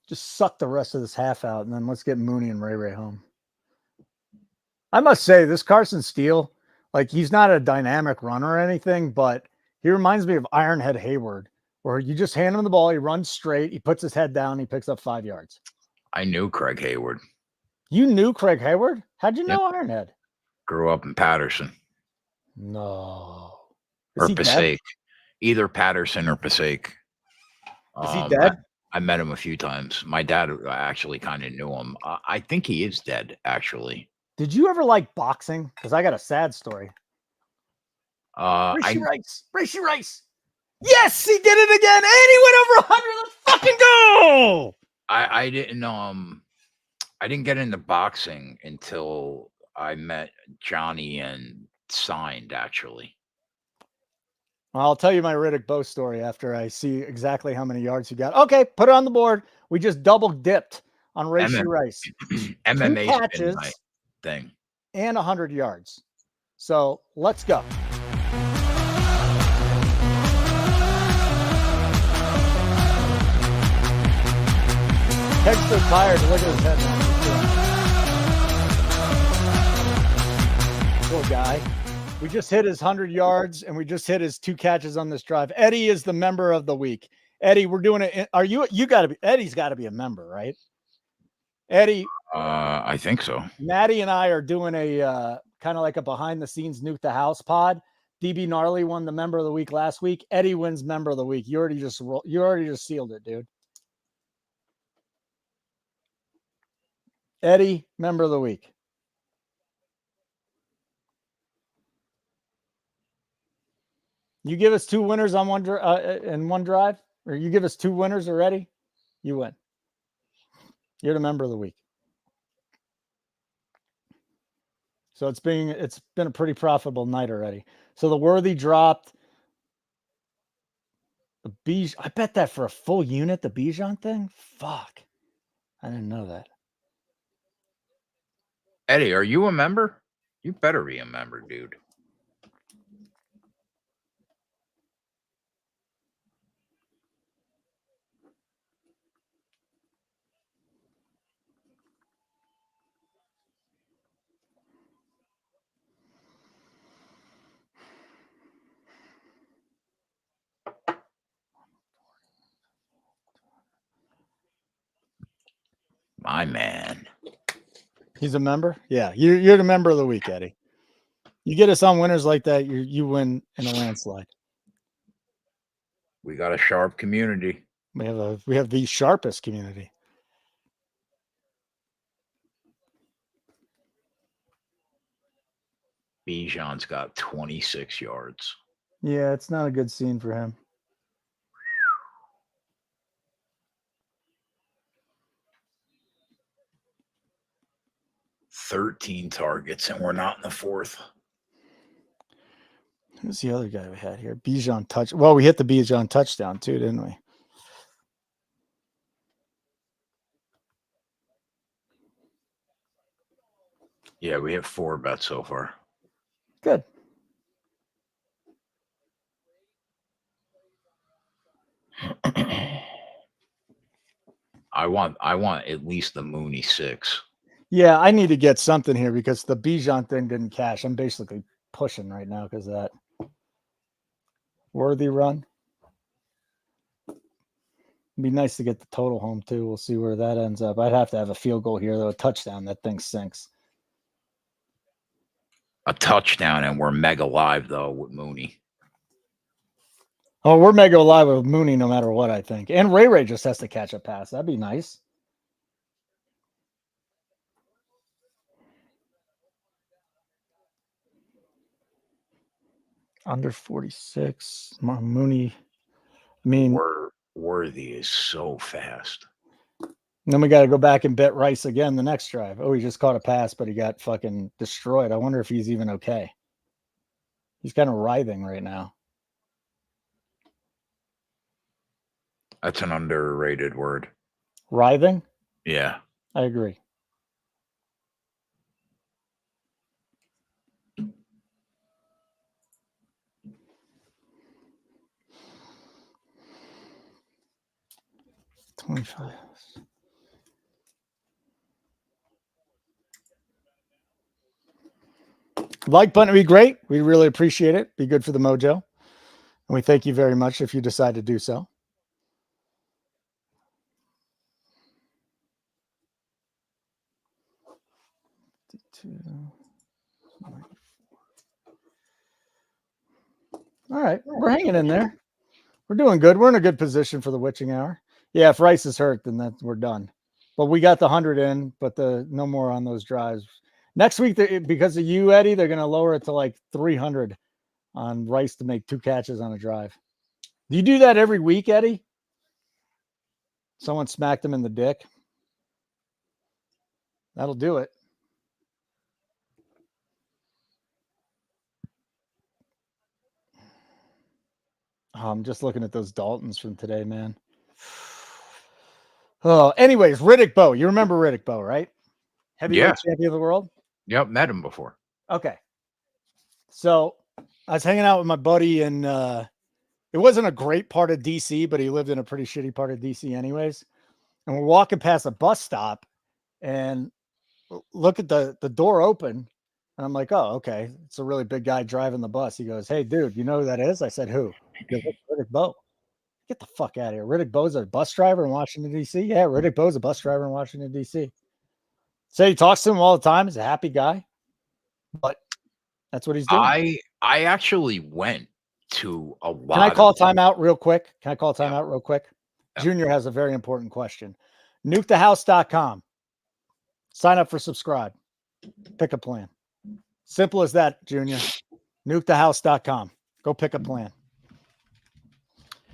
Just suck the rest of this half out, and then let's get Mooney and Ray home. I must say, this Carson Steele, like, he's not a dynamic runner or anything, but he reminds me of Ironhead Hayward, where you just hand him the ball, he runs straight, he puts his head down, he picks up 5 yards. I knew Craig Hayward. You knew Craig Hayward? How'd you know Ironhead? Grew up in Patterson. No. Or Passaic. Either Patterson or Passaic. Is he dead? I met him a few times. My dad actually kind of knew him. I think he is dead, actually. Did you ever like boxing? Because I got a sad story. Racy Rice. Yes, he did it again. And he went over 100. Let's fucking go. I didn't get into boxing until I met Johnny and signed, actually. I'll tell you my Riddick Bowe story after I see exactly how many yards he got. Okay, put it on the board. We just double dipped on Racy Rice. MMA catches my thing. And 100 yards. So let's go. Keg's so tired. Look at his head now. Poor guy. We just hit his 100 yards, and we just hit his 2 catches on this drive. Eddie is the member of the week. Eddie, we're doing it. Are you got to be, Eddie's got to be a member, right? Eddie. I think so. Maddie and I are doing a kind of like a behind the scenes Nuke the House pod. DB Gnarly won the member of the week last week. Eddie wins member of the week. You already just sealed it, dude. Eddie, member of the week. You give us 2 winners on in one drive, or you give us 2 winners already, you win. You're the member of the week. So it's been a pretty profitable night already. So the Worthy dropped. The Bijan, I bet that for a full unit, the Bijan thing. Fuck, I didn't know that. Eddie, are you a member? You better be a member, dude. My man. He's a member? Yeah, you're the member of the week, Eddie. You get us on winners like that, you win in a landslide. We got a sharp community. We have the sharpest community. Bijan's got 26 yards. Yeah, it's not a good scene for him. 13 targets, and we're not in the fourth. Who's the other guy we had here? Bijan touch. Well, we hit the Bijan touchdown too, didn't we? Yeah, we have 4 bets so far. Good. I want at least the Mooney 6. Yeah, I need to get something here because the Bijan thing didn't cash. I'm basically pushing right now because of that worthy run. It'd be nice to get the total home too. We'll see where that ends up. I'd have to have a field goal here, though. A touchdown. That thing sinks. A touchdown, and we're mega live though with Mooney. Oh, we're mega live with Mooney no matter what, I think. And Ray just has to catch a pass. That'd be nice. Under 46. Mooney. I mean, Worthy is so fast. Then we got to go back and bet Rice again the next drive. Oh, he just caught a pass, but he got fucking destroyed. I wonder if he's even okay. He's kind of writhing right now. That's an underrated word. Writhing? Yeah. I agree. $25. Like button would be great. We really appreciate it. Be good for the mojo. And we thank you very much if you decide to do so. All right. We're hanging in there. We're doing good. We're in a good position for the witching hour. Yeah, if Rice is hurt, then we're done. But we got the 100 in, but no more on those drives. Next week, because of you, Eddie, they're going to lower it to like 300 on Rice to make 2 catches on a drive. Do you do that every week, Eddie? Someone smacked him in the dick. That'll do it. Oh, I'm just looking at those Daltons from today, man. Oh, anyways, Riddick Bowe. You remember Riddick Bowe, right? Heavyweight champion of the world? Yep, met him before. Okay. So I was hanging out with my buddy, and it wasn't a great part of DC, but he lived in a pretty shitty part of DC anyways. And we're walking past a bus stop and look at the door open. And I'm like, oh, okay. It's a really big guy driving the bus. He goes, hey, dude, you know who that is? I said, who? He goes, Riddick Bowe. Get the fuck out of here. Riddick Bowe's a bus driver in Washington, D.C.? Yeah, Riddick Bowe's a bus driver in Washington, D.C. So he talks to him all the time. He's a happy guy. But that's what he's doing. I actually went to a lot. Can I call timeout real quick? Junior has a very important question. Nukethehouse.com. Sign up for subscribe. Pick a plan. Simple as that, Junior. Nukethehouse.com. Go pick a plan.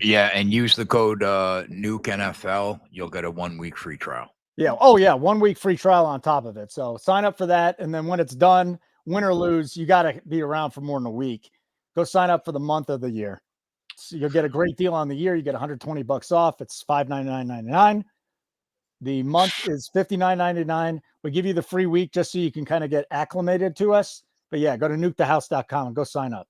Yeah, and use the code NUKENFL. You'll get a 1-week free trial. Yeah. Oh, yeah. 1 week free trial on top of it. So sign up for that. And then when it's done, win or lose, you got to be around for more than a week. Go sign up for the month of the year. So you'll get a great deal on the year. You get $120 off. It's $599.99. The month is $59.99. We give you the free week just so you can kind of get acclimated to us. But yeah, go to nukethehouse.com and go sign up.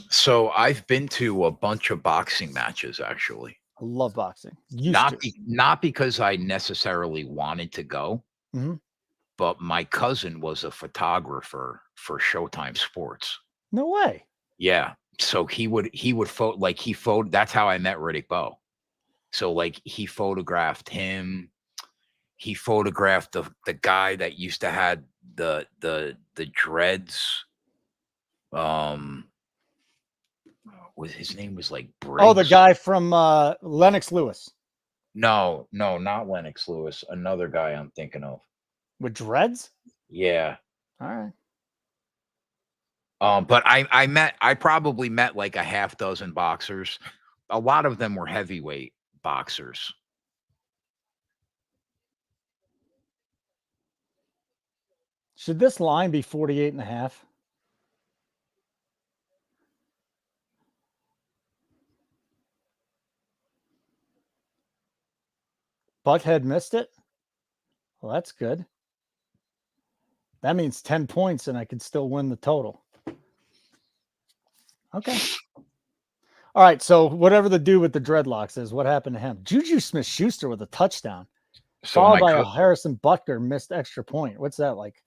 So I've been to a bunch of boxing matches, actually. I love boxing. Not because I necessarily wanted to go, but my cousin was a photographer for Showtime Sports. No way. Yeah. So he would that's how I met Riddick Bowe. So like he photographed him. He photographed the guy that used to have the dreads. His name was like Briggs. Oh, the guy from Lennox Lewis. No, not Lennox Lewis. Another guy I'm thinking of. With dreads? Yeah. All right. But I probably met like a half dozen boxers. A lot of them were heavyweight boxers. Should this line be 48.5? Butthead missed it. Well, that's good. That means 10 points and I could still win the total. Okay. All right. So whatever the dude with the dreadlocks is, what happened to him? Juju Smith-Schuster with a touchdown, So followed by a Harrison Butker missed extra point. What's that like?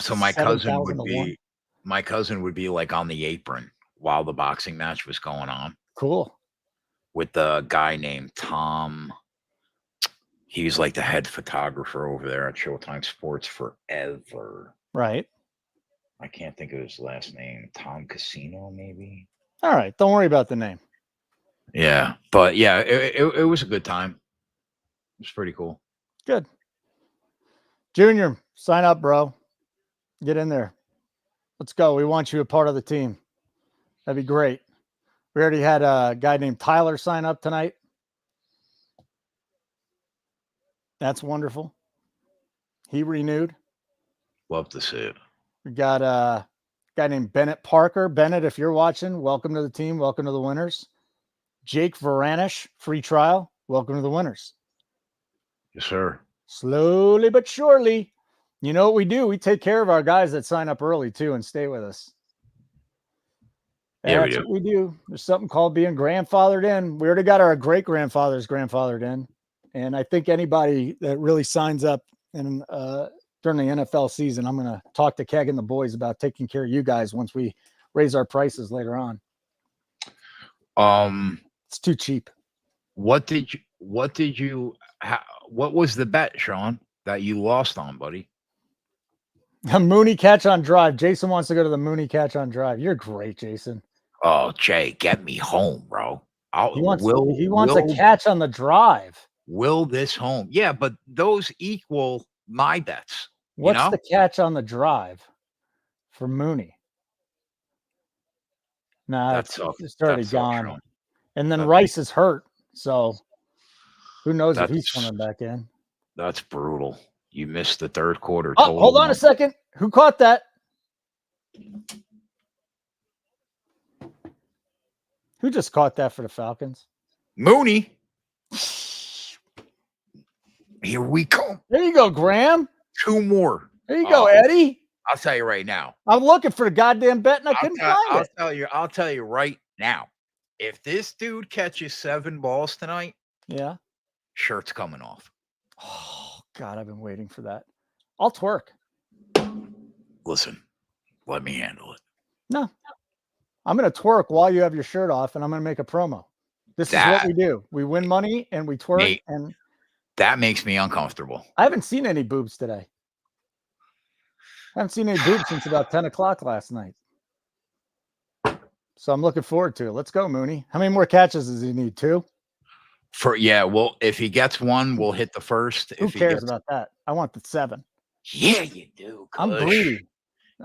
So my cousin would 7,000 be like on the apron while the boxing match was going on. Cool. With the guy named Tom. He was like the head photographer over there at Showtime Sports forever. Right. I can't think of his last name. Tom Casino, maybe. All right. Don't worry about the name. Yeah. But yeah, it was a good time. It was pretty cool. Good. Junior, sign up, bro. Get in there. Let's go. We want you a part of the team. That'd be great. We already had a guy named Tyler sign up tonight. That's wonderful. He renewed. Love to see it. We got a guy named Bennett Parker. Bennett, if you're watching, welcome to the team. Welcome to the winners. Jake Varanish, free trial. Welcome to the winners. Yes, sir. Slowly but surely. You know what we do? We take care of our guys that sign up early, too, and stay with us. Yeah, That's what we do. There's something called being grandfathered in. We already got our great-grandfathers grandfathered in. And I think anybody that really signs up and during the NFL season, I'm going to talk to Keg and the boys about taking care of you guys once we raise our prices later on. It's too cheap. What was the bet, Sean, that you lost on, buddy? A Mooney catch on drive. Jason wants to go to the Mooney catch on drive. You're great, Jason. Oh, Jay, get me home, bro. He wants a catch on the drive. Will this home? Yeah, but those equal my bets. What's the catch on the drive for Mooney? Nah, it's already gone. And then Rice is hurt. So who knows if he's coming back in. That's brutal. You missed the third quarter. Oh, hold on a second. Who caught that? Who just caught that for the Falcons? Mooney. Here we go. There you go, Graham. 2 more. There you go, Eddie. I'll tell you right now. I'm looking for the goddamn bet and I couldn't find it. I'll tell you right now. If this dude catches 7 balls tonight, yeah, shirt's coming off. Oh God, I've been waiting for that. I'll twerk. Listen, let me handle it. No, I'm going to twerk while you have your shirt off, and I'm going to make a promo. This is what we do. We win money and we twerk, and that makes me uncomfortable. I haven't seen any boobs today. I haven't seen any boobs since about 10 o'clock last night. So I'm looking forward to it. Let's go, Mooney. How many more catches does he need? 2? Well, if he gets 1, we'll hit the first. Who cares about that? I want the 7. Yeah, you do. Kush. I'm greedy.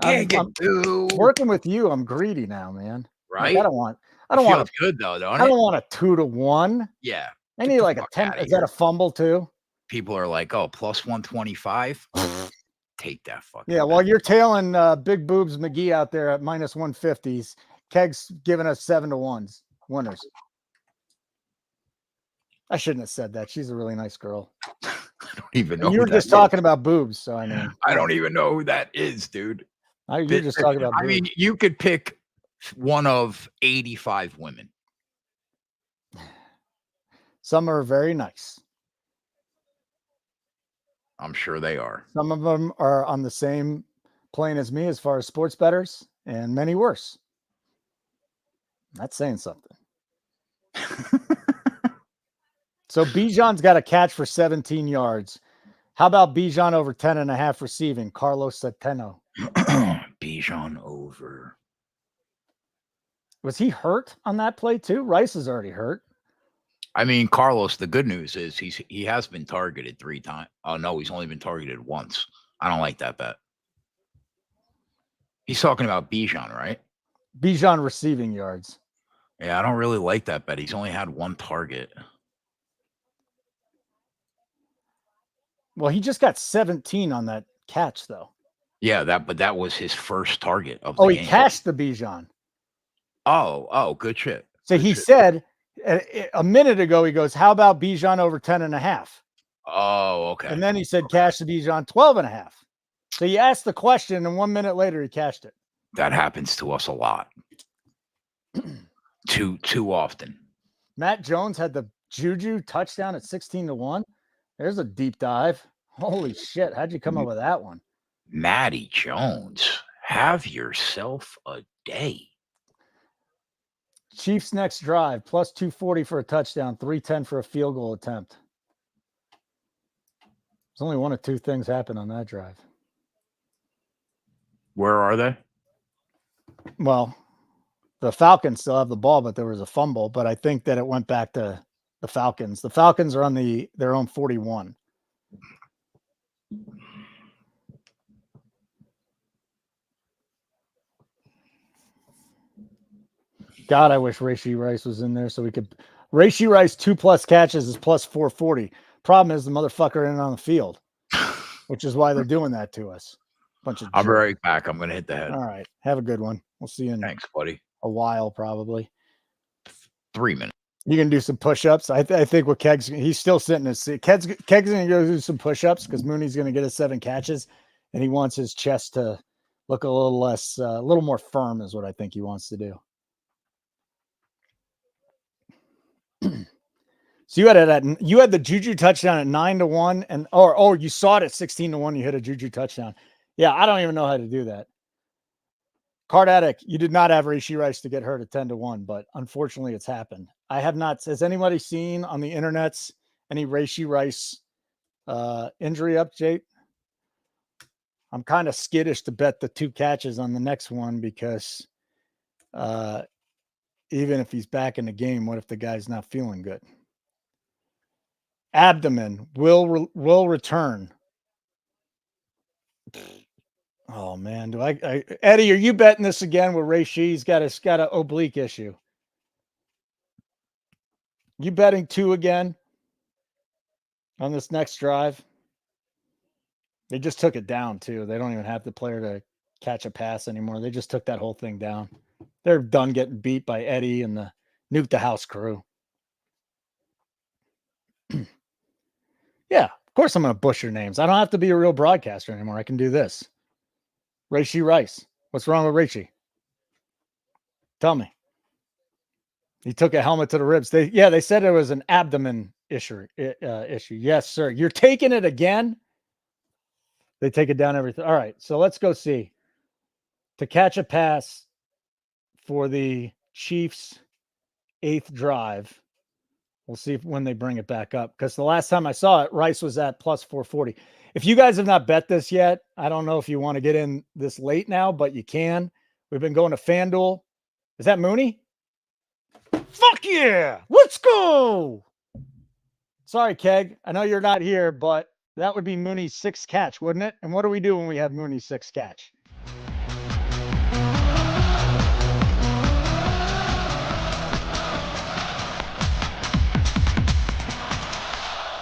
I'm working with you. I'm greedy now, man. Right? Like, I don't want good though, don't it? I don't want a 2-1. Yeah. I need like a 10. Is that a fumble too? People are like, oh, plus 125. Take that fucking. Yeah, while you're tailing Big Boobs McGee out there at minus 150s, Keg's giving us 7-1s winners. I shouldn't have said that. She's a really nice girl. I don't even know. You were just talking about boobs, so I mean. I don't even know who that is, dude. You're just talking about boobs. I mean, you could pick one of 85 women. Some are very nice. I'm sure they are. Some of them are on the same plane as me as far as sports bettors, and many worse. That's saying something. So Bijan's got a catch for 17 yards. How about Bijan over 10.5 receiving? Carlos Centeno. Bijan over. Was he hurt on that play too? Rice is already hurt. I mean, Carlos, the good news is he has been targeted 3 times. Oh, no, he's only been targeted once. I don't like that bet. He's talking about Bijan, right? Bijan receiving yards. Yeah, I don't really like that bet. He's only had 1 target. Well, he just got 17 on that catch, though. Yeah, but that was his first target of Oh, the he game. cashed the Bijan. Oh, good shit. So Good he shit. said a minute ago, he goes, how about Bijan over 10.5? Oh, okay. And then he said, cash the Bijan 12.5. So you asked the question, and 1 minute later, he cashed it. That happens to us a lot. Too often. Matt Jones had the Juju touchdown at 16-1. There's a deep dive. Holy shit. How'd you come up with that one? Matty Jones, have yourself a day. Chiefs next drive, plus 240 for a touchdown, 310 for a field goal attempt. There's only one of two things happen on that drive. Where are they? Well, the Falcons still have the ball, but there was a fumble. But I think that it went back to the Falcons. The Falcons are on their own 41. God, I wish Rashee Rice was in there so we could. Rashee Rice 2+ catches is plus 440. Problem is the motherfucker ain't on the field, which is why they're doing that to us. Bunch of. I'll be right back. I'm gonna hit the head. All right, have a good one. We'll see you in Thanks, buddy. a while, probably 3 minutes. You can do some push-ups. I think what he's still sitting his seat. Keg's gonna go do some push-ups because Mooney's gonna get his 7 catches, and he wants his chest to look a little less, a little more firm, is what I think he wants to do. So you had the Juju touchdown at 9-1, and you saw it at 16-1. You hit a Juju touchdown. Yeah, I don't even know how to do that. Card Addict, you did not have Rashee Rice to get hurt at 10-1, but unfortunately it's happened. I have not. Has anybody seen on the internets any Rashee Rice injury update? I'm kind of skittish to bet the 2 catches on the next one because even if he's back in the game, what if the guy's not feeling good? Abdomen will return. Oh man, do I Eddie? Are you betting this again? Where Rashee's got an oblique issue? You betting 2 again on this next drive? They just took it down too. They don't even have the player to catch a pass anymore. They just took that whole thing down. They're done getting beat by Eddie and the Nuke the House crew. Yeah, of course I'm going to butcher names. I don't have to be a real broadcaster anymore. I can do this. Rashee Rice. What's wrong with Rashee? Tell me. He took a helmet to the ribs. They said it was an abdomen issue. Yes, sir. You're taking it again? They take it down everything. All right, so let's go see. To catch a pass for the Chiefs' 8th drive. We'll see when they bring it back up. Because the last time I saw it, Rice was at plus 440. If you guys have not bet this yet, I don't know if you want to get in this late now, but you can. We've been going to FanDuel. Is that Mooney? Fuck yeah! Let's go! Sorry, Keg. I know you're not here, but that would be Mooney's 6th catch, wouldn't it? And what do we do when we have Mooney's 6th catch?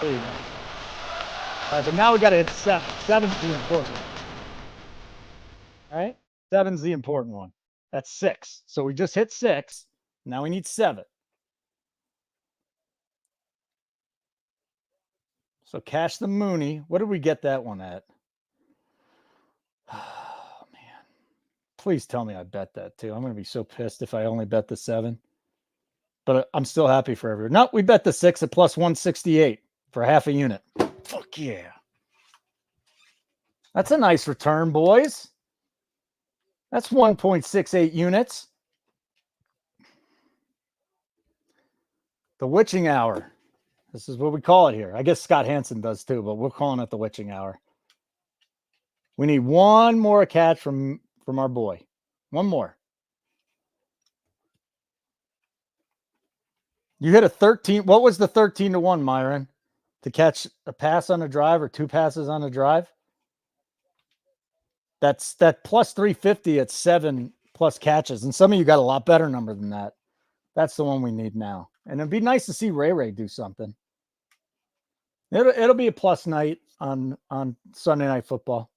There you go. All right, but now we got to hit 7. 7's the important one. All right? 7's the important one. That's 6. So we just hit 6. Now we need 7. So cash the Mooney. What did we get that one at? Oh, man. Please tell me I bet that too. I'm going to be so pissed if I only bet the 7. But I'm still happy for everyone. No, we bet the 6 at plus 168 for half a unit. Fuck yeah. That's a nice return, boys. That's 1.68 units. The witching hour. This is what we call it here. I guess Scott Hansen does too, but we're calling it the witching hour. We need one more catch from our boy. One more. You hit a 13. What was the 13-1, Myron? To catch a pass on a drive or 2 passes on a drive? That's that plus 350 at 7+ catches. And some of you got a lot better number than that. That's the one we need now. And it'd be nice to see Ray do something. It'll be a plus night on Sunday Night Football.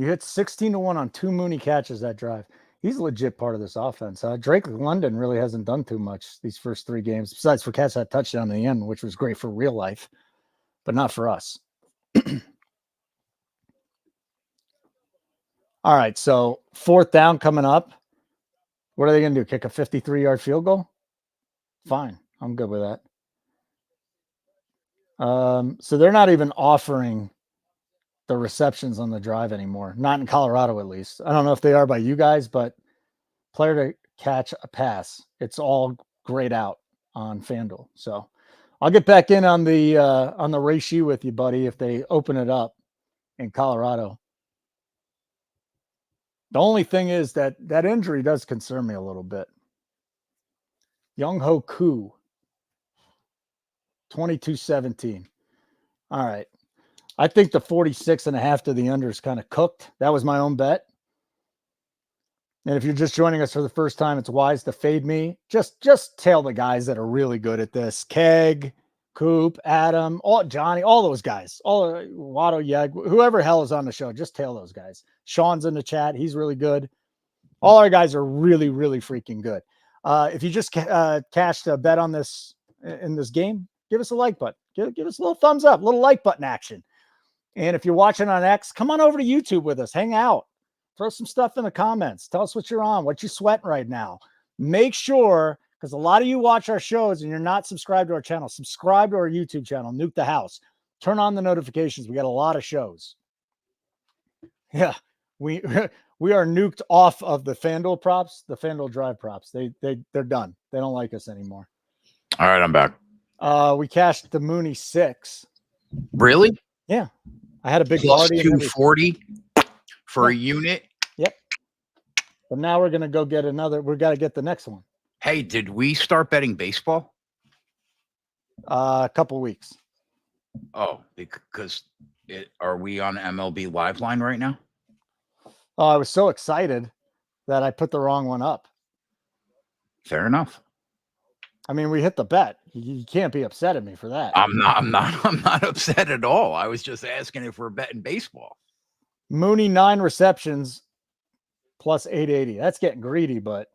You hit 16-1 on 2 Mooney catches that drive. He's a legit part of this offense. Drake London really hasn't done too much these first 3 games, besides for catch that touchdown in the end, which was great for real life, but not for us. All right, so 4th down coming up. What are they going to do? Kick a 53-yard field goal? Fine. I'm good with that. So they're not even offering the receptions on the drive anymore. Not in Colorado, at least. I don't know if they are by you guys, but player to catch a pass, it's all grayed out on FanDuel. So I'll get back in on the ratio with you, buddy, if they open it up in Colorado. The only thing is that injury does concern me a little bit. Young Ho Koo, 22-17. All right. I think the 46.5 to the under is kind of cooked. That was my own bet. And if you're just joining us for the first time, it's wise to fade me. Just tail the guys that are really good at this. Keg, Coop, Adam, Johnny, all those guys. Watto, Yeg, whoever hell is on the show, just tail those guys. Sean's in the chat. He's really good. All our guys are really, really freaking good. If you just cashed a bet on this in this game, give us a like button. Give us a little thumbs up, a little like button action. And if you're watching on X, come on over to YouTube with us. Hang out. Throw some stuff in the comments. Tell us what you're on, what you're sweating right now. Make sure, because a lot of you watch our shows and you're not subscribed to our channel, subscribe to our YouTube channel, Nuke the House. Turn on the notifications. We got a lot of shows. Yeah, we are nuked off of the FanDuel props, the FanDuel drive props. They're done. They don't like us anymore. All right, I'm back. We cashed the Mooney 6. Really? Yeah. I had a big plus party. 240 for a unit. Yep. But now we're going to go get another. We've got to get the next one. Hey, did we start betting baseball? A couple weeks. Oh, because are we on MLB Live Line right now? Oh, I was so excited that I put the wrong one up. Fair enough. I mean, we hit the bet. You can't be upset at me for that. I'm not upset at all. I was just asking if we're betting baseball. Mooney 9 receptions plus 880. That's getting greedy, but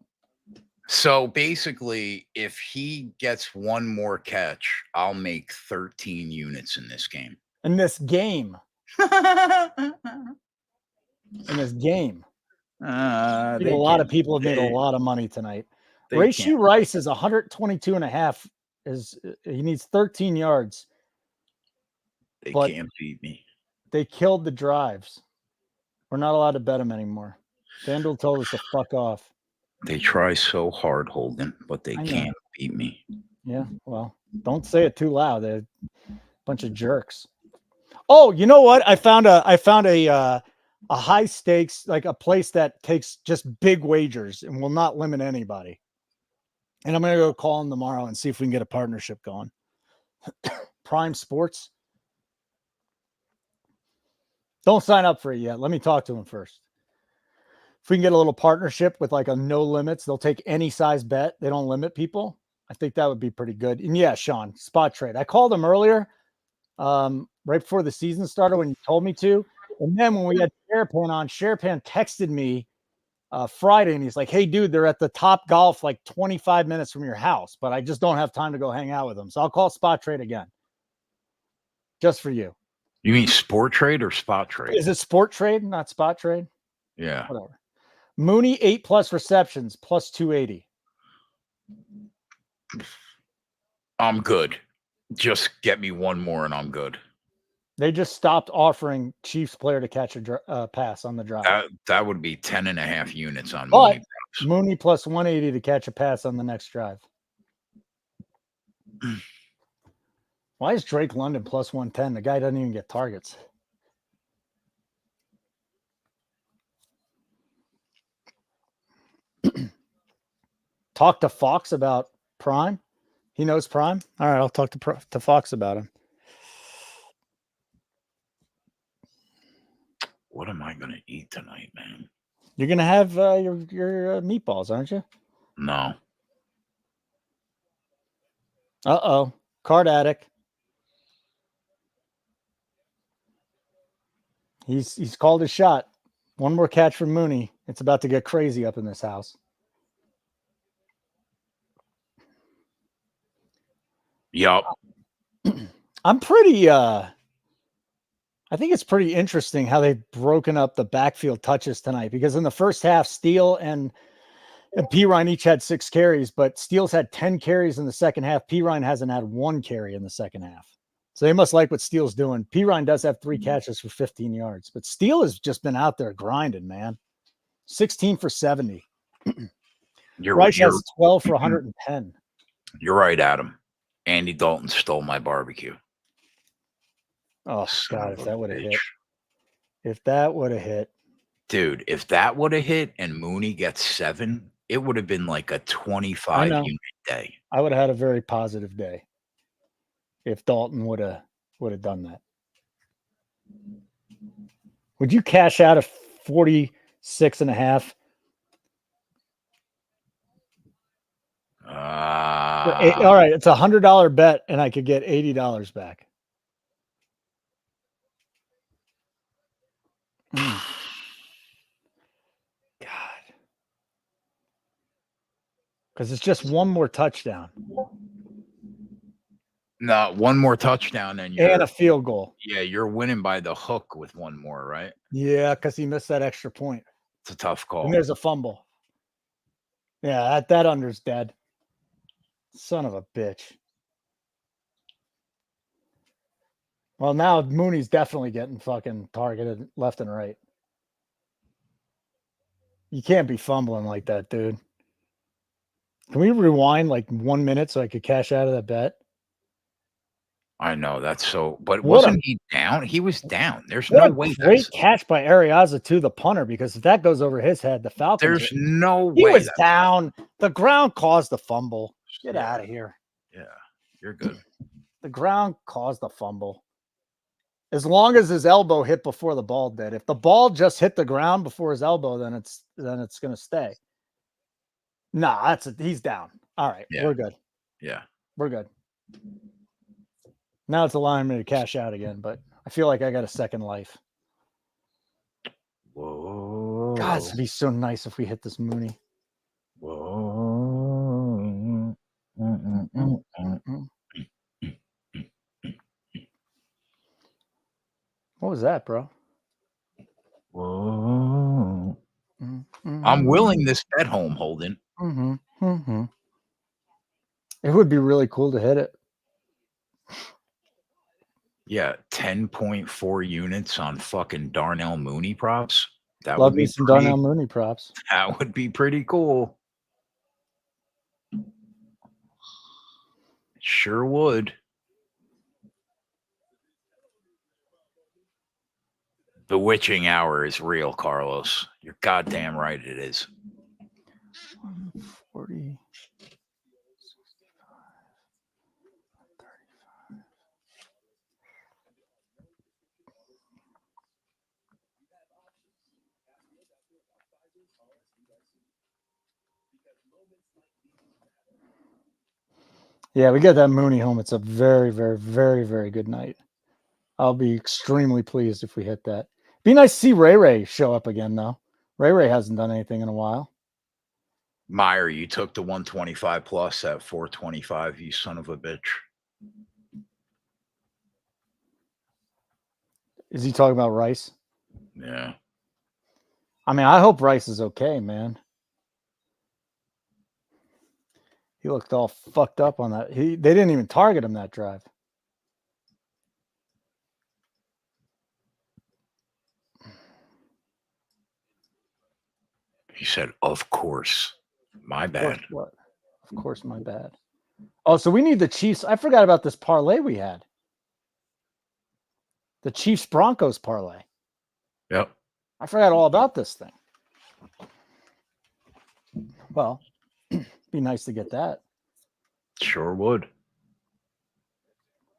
so basically, if he gets one more catch, I'll make 13 units in this game. In this game. A lot of people have made a lot of money tonight. Ratio Rice is 122.5. He needs 13 yards. They can't beat me. They killed the drives. We're not allowed to bet them anymore. FanDuel told us to fuck off. They try so hard, Holden, but they can't beat me. Yeah, well, don't say it too loud. They're a bunch of jerks. Oh, you know what? I found a high stakes, like a place that takes just big wagers and will not limit anybody. And I'm going to go call them tomorrow and see if we can get a partnership going. Prime Sports. Don't sign up for it yet. Let me talk to them first. If we can get a little partnership with like a no limits, they'll take any size bet. They don't limit people. I think that would be pretty good. And yeah, Sean, spot trade. I called them earlier, right before the season started when you told me to. And then when we had Sherapan on, Sherapan texted me Friday and he's like, hey, dude, they're at the Top Golf like 25 minutes from your house, but I just don't have time to go hang out with them. So I'll call Spot Trade again. Just for you. You mean Sport Trade or Spot Trade? Is it Sport Trade, not Spot Trade? Yeah. Whatever. Mooney 8+ receptions plus 280. I'm good. Just get me one more and I'm good. They just stopped offering Chiefs player to catch a pass on the drive. That would be 10.5 units on Mooney. Mooney. Mooney plus 180 to catch a pass on the next drive. Why is Drake London plus 110? The guy doesn't even get targets. Talk to Fox about Prime. He knows Prime. All right, I'll talk to Fox about him. What am I going to eat tonight, man? You're going to have your meatballs, aren't you? No. Uh-oh. Card addict. He's called his shot. One more catch from Mooney. It's about to get crazy up in this house. Yup. I'm pretty I think it's pretty interesting how they've broken up the backfield touches tonight, because in the first half, Steele and Pirine each had 6 carries, but Steele's had 10 carries in the second half. Pirine hasn't had 1 carry in the second half. So they must like what Steele's doing. Pirine does have 3 catches for 15 yards, but Steele has just been out there grinding, man. 16 for 70. Rice has 12 for 110. You're right, Adam. Andy Dalton stole my barbecue. Oh, God, if that would have hit. If that would have hit. Dude, if that would have hit and Mooney gets 7, it would have been like a 25 unit day. I would have had a very positive day if Dalton would have done that. Would you cash out a 46 and a half? All right, it's $100 bet, and I could get $80 back. God. Because it's just one more touchdown. No, one more touchdown and a field goal. Yeah, you're winning by the hook with one more, right? Yeah, because he missed that extra point. It's a tough call. And there's a fumble. Yeah, that under's dead. Son of a bitch. Well, now Mooney's definitely getting fucking targeted left and right. You can't be fumbling like that, dude. Can we rewind like 1 minute so I could cash out of that bet? I know that's so, but wasn't he down? He was down. There's no way. Great catch by Ariaza to the punter, because if that goes over his head, the Falcons. There's no way. He was down. The ground caused the fumble. Get out of here. Yeah, you're good. The ground caused the fumble. As long as his elbow hit before the ball did. If the ball just hit the ground before his elbow, then it's going to stay. Nah, he's down. All right, we're good. Yeah, we're good. Now it's allowing me to cash out again, but I feel like I got a second life. Whoa! God, it'd be so nice if we hit this Mooney. Whoa! What was that, bro? Whoa! I'm willing this bet home, Holden. It would be really cool to hit it. Yeah, 10.4 units on fucking Darnell Mooney props. That Love would be me some Darnell Mooney props. That would be pretty cool. Sure would. The witching hour is real, Carlos. You're goddamn right it is. 140. Yeah, we get that Mooney home. It's a very, very, very, very good night. I'll be extremely pleased if we hit that. Be nice to see Ray show up again, though. Ray hasn't done anything in a while. Meyer, you took the 125 plus at 425, you son of a bitch. Is he talking about Rice? Yeah. I mean, I hope Rice is okay, man. He looked all fucked up on that. They didn't even target him that drive. He said, of course. My bad. What? Of course, my bad. Oh, so we need the Chiefs. I forgot about this parlay we had. The Chiefs-Broncos parlay. Yep. I forgot all about this thing. Well, be nice to get that. Sure would.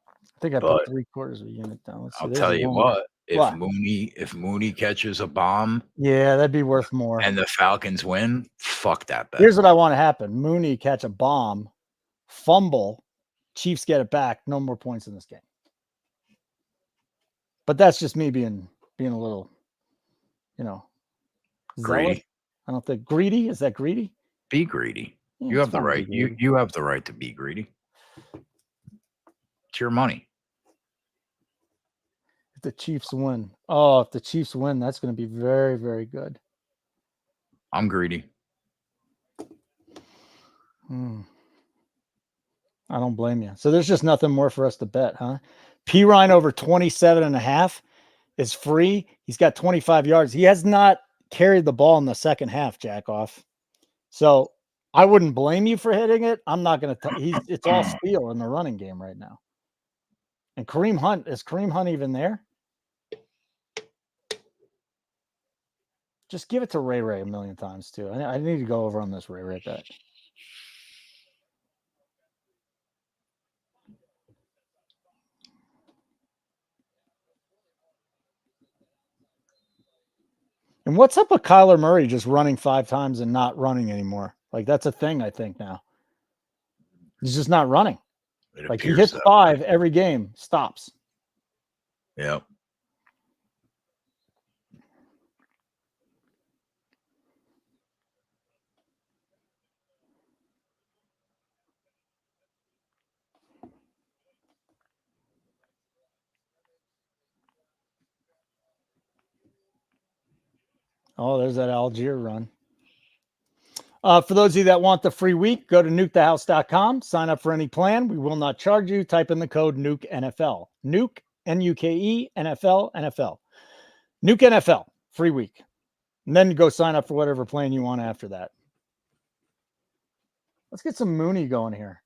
I think I put 3/4 of a unit down. Let's see. I'll tell you what. If Mooney catches a bomb, yeah, that'd be worth more. And the Falcons win, fuck that bet. Here's what I want to happen. Mooney catch a bomb, fumble, Chiefs get it back, no more points in this game. But that's just me being a little, Zealous? I don't think greedy. Is that greedy? Be greedy. Yeah, You it's have the fine to be right. greedy. You have the right to be greedy. It's your money. If the Chiefs win. Oh, if the Chiefs win, that's going to be very, very good. I'm greedy. I don't blame you. So there's just nothing more for us to bet, huh? P. Ryan over 27.5 is free. He's got 25 yards. He has not carried the ball in the second half, jack off. So I wouldn't blame you for hitting it. I'm not going to. It's all steal in the running game right now. And Kareem Hunt, is Kareem Hunt even there? Just give it to Ray Ray a million times too. I need to go over on this Ray Ray bet. And what's up with Kyler Murray just running 5 times and not running anymore? Like that's a thing I think now. He's just not running. Like he hits 5 every game, stops. Yep. Oh, there's that Algier run. For those of you that want the free week, go to nukethehouse.com. Sign up for any plan. We will not charge you. Type in the code Nuke NFL. Nuke, N-U-K-E, NFL, NFL. Nuke NFL, free week. And then go sign up for whatever plan you want after that. Let's get some Mooney going here.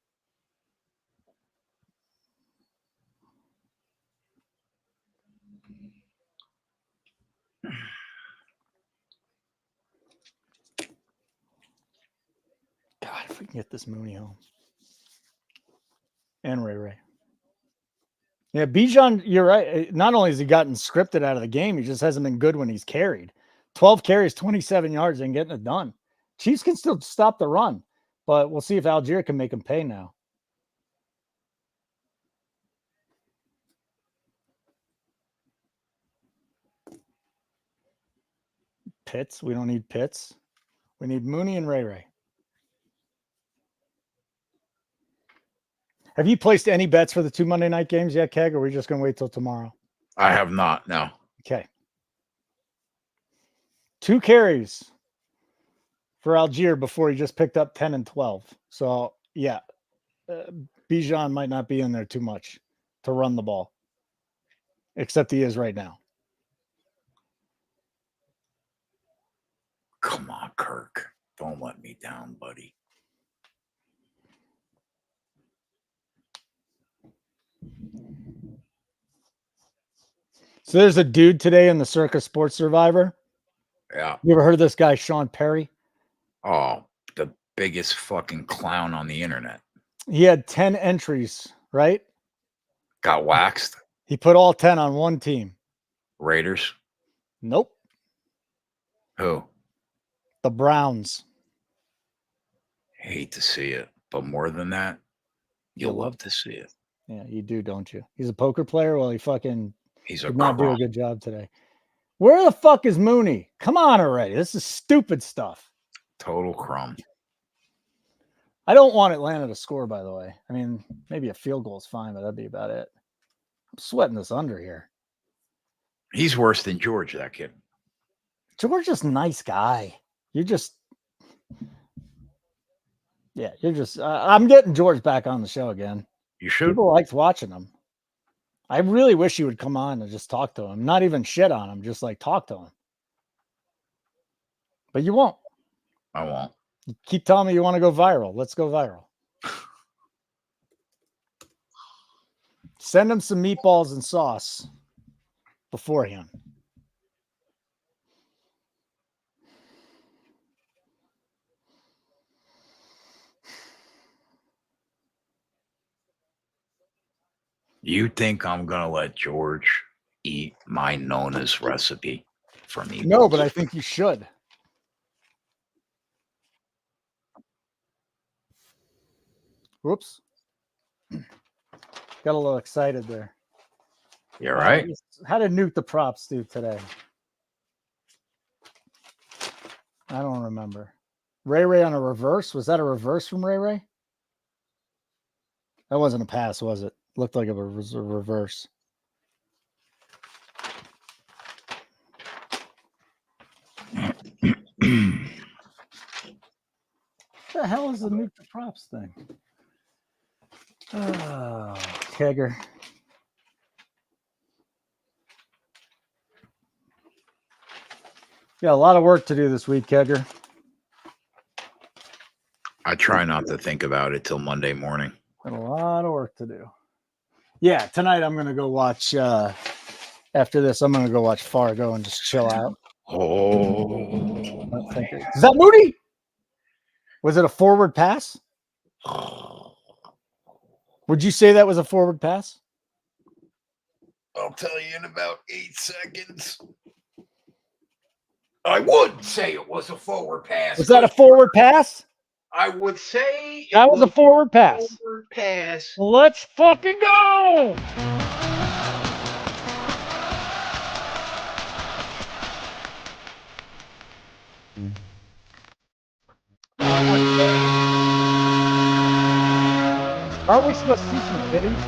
God, if we can get this Mooney home. And Ray Ray. Yeah, Bijan, you're right. Not only has he gotten scripted out of the game, he just hasn't been good when he's carried. 12 carries, 27 yards, and getting it done. Chiefs can still stop the run, but we'll see if Algier can make him pay now. Pitts. We don't need Pitts. We need Mooney and Ray Ray. Have you placed any bets for the 2 Monday night games yet, Keg, or are we just going to wait till tomorrow? I have not, no. Okay. 2 carries for Algier before he just picked up 10 and 12. So, yeah, Bijan might not be in there too much to run the ball, except he is right now. Come on, Kirk. Don't let me down, buddy. So there's a dude today in the Circus Sports Survivor. Yeah. You ever heard of this guy, Sean Perry? Oh, the biggest fucking clown on the internet. He had 10 entries, right? Got waxed. He put all 10 on one team. Raiders. Nope. Who? The Browns. Hate to see it, but more than that, you'll love to see it. Yeah, you do, don't you? He's a poker player. Well, he fucking did not do a good job today. Where the fuck is Mooney? Come on already. This is stupid stuff. Total crumb. I don't want Atlanta to score, by the way. I mean, maybe a field goal is fine, but that'd be about it. I'm sweating this under here. He's worse than George, that kid. George is a nice guy. You're just, yeah, you're just, I'm getting George back on the show again. You should. People liked watching him. I really wish he would come on and just talk to him. Not even shit on him, just like talk to him. But you won't. I won't. You keep telling me you want to go viral. Let's go viral. Send him some meatballs and sauce beforehand. You think I'm going to let George eat my Nona's recipe for me? No, but I think you should. Whoops. Got a little excited there. You're right. How did Nuke the props do today? I don't remember. Ray on a reverse. Was that a reverse from Ray? That wasn't a pass, was it? Looked like it was a reverse. What the hell is the nuke the props thing? Oh, Kegger. Got a lot of work to do this week, Kegger. I try not to think about it till Monday morning. Got a lot of work to do. Yeah, tonight I'm gonna go watch. After this, I'm gonna go watch Fargo and just chill out. Oh, Is that Moody? Was it a forward pass? Would you say that was a forward pass? I'll tell you in about 8 seconds. I would say it was a forward pass. Was that a forward pass? I would say That was a forward pass. Forward pass. Let's fucking go! Aren't we supposed to see some titties?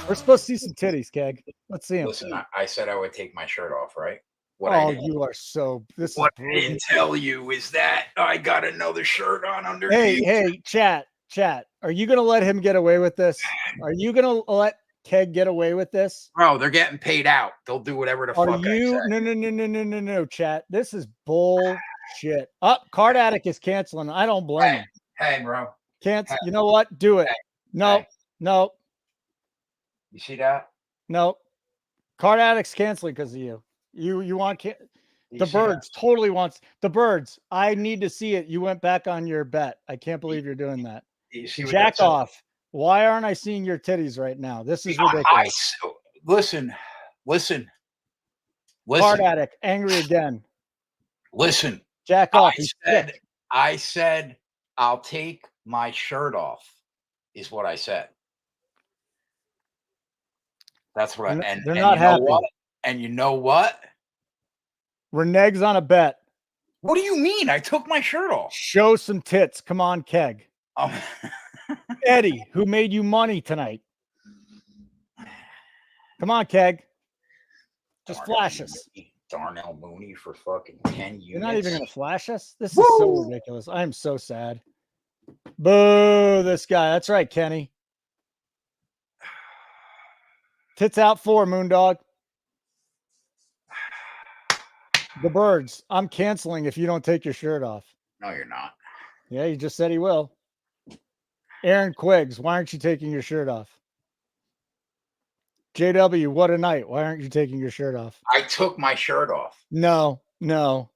We're supposed to see some titties, Keg. Let's see them. Listen, I said I would take my shirt off, right? What you are so. This what is I didn't tell you is that I got another shirt on under. Hey, chat. Are you gonna let him get away with this? Are you gonna let Keg get away with this? Bro, they're getting paid out. They'll do whatever the fuck I say. No, chat. This is bullshit. Card Addict is canceling. I don't blame him. Hey, bro. Cancel. You know what? Do it. No. You see that? No. Card Addict's canceling because of you. You want the Birds totally wants the Birds. I need to see it. You went back on your bet. I can't believe you're doing that. You see what Jack off. Why aren't I seeing your titties right now? This is ridiculous. Listen. Card Addict, angry again. Listen. Jack off. I said I'll take my shirt off, is what I said. That's what they're not happy. And you know what? Renege's on a bet. What do you mean? I took my shirt off. Show some tits. Come on, Keg. Eddie, who made you money tonight? Come on, Keg. Just flash us. Darnell Mooney for fucking 10 units. You're not even going to flash us? This is so ridiculous. I am so sad. Boo, this guy. That's right, Kenny. Tits out 4, Moondog. The Birds. I'm canceling if you don't take your shirt off. No, you're not. Yeah, you just said he will. Aaron Quiggs, why aren't you taking your shirt off? JW, what a night. Why aren't you taking your shirt off? I took my shirt off. No,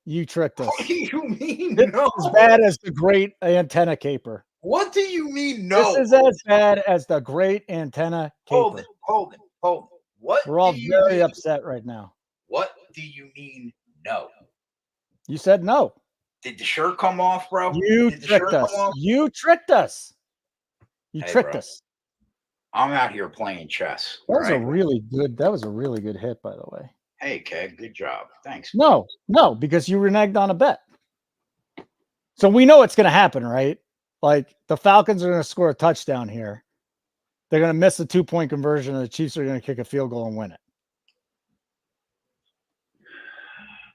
you tricked us. What do you mean? This is as bad as the great antenna caper. What do you mean no? This is as bad as the great antenna caper. Hold it. What? We're all very upset right now. What do you mean no? You said no. Did the shirt come off, bro? You tricked us. You tricked us. You tricked us. I'm out here playing chess. That was a really good hit, by the way. Hey, Keg, good job. Thanks. No, because you reneged on a bet. So we know it's going to happen, right? Like the Falcons are going to score a touchdown here. They're going to miss the 2-point conversion, and the Chiefs are going to kick a field goal and win it.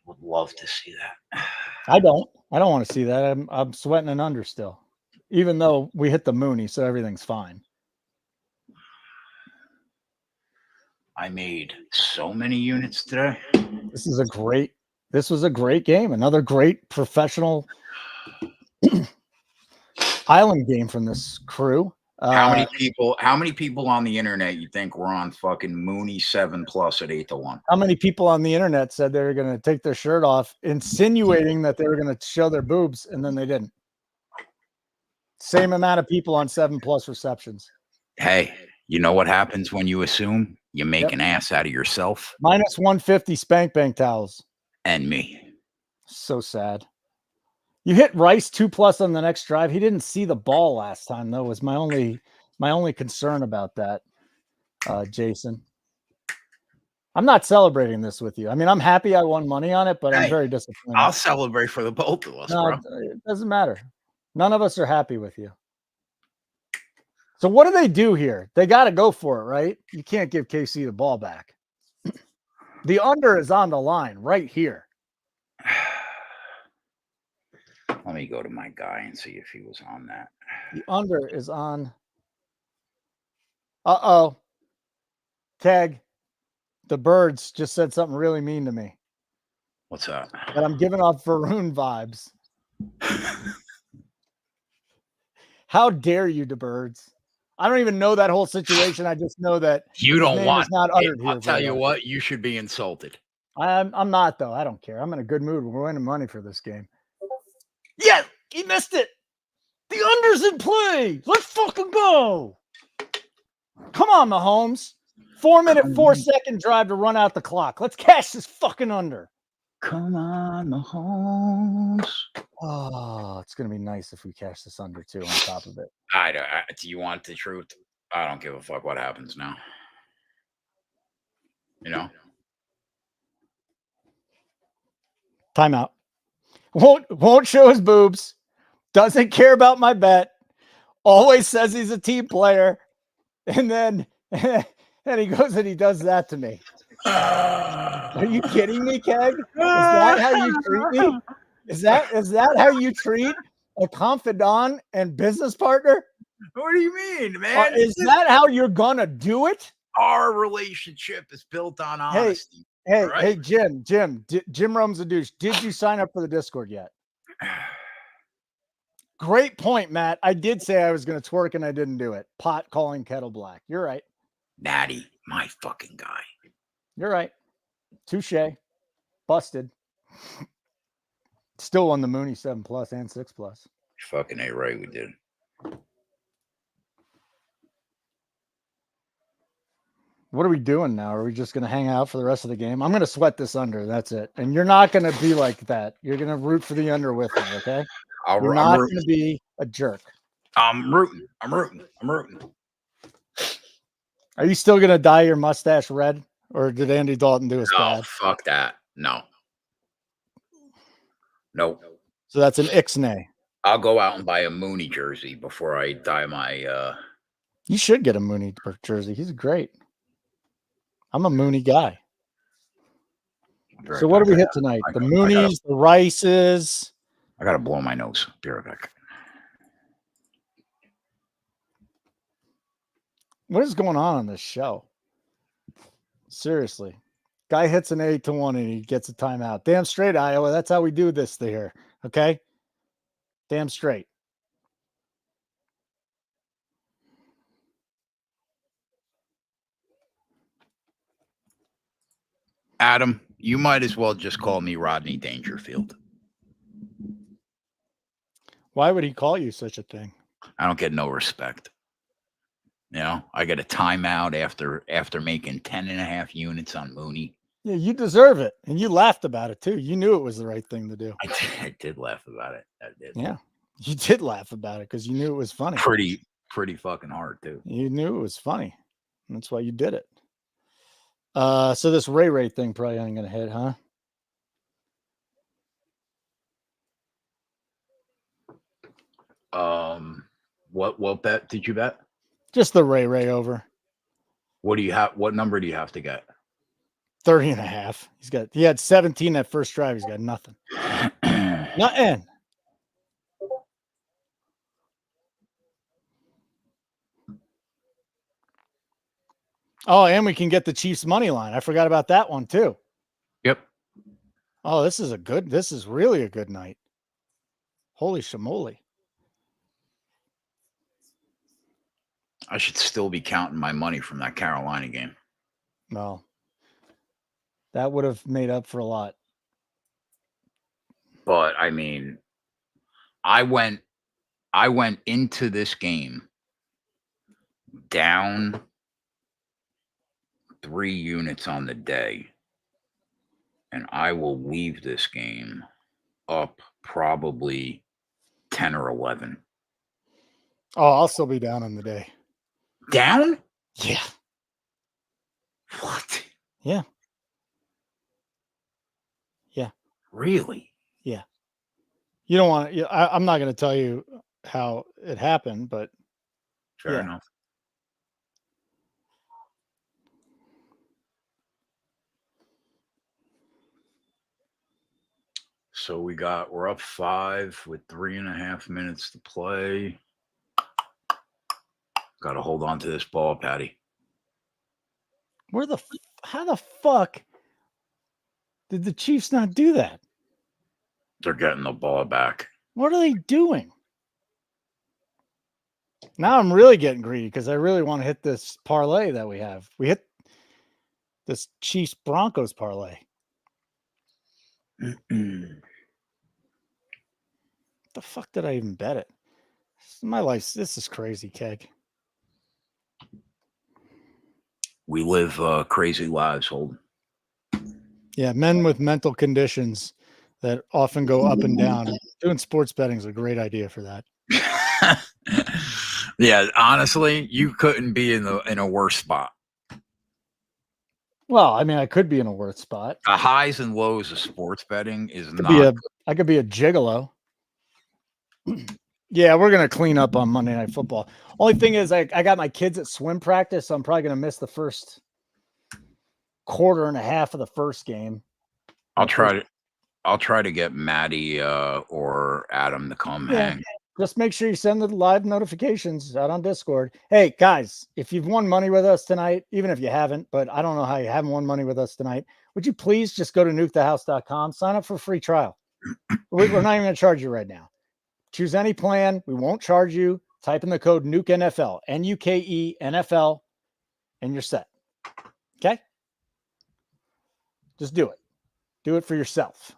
Would love to see that. I don't want to see that. I'm sweating an under still, even though we hit the Mooney, so everything's fine. I made so many units today. This was a great game. Another great professional island game from this crew. How many people on the internet you think were on fucking Mooney 7+ at 8-1? How many people on the internet said they were going to take their shirt off, insinuating that they were going to show their boobs, and then they didn't? Same amount of people on 7+ receptions. Hey, you know what happens when you assume? You make an ass out of yourself. Minus 150 spank bank towels. And me. So sad. You hit Rice 2+ on the next drive. He didn't see the ball last time, though, was my only concern about that, Jason. I'm not celebrating this with you. I mean, I'm happy I won money on it, but I'm Hey, very disappointed. I'll celebrate for the both of us, No, bro. it doesn't matter. None of us are happy with you. So what do they do here? They got to go for it, right? You can't give KC the ball back. The under is on the line right here. Let me go to my guy and see if he was on that. The under is on. Uh-oh. Keg, the birds just said something really mean to me. What's that? That I'm giving off Varun vibes. How dare you, the birds? I don't even know that whole situation. I just know that You his don't name want is not uttered here. I'll tell you what, you should be insulted. I'm not, though. I don't care. I'm in a good mood. We're winning money for this game. Yeah, he missed it. The under's in play. Let's fucking go. Come on, Mahomes. 4-minute, 4-second drive to run out the clock. Let's cash this fucking under. Come on, Mahomes. Oh, it's going to be nice if we cash this under, too, on top of it. Do you want the truth? I don't give a fuck what happens now. You know? Timeout. Won't show his boobs. Doesn't care about my bet. Always says he's a team player. And then and he goes and he does that to me. Are you kidding me, Keg? Is that how you treat me? Is that how you treat a confidant and business partner? What do you mean, man? Is that how you're gonna do it? Our relationship is built on honesty. Hey, Jim Rome's a douche. Did you sign up for the Discord yet? Great point, Matt. I did say I was going to twerk and I didn't do it. Pot calling kettle black. You're right. Natty, my fucking guy. You're right. Touche. Busted. Still won the Mooney 7+ and 6+. Fucking A right, we did. What are we doing now? Are we just going to hang out for the rest of the game? I'm going to sweat this under. That's it. And you're not going to be like that. You're going to root for the under with me, okay? You're not going to be a jerk. I'm rooting. Are you still going to dye your mustache red? Or did Andy Dalton do us bad? Fuck that. No. Nope. So that's an Ixnay. I'll go out and buy a Mooney jersey before I dye my You should get a Mooney jersey. He's great. I'm a Mooney guy. So what do we hit tonight? The Moonies, the Rices. I gotta blow my nose. Be right back. What is going on this show? Seriously. Guy hits an 8-1 and he gets a timeout. Damn straight, Iowa. That's how we do this here. Okay? Damn straight. Adam, you might as well just call me Rodney Dangerfield. Why would he call you such a thing? I don't get no respect. You know, I get a timeout after making 10.5 units on Mooney. Yeah, you deserve it. And you laughed about it too. You knew it was the right thing to do. I did laugh about it. I did. Yeah. You did laugh about it because you knew it was funny. Pretty fucking hard too. You knew it was funny. And that's why you did it. So this Ray thing probably ain't gonna hit, huh? What bet did you bet? Just the Ray over. What do you have? What number do you have to get? 30.5. He had 17 that first drive. He's got nothing. Nothing. Oh, and we can get the Chiefs money line. I forgot about that one too. Yep. Oh, this is really a good night. Holy shamoly. I should still be counting my money from that Carolina game. No. That would have made up for a lot. But I mean, I went into this game down 3 units on the day, and I will leave this game up probably 10 or 11. Oh, I'll still be down on the day. Down? Yeah. What? Yeah. Really? Yeah. You don't want to. I'm not going to tell you how it happened, but Fair enough. So we're up 5 with 3.5 minutes to play. Got to hold on to this ball, Patty. How the fuck did the Chiefs not do that? They're getting the ball back. What are they doing? Now I'm really getting greedy because I really want to hit this parlay that we have. We hit this Chiefs Broncos parlay. The fuck did I even bet it? My life, this is crazy, Keg. We live crazy lives, Holden. Yeah, men with mental conditions that often go up and down. Doing sports betting is a great idea for that. Yeah, honestly, you couldn't be in a worse spot. Well, I mean, I could be in a worse spot. The highs and lows of sports betting is I could be a gigolo. Yeah, we're gonna clean up on Monday Night Football. Only thing is, I got my kids at swim practice, so I'm probably gonna miss the first quarter and a half of the first game. I'll try to get Maddie or Adam to come hang. Just make sure you send the live notifications out on Discord. Hey guys, if you've won money with us tonight, even if you haven't, but I don't know how you haven't won money with us tonight, would you please just go to nukethehouse.com, sign up for a free trial. We're not even gonna charge you right now. Choose any plan. We won't charge you. Type in the code NUKE-NFL, N-U-K-E NFL, and you're set. Okay? Just do it. Do it for yourself.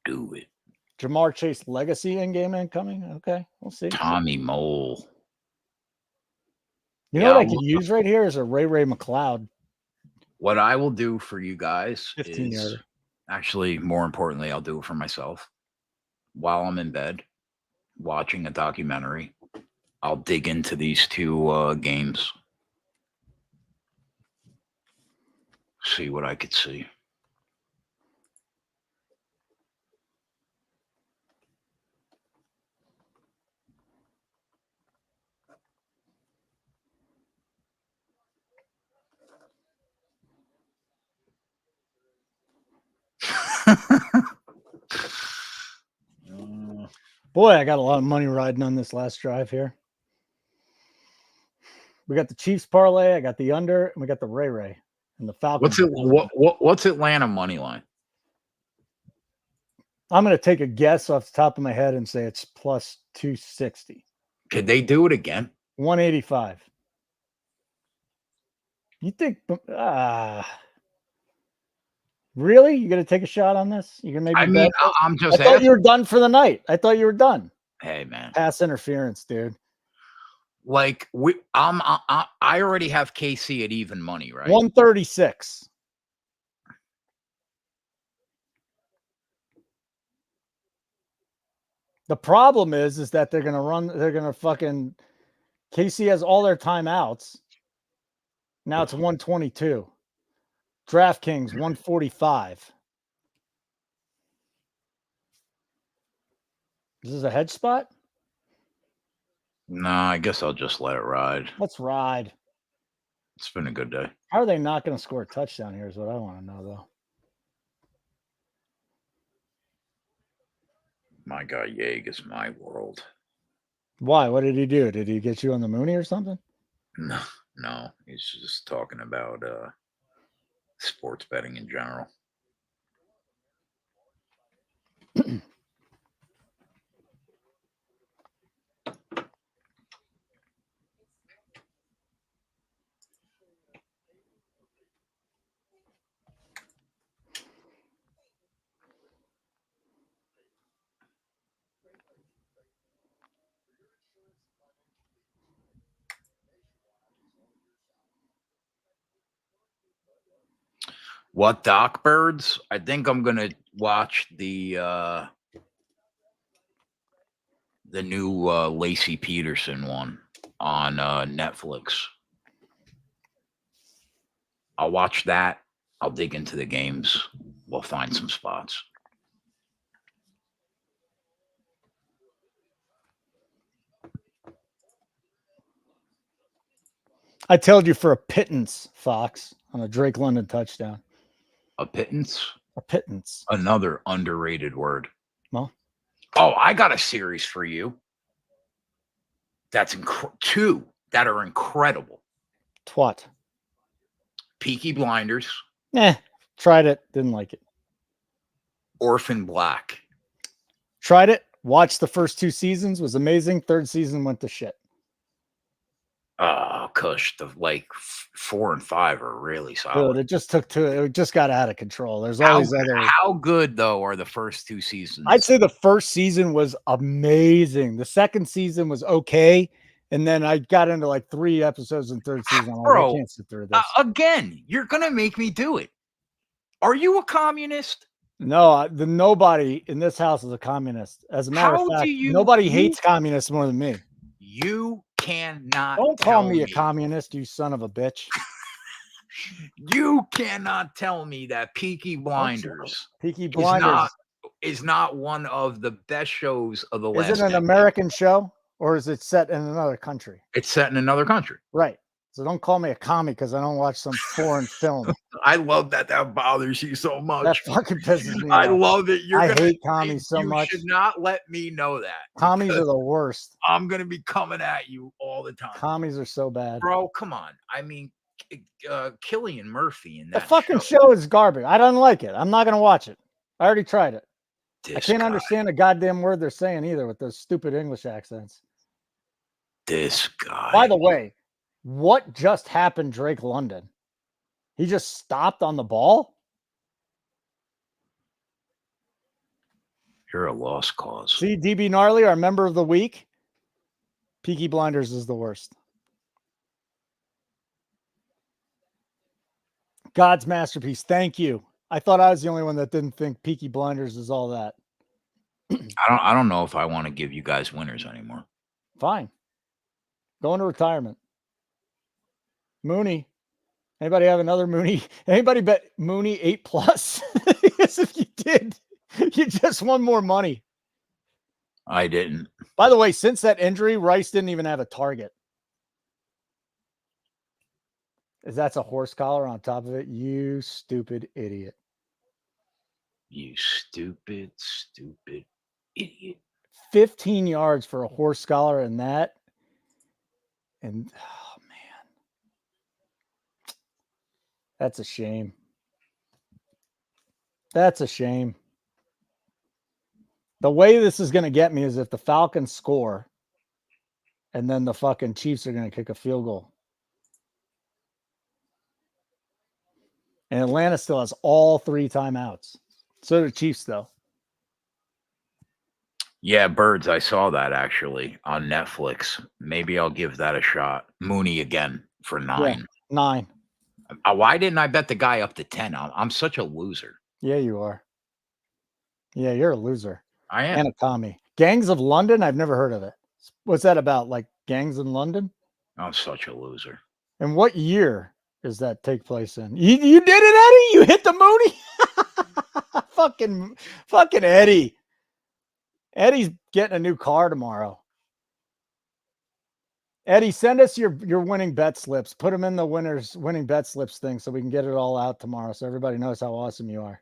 Do it. Jamar Chase legacy in-game incoming. Okay, we'll see. Tommy Mole. You know what I could use right here is a Ray McLeod. What I will do for you guys 15 is yarder. Actually, more importantly, I'll do it for myself. While I'm in bed watching a documentary, I'll dig into these two games. See what I could see. Boy, I got a lot of money riding on this last drive here. We got the Chiefs parlay, I got the under, and we got the Ray and the Falcons. What's Atlanta money line? I'm going to take a guess off the top of my head and say it's plus 260. Could they do it again? 185. You think? Really? You going to take a shot on this? You can maybe. I'm just. I thought you were done for the night. I thought you were done. Hey, man. Pass interference, dude. Like I already have KC at even money, right? 136. The problem is that they're gonna fucking KC has all their timeouts. Now it's 122. DraftKings 145. Is this a hedge spot? No, I guess I'll just let it ride. Let's ride. It's been a good day. How are they not going to score a touchdown here is what I want to know, though. My guy Yeg is my world. Why? What did he do? Did he get you on the Mooney or something? No. He's just talking about sports betting in general. What Doc Birds? I think I'm gonna watch the new Lacey Peterson one on Netflix. I'll watch that. I'll dig into the games. We'll find some spots. I told you for a pittance, Fox, on a Drake London touchdown. A pittance? A pittance. Another underrated word. Well, oh, I got a series for you. That's two that are incredible. Twat. Peaky Blinders. Tried it. Didn't like it. Orphan Black. Tried it. Watched the first 2 seasons. Was amazing. 3rd season went to shit. Kush. The 4 and 5 are really solid. Dude, it just took to. It just got out of control. There's always other. How good though are the first 2 seasons? I'd say the first season was amazing. The second season was okay. And then I got into like 3 episodes in 3rd season. I'm like, I can't sit through this. Again, you're going to make me do it. Are you a communist? No, nobody in this house is a communist. As a matter of fact, nobody hates communists more than me. You cannot. Don't call me a communist, you son of a bitch. You cannot tell me that Peaky Blinders is not one of the best shows of the last. Is it an American show or is it set in another country? It's set in another country. Right. So don't call me a commie because I don't watch some foreign film. I love that bothers you so much. That fucking pisses me off. I off. love it. I hate commies so much. You should not let me know that. Commies are the worst. I'm going to be coming at you all the time. Commies are so bad. Bro, come on. I mean, Cillian Murphy in that the fucking show is garbage. I don't like it. I'm not going to watch it. I already tried it. I can't understand a goddamn word they're saying either with those stupid English accents. This guy. By the way, what just happened, Drake London? He just stopped on the ball? You're a lost cause. See, DB Gnarly, our member of the week. Peaky Blinders is the worst. God's masterpiece. Thank you. I thought I was the only one that didn't think Peaky Blinders is all that. I don't know if I want to give you guys winners anymore. Fine. Go into retirement. Mooney. Anybody have another Mooney? Anybody bet Mooney 8+? Because if you did, you just won more money. I didn't. By the way, since that injury, Rice didn't even have a target. That's a horse collar on top of it. You stupid idiot. You stupid, stupid idiot. 15 yards for a horse collar and that. And oh man. That's a shame. That's a shame. The way this is going to get me is if the Falcons score and then the fucking Chiefs are going to kick a field goal. And Atlanta still has all 3 timeouts. So do Chiefs, though. Yeah, Birds. I saw that actually on Netflix. Maybe I'll give that a shot. Mooney again for 9. Yeah, 9. Why didn't I bet the guy up to 10? I'm such a loser. Yeah, you are. Yeah, you're a loser. I am. And a commie. Gangs of London? I've never heard of it. What's that about? Like gangs in London? I'm such a loser. And what year does that take place in? You did it, Eddie? You hit the Mooney? fucking Eddie. Eddie's getting a new car tomorrow. Eddie, send us your winning bet slips. Put them in the winning bet slips thing so we can get it all out tomorrow so everybody knows how awesome you are.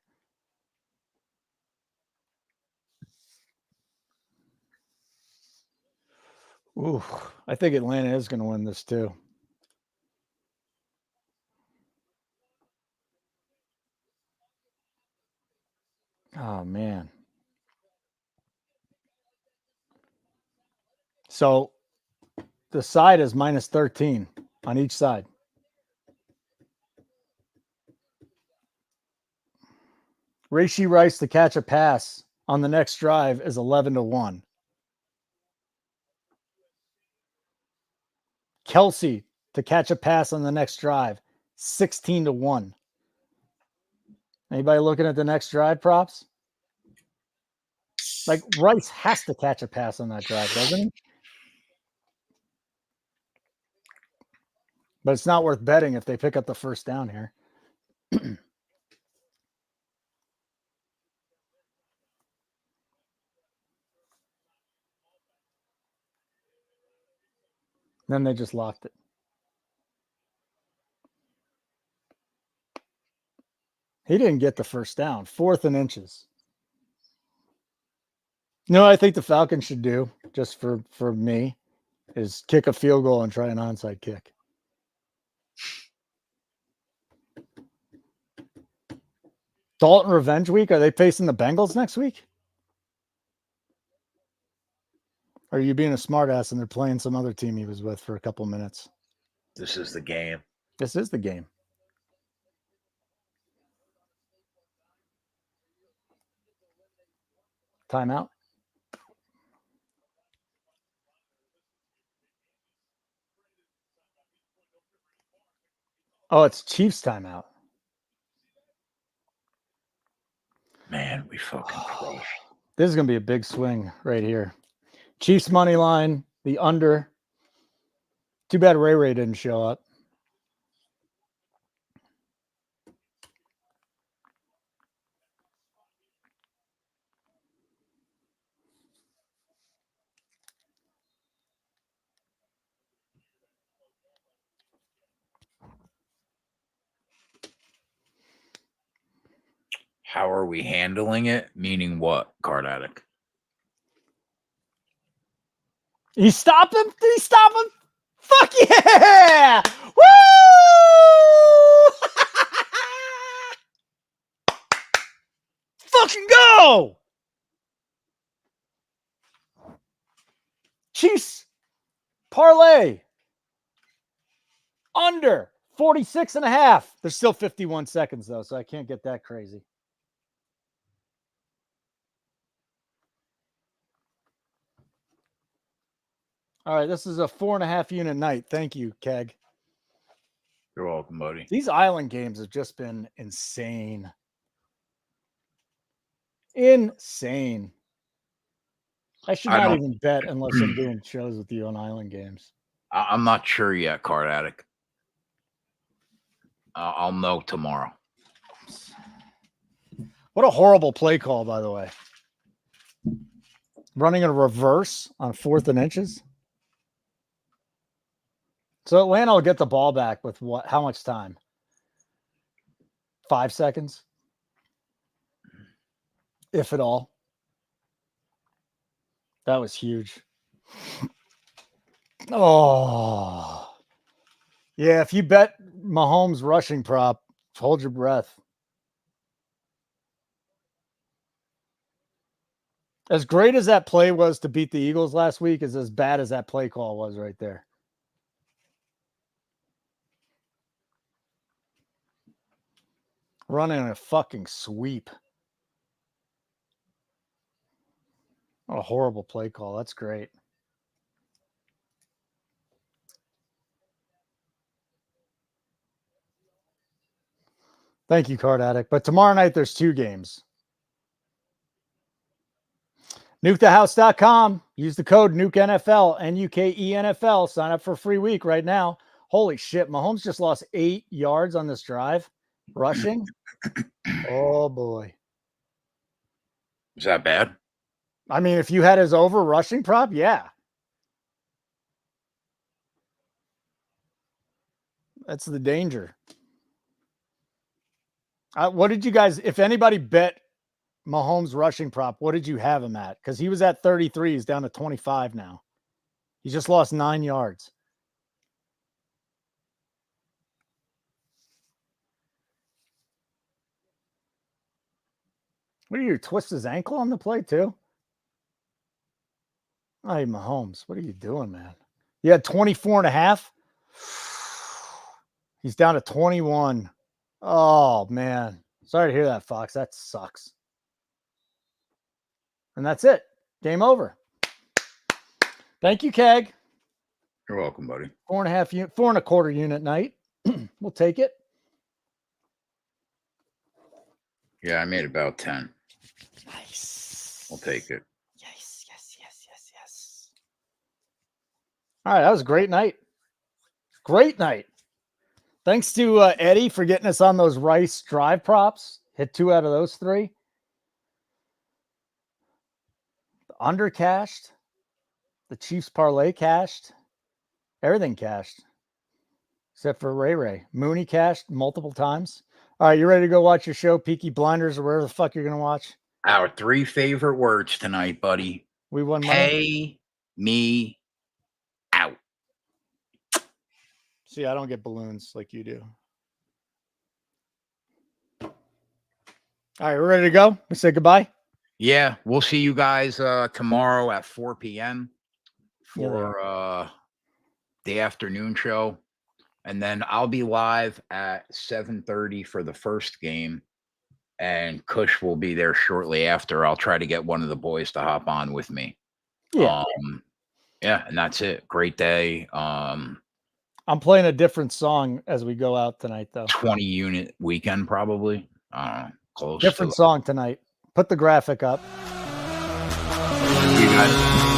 Ooh, I think Atlanta is going to win this too. Oh, man. So the side is -13 on each side. Rashee Rice to catch a pass on the next drive is 11-1. Kelsey to catch a pass on the next drive, 16-1. Anybody looking at the next drive props? Like Rice has to catch a pass on that drive, doesn't he? But it's not worth betting if they pick up the first down here. Then they just locked it. He didn't get the first down. 4th and inches. No, I think the Falcons should do, just for me, is kick a field goal and try an onside kick. Dalton revenge week? Are they facing the Bengals next week? Or are you being a smartass and they're playing some other team he was with for a couple minutes? This is the game. This is the game. Timeout. Oh, it's Chiefs timeout. Man, we fucking crushed. This is going to be a big swing right here. Chiefs money line, the under. Too bad Ray didn't show up. How are we handling it? Meaning what, Card Addict? He stopped him? Did he stop him? Fuck yeah! Woo! Fucking go! Chiefs parlay under 46.5. There's still 51 seconds though, so I can't get that crazy. All right, this is a 4.5 unit night. Thank you, Keg. You're welcome, buddy. These island games have just been insane. Insane. I should not even bet unless I'm doing shows with you on island games. I'm not sure yet, Card Addict. I'll know tomorrow. What a horrible play call, by the way. Running a reverse on 4th and inches. So Atlanta will get the ball back with what? How much time? 5 seconds, if at all. That was huge. Oh, yeah. If you bet Mahomes rushing prop, hold your breath. As great as that play was to beat the Eagles last week, is as bad as that play call was right there. Running a fucking sweep. What a horrible play call. That's great. Thank you, Card Addict. But tomorrow night, there's 2 games. NukeTheHouse.com. Use the code NukeNFL, NUKENFL. Sign up for a free week right now. Holy shit. Mahomes just lost 8 yards on this drive. Rushing. Oh, boy. Is that bad? I mean, if you had his over rushing prop, yeah. That's the danger. What did you guys, if anybody bet Mahomes rushing prop, what did you have him at? Because he was at 33. He's down to 25 now. He just lost 9 yards. What are you, twist his ankle on the play too? Hey, Mahomes, what are you doing, man? You had 24.5. He's down to 21. Oh, man. Sorry to hear that, Fox. That sucks. And that's it. Game over. Thank you, Keg. You're welcome, buddy. 4.25 unit night. We'll take it. Yeah, I made about 10. Nice. We'll take it. Yes. All right, that was a great night. Great night. Thanks to Eddie for getting us on those Rice drive props. Hit 2 out of those 3. The under cashed. The Chiefs parlay cashed. Everything cashed. Except for Ray Ray. Mooney cashed multiple times. All right, you ready to go watch your show, Peaky Blinders, or whatever the fuck you're going to watch? Our 3 favorite words tonight, buddy. We won money. Pay me out. See, I don't get balloons like you do. All right, we're ready to go. We say goodbye. Yeah, we'll see you guys tomorrow at 4 p.m. for the afternoon show. And then I'll be live at 7:30 for the first game. And Kush will be there shortly after. I'll try to get one of the boys to hop on with me. Yeah. And that's it. Great day. I'm playing a different song as we go out tonight, though. 20-unit weekend, probably. Close. Different song tonight. Put the graphic up. You guys.